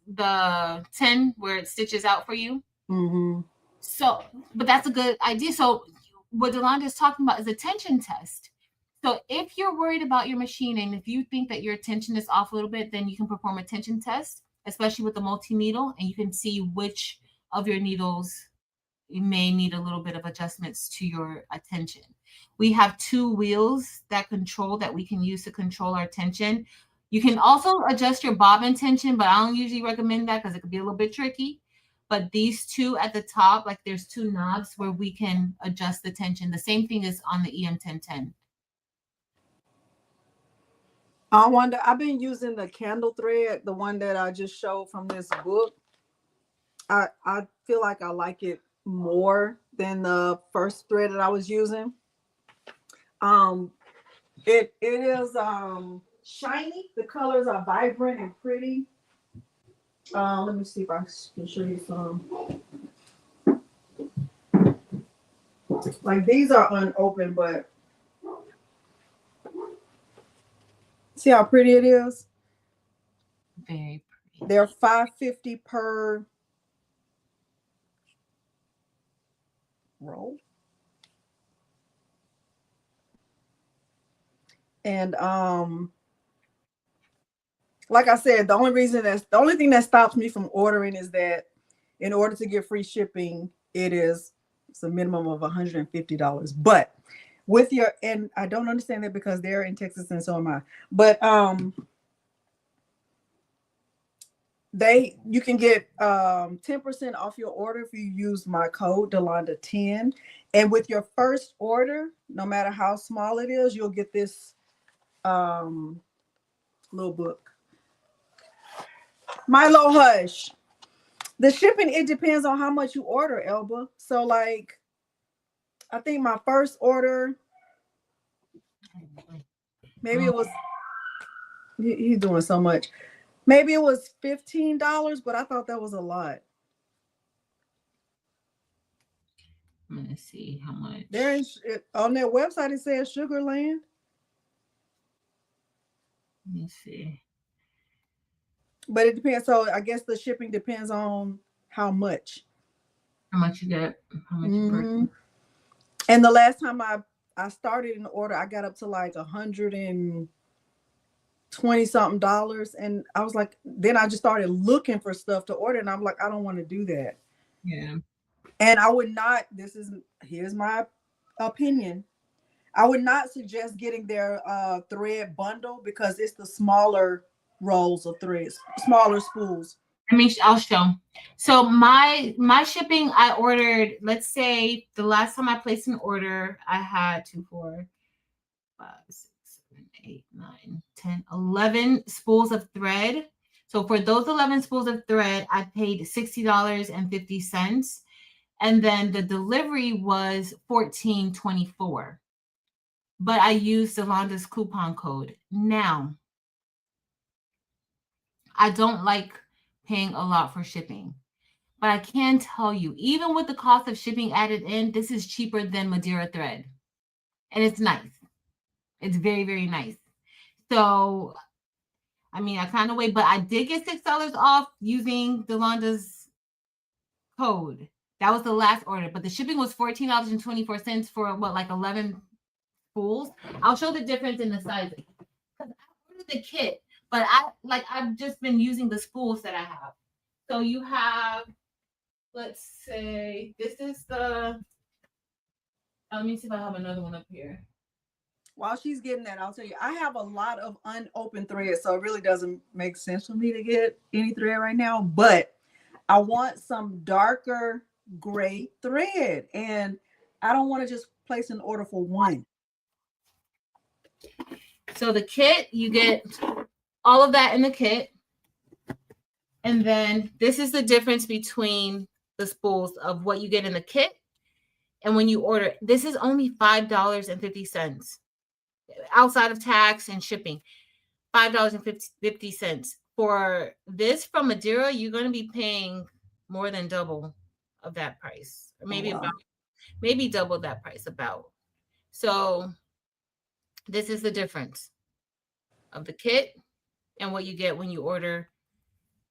the 10 where it stitches out for you. Mm-hmm. So, but that's a good idea. So, what Delonda is talking about is a tension test. So, if you're worried about your machine and if you think that your tension is off a little bit, then you can perform a tension test, especially with the multi needle, and you can see which of your needles you may need a little bit of adjustments to your tension. We have two wheels that we can use to control our tension. You can also adjust your bobbin tension, but I don't usually recommend that because it could be a little bit tricky. But these two at the top, like there's two knobs where we can adjust the tension. The same thing is on the EM1010. I wonder, I've been using the candle thread, the one that I just showed from this book. I feel like I like it more than the first thread that I was using. It is shiny. The colors are vibrant and pretty. Let me see if I can show you some. Like these are unopened, but see how pretty it is? Very pretty. They're $5.50 per roll. And like I said, the only thing that stops me from ordering is that in order to get free shipping, it's a minimum of $150. But with and I don't understand that because they're in Texas and so am I. But you can get 10% off your order if you use my code Delonda10. And with your first order, no matter how small it is, you'll get this little book. Milo Hush. The shipping, it depends on how much you order, Elba. So like, I think my first order, maybe it was, he's doing so much. Maybe it was $15, but I thought that was a lot. I'm gonna see how much. On their website it says Sugarland. Let me see. But it depends. So I guess the shipping depends on how much. How much you get? How much you bring? And the last time I started an order, I got up to like $120 something, and I was like, then I just started looking for stuff to order, and I'm like, I don't want to do that. Yeah. And I would not. Here's my opinion. I would not suggest getting their thread bundle because it's the smaller rolls of threads, smaller spools. I'll show. So my shipping, I ordered, let's say the last time I placed an order, I had 2, 4, 5, 6, 7, 8, 9, 10, 11 spools of thread. So for those 11 spools of thread, I paid $60.50. And then the delivery was $14.24. But I used Delonda's coupon code. Now, I don't like paying a lot for shipping. But I can tell you, even with the cost of shipping added in, this is cheaper than Madeira thread. And it's nice. It's very, very nice. So, I mean, I kind of wait, but I did get $6 off using Delonda's code. That was the last order. But the shipping was $14.24 for what, like 11 spools? I'll show the difference in the sizing. Because I ordered the kit, but I've just been using the spools that I have. So you have, let's say, this is the, let me see if I have another one up here. While she's getting that, I'll tell you, I have a lot of unopened threads, so it really doesn't make sense for me to get any thread right now, but I want some darker gray thread, and I don't want to just place an order for one. So the kit, you get all of that in the kit. And then this is the difference between the spools of what you get in the kit and when you order. This is only $5.50 outside of tax and shipping. $5.50 for this from Madeira. You're going to be paying more than double of that price, or maybe maybe double that price about. So this is the difference. of the kit and what you get when you order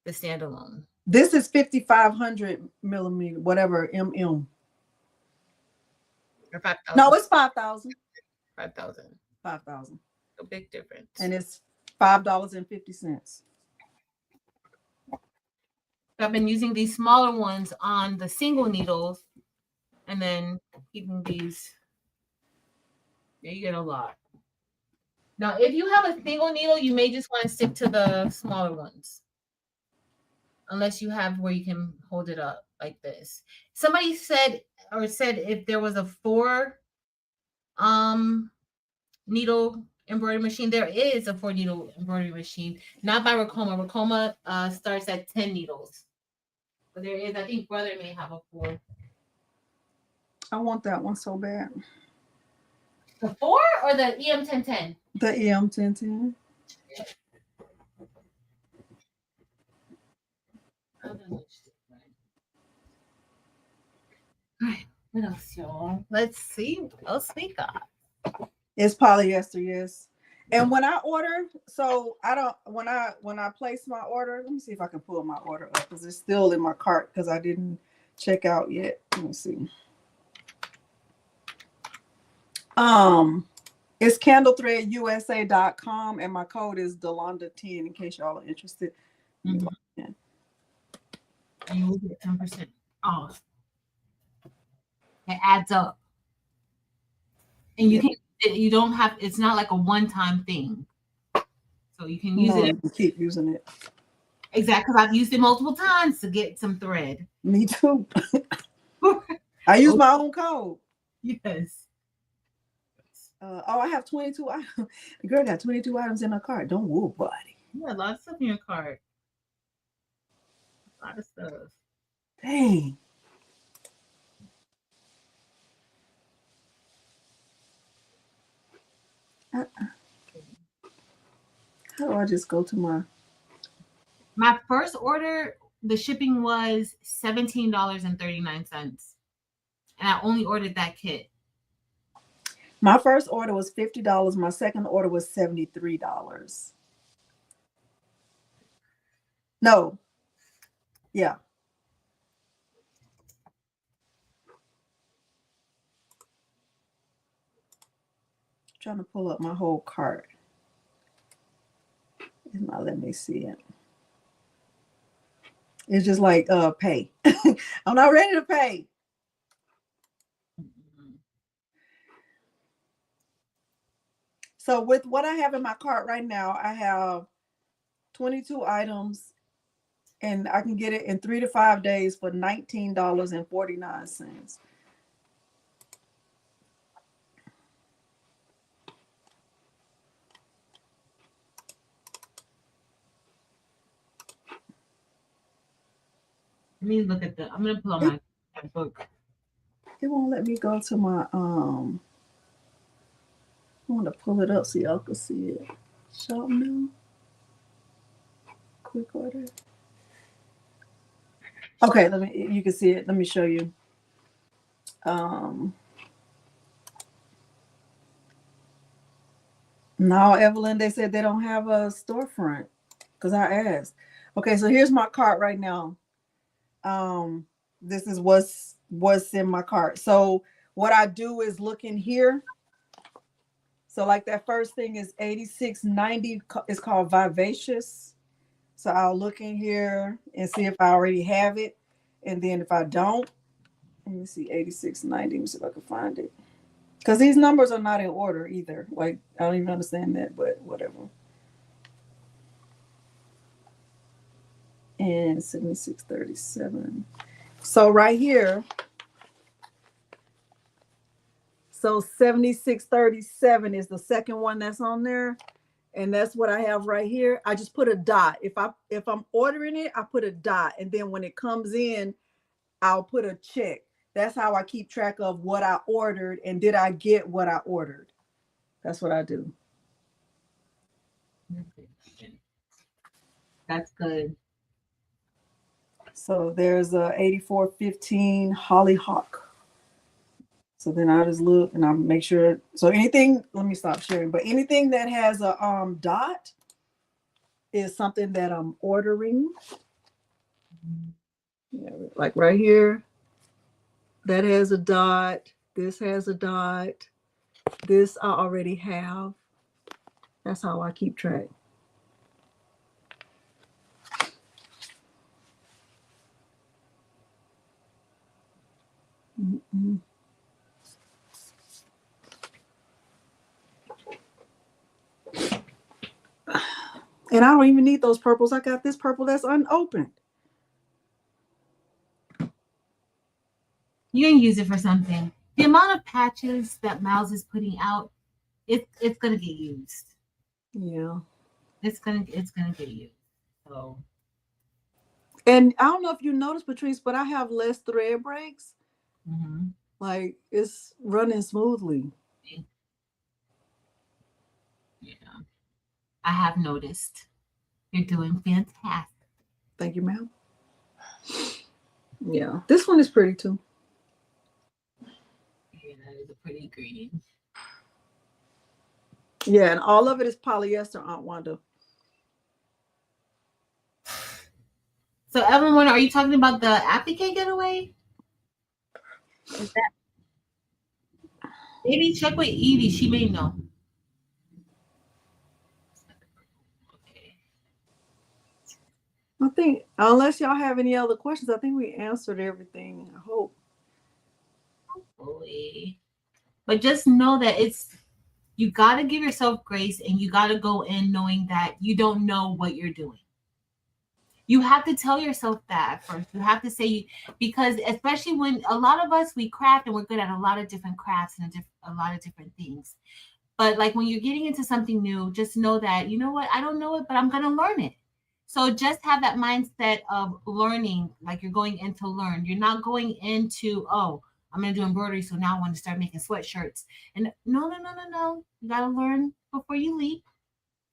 the standalone. This is 5,500 millimeter, whatever, mm. Or 5,000. No, it's 5,000. 5,000. 5,000. A big difference. And it's $5.50. I've been using these smaller ones on the single needles and then keeping these. Yeah, you get a lot. Now, if you have a single needle, you may just want to stick to the smaller ones. Unless you have where you can hold it up like this. Somebody said if there was a 4 needle embroidery machine, there is a 4 needle embroidery machine, not by Ricoma. Ricoma starts at 10 needles. But there is, I think brother may have a 4. I want that one so bad. The 4 or the EM1010? The EM1010. All right, what else, y'all? Let's see what else we got. It's polyester, yes. And when I order, so I don't, when I place my order, let me see if I can pull my order up because it's still in my cart because I didn't check out yet. Let me see. It's candlethreadusa.com and my code is Delonda10 in case y'all are interested. Mm-hmm. Yeah. And you will get 10% off. It adds up. And you don't have, it's not like a one-time thing. So you can use it. You can keep using it. Exactly, because I've used it multiple times to get some thread. Me too. I use my own code. Yes. I have 22 items. The girl got 22 items in her cart. Don't woo, buddy. You got a lot of stuff in your cart. A lot of stuff. Dang. How do I just go to my first order? The shipping was $17.39, and I only ordered that kit. My first order was $50. My second order was $73. No. Yeah. I'm trying to pull up my whole cart. It's not letting me see it. It's just like pay. I'm not ready to pay. So with what I have in my cart right now, I have 22 items and I can get it in 3 to 5 days for $19.49. Let me look at I'm gonna pull out my book. It won't let me go to my I want to pull it up so y'all can see it. Shop now. Quick order. Okay, you can see it. Let me show you. No, Evelyn, they said they don't have a storefront because I asked. Okay, so here's my cart right now. This is what's in my cart. So what I do is look in here. So like that first thing is $86.90. It's called Vivacious. So I'll look in here and see if I already have it. And then if I don't, let me see, $86.90. Let me see if I can find it. Because these numbers are not in order either. Like, I don't even understand that, but whatever. And $76.37. So right here, so $76.37 is the second one that's on there. And that's what I have right here. I just put a dot. If I'm ordering it, I put a dot. And then when it comes in, I'll put a check. That's how I keep track of what I ordered and did I get what I ordered. That's what I do. That's good. So there's a 8415 Hollyhock. So then I just look and I make sure. So anything, let me stop sharing. But anything that has a dot is something that I'm ordering. Yeah, like right here, that has a dot. This has a dot. This I already have. That's how I keep track. Mm-mm. And I don't even need those purples. I got this purple that's unopened. You can use it for something. The amount of patches that Miles is putting out, it's gonna get used. Yeah. It's gonna get used. So. And I don't know if you noticed, Patrice, but I have less thread breaks. Mm-hmm. Like it's running smoothly. Yeah, I have noticed. You're doing fantastic. Thank you, ma'am. Yeah, this one is pretty too. Yeah, that is a pretty green. Yeah, and all of it is polyester, Aunt Wanda. So, everyone, are you talking about the applique getaway? Is that maybe check with Edie? She may know. Okay. I think, unless y'all have any other questions, I think we answered everything. I hope. Hopefully. But just know that you got to give yourself grace and you got to go in knowing that you don't know what you're doing. You have to tell yourself that first. You have to say, because especially when a lot of us, we craft and we're good at a lot of different crafts and a lot of different things. But like when you're getting into something new, just know that, you know what, I don't know it, but I'm going to learn it. So just have that mindset of learning, like you're going in to learn. You're not going into, oh, I'm going to do embroidery, so now I want to start making sweatshirts. And no, no, no, no, no. You got to learn before you leap,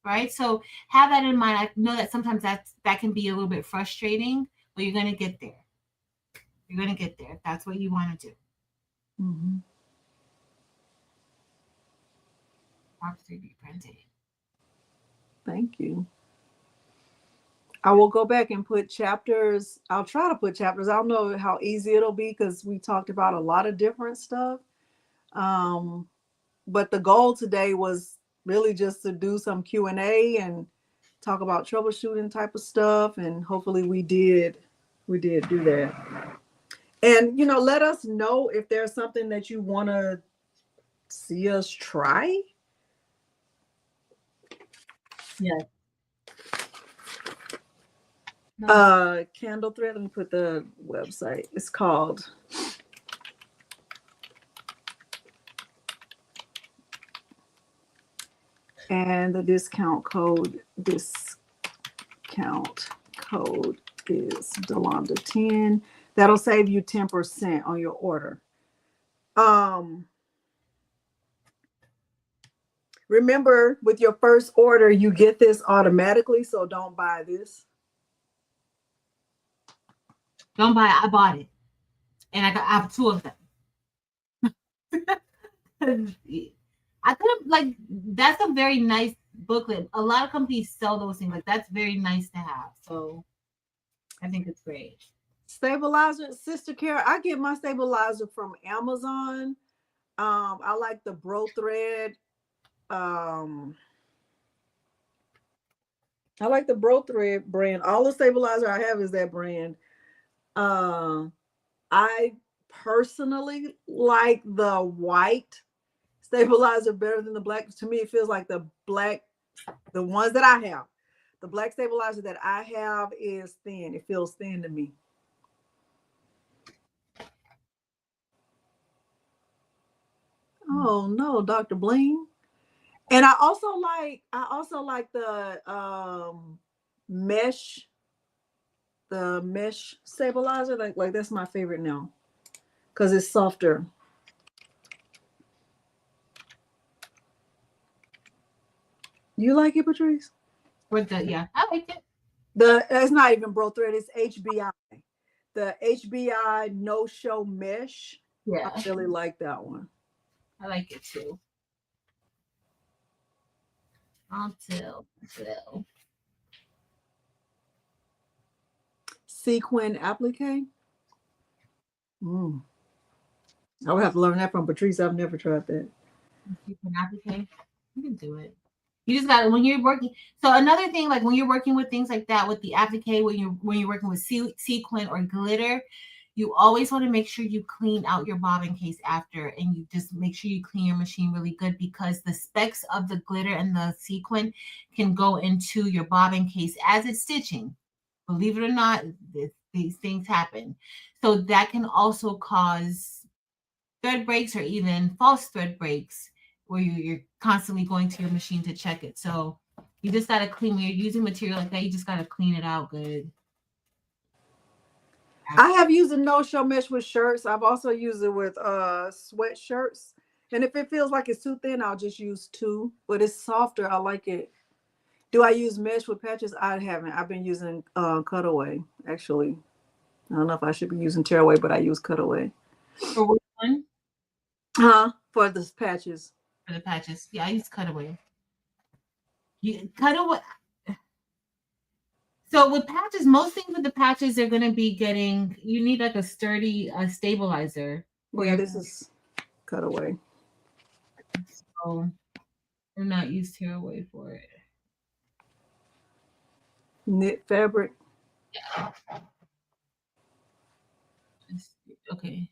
right? So have that in mind. I know that sometimes that can be a little bit frustrating, but you're going to get there. You're going to get there if that's what you want to do. Mm-hmm. 3D printing. Thank you. I will go back and put chapters. I'll try to put chapters. I don't know how easy it'll be because we talked about a lot of different stuff. But the goal today was really just to do some Q&A and talk about troubleshooting type of stuff. And hopefully we did do that. And, let us know if there's something that you want to see us try. Yes. Candle thread. Let me put the website. It's called and the discount code is Delonda 10. That'll save you 10% on your order. Remember, with your first order, you get this automatically, so don't buy this. Don't buy it. I bought it. And I have 2 of them. I could have, like, that's a very nice booklet. A lot of companies sell those things. Like, that's very nice to have. So I think it's great. Stabilizer, Sister Kara, I get my stabilizer from Amazon. I like the Bro Thread. I like the Bro Thread brand. All the stabilizer I have is that brand. I personally like the white stabilizer better than the black. To me, it feels like the ones that I have, the black stabilizer that I have is thin. It feels thin to me. Oh no, Dr. Bling. And I also like the mesh stabilizer. Like that's my favorite now because it's softer. You like it, Patrice? Yeah, I like it. It's not even Bro Thread, it's HBI. The HBI no show mesh Yeah, I really like that one. I like it too. Until. Sequin applique. I would have to learn that from Patrice. I've never tried that. You can applique. You can do it. You just got when you're working. So another thing, like when you're working with things like that with the applique, when you're working with sequin or glitter, you always want to make sure you clean out your bobbin case after, and you just make sure you clean your machine really good because the specks of the glitter and the sequin can go into your bobbin case as it's stitching. Believe it or not, these things happen. So that can also cause thread breaks or even false thread breaks where you're constantly going to your machine to check it. So you just got to clean when you're using material like that. You just got to clean it out good. I have used a no-show mesh with shirts. I've also used it with sweatshirts. And if it feels like it's too thin, I'll just use 2. But it's softer. I like it. Do I use mesh with patches? I haven't. I've been using cutaway, actually. I don't know if I should be using tearaway, but I use cutaway. For which one? For the patches. For the patches. Yeah, I use cutaway. Cutaway. So with patches, most things with the patches are going to be getting, you need like a sturdy stabilizer. Yeah, this is cutaway. So we're not used tearaway for it. Knit fabric. Yeah. Okay.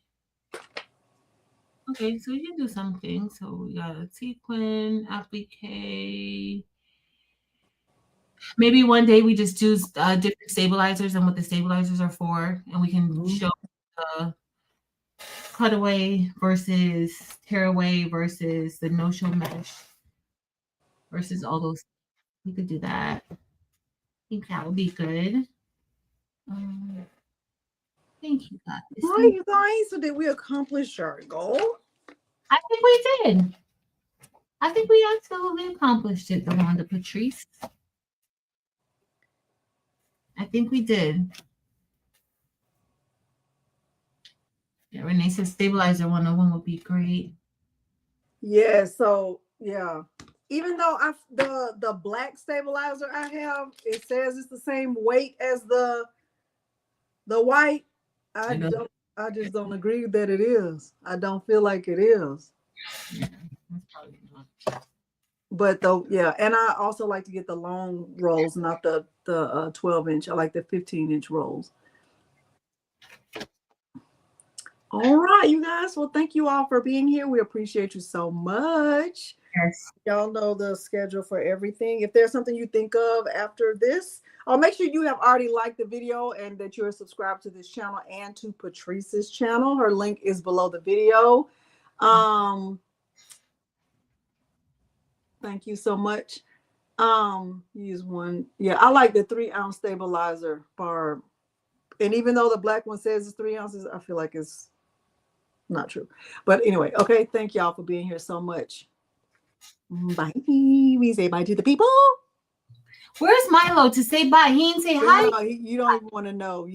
Okay, so we can do something. So we got a sequin, applique. Maybe one day we just do different stabilizers and what the stabilizers are for, and we can show the cutaway versus tearaway versus the no-show mesh versus all those. We could do that. I think that would be good. Thank you, guys. Hi, you guys. So did we accomplish our goal? I think we did. I think we absolutely accomplished it, Delonda Patrice. I think we did. Yeah, Renee says stabilizer 101 would be great. Yeah, so yeah. Even though the black stabilizer I have, it says it's the same weight as the white. I just don't agree that it is. I don't feel like it is. Yeah, that's probably not. But though, yeah, and I also like to get the long rolls, not the 12-inch. I like the 15-inch rolls. All right, you guys. Well, thank you all for being here. We appreciate you so much. Yes. Y'all know the schedule for everything. If there's something you think of after this, make sure you have already liked the video and that you're subscribed to this channel and to Patrice's channel. Her link is below the video. Thank you so much. Use one. Yeah, I like the 3-ounce stabilizer barb. And even though the black one says it's 3 ounces, I feel like it's not true. But anyway, okay. Thank y'all for being here so much. Bye. We say bye to the people. Where's Milo to say bye? He didn't say hi. No, you don't even want to know.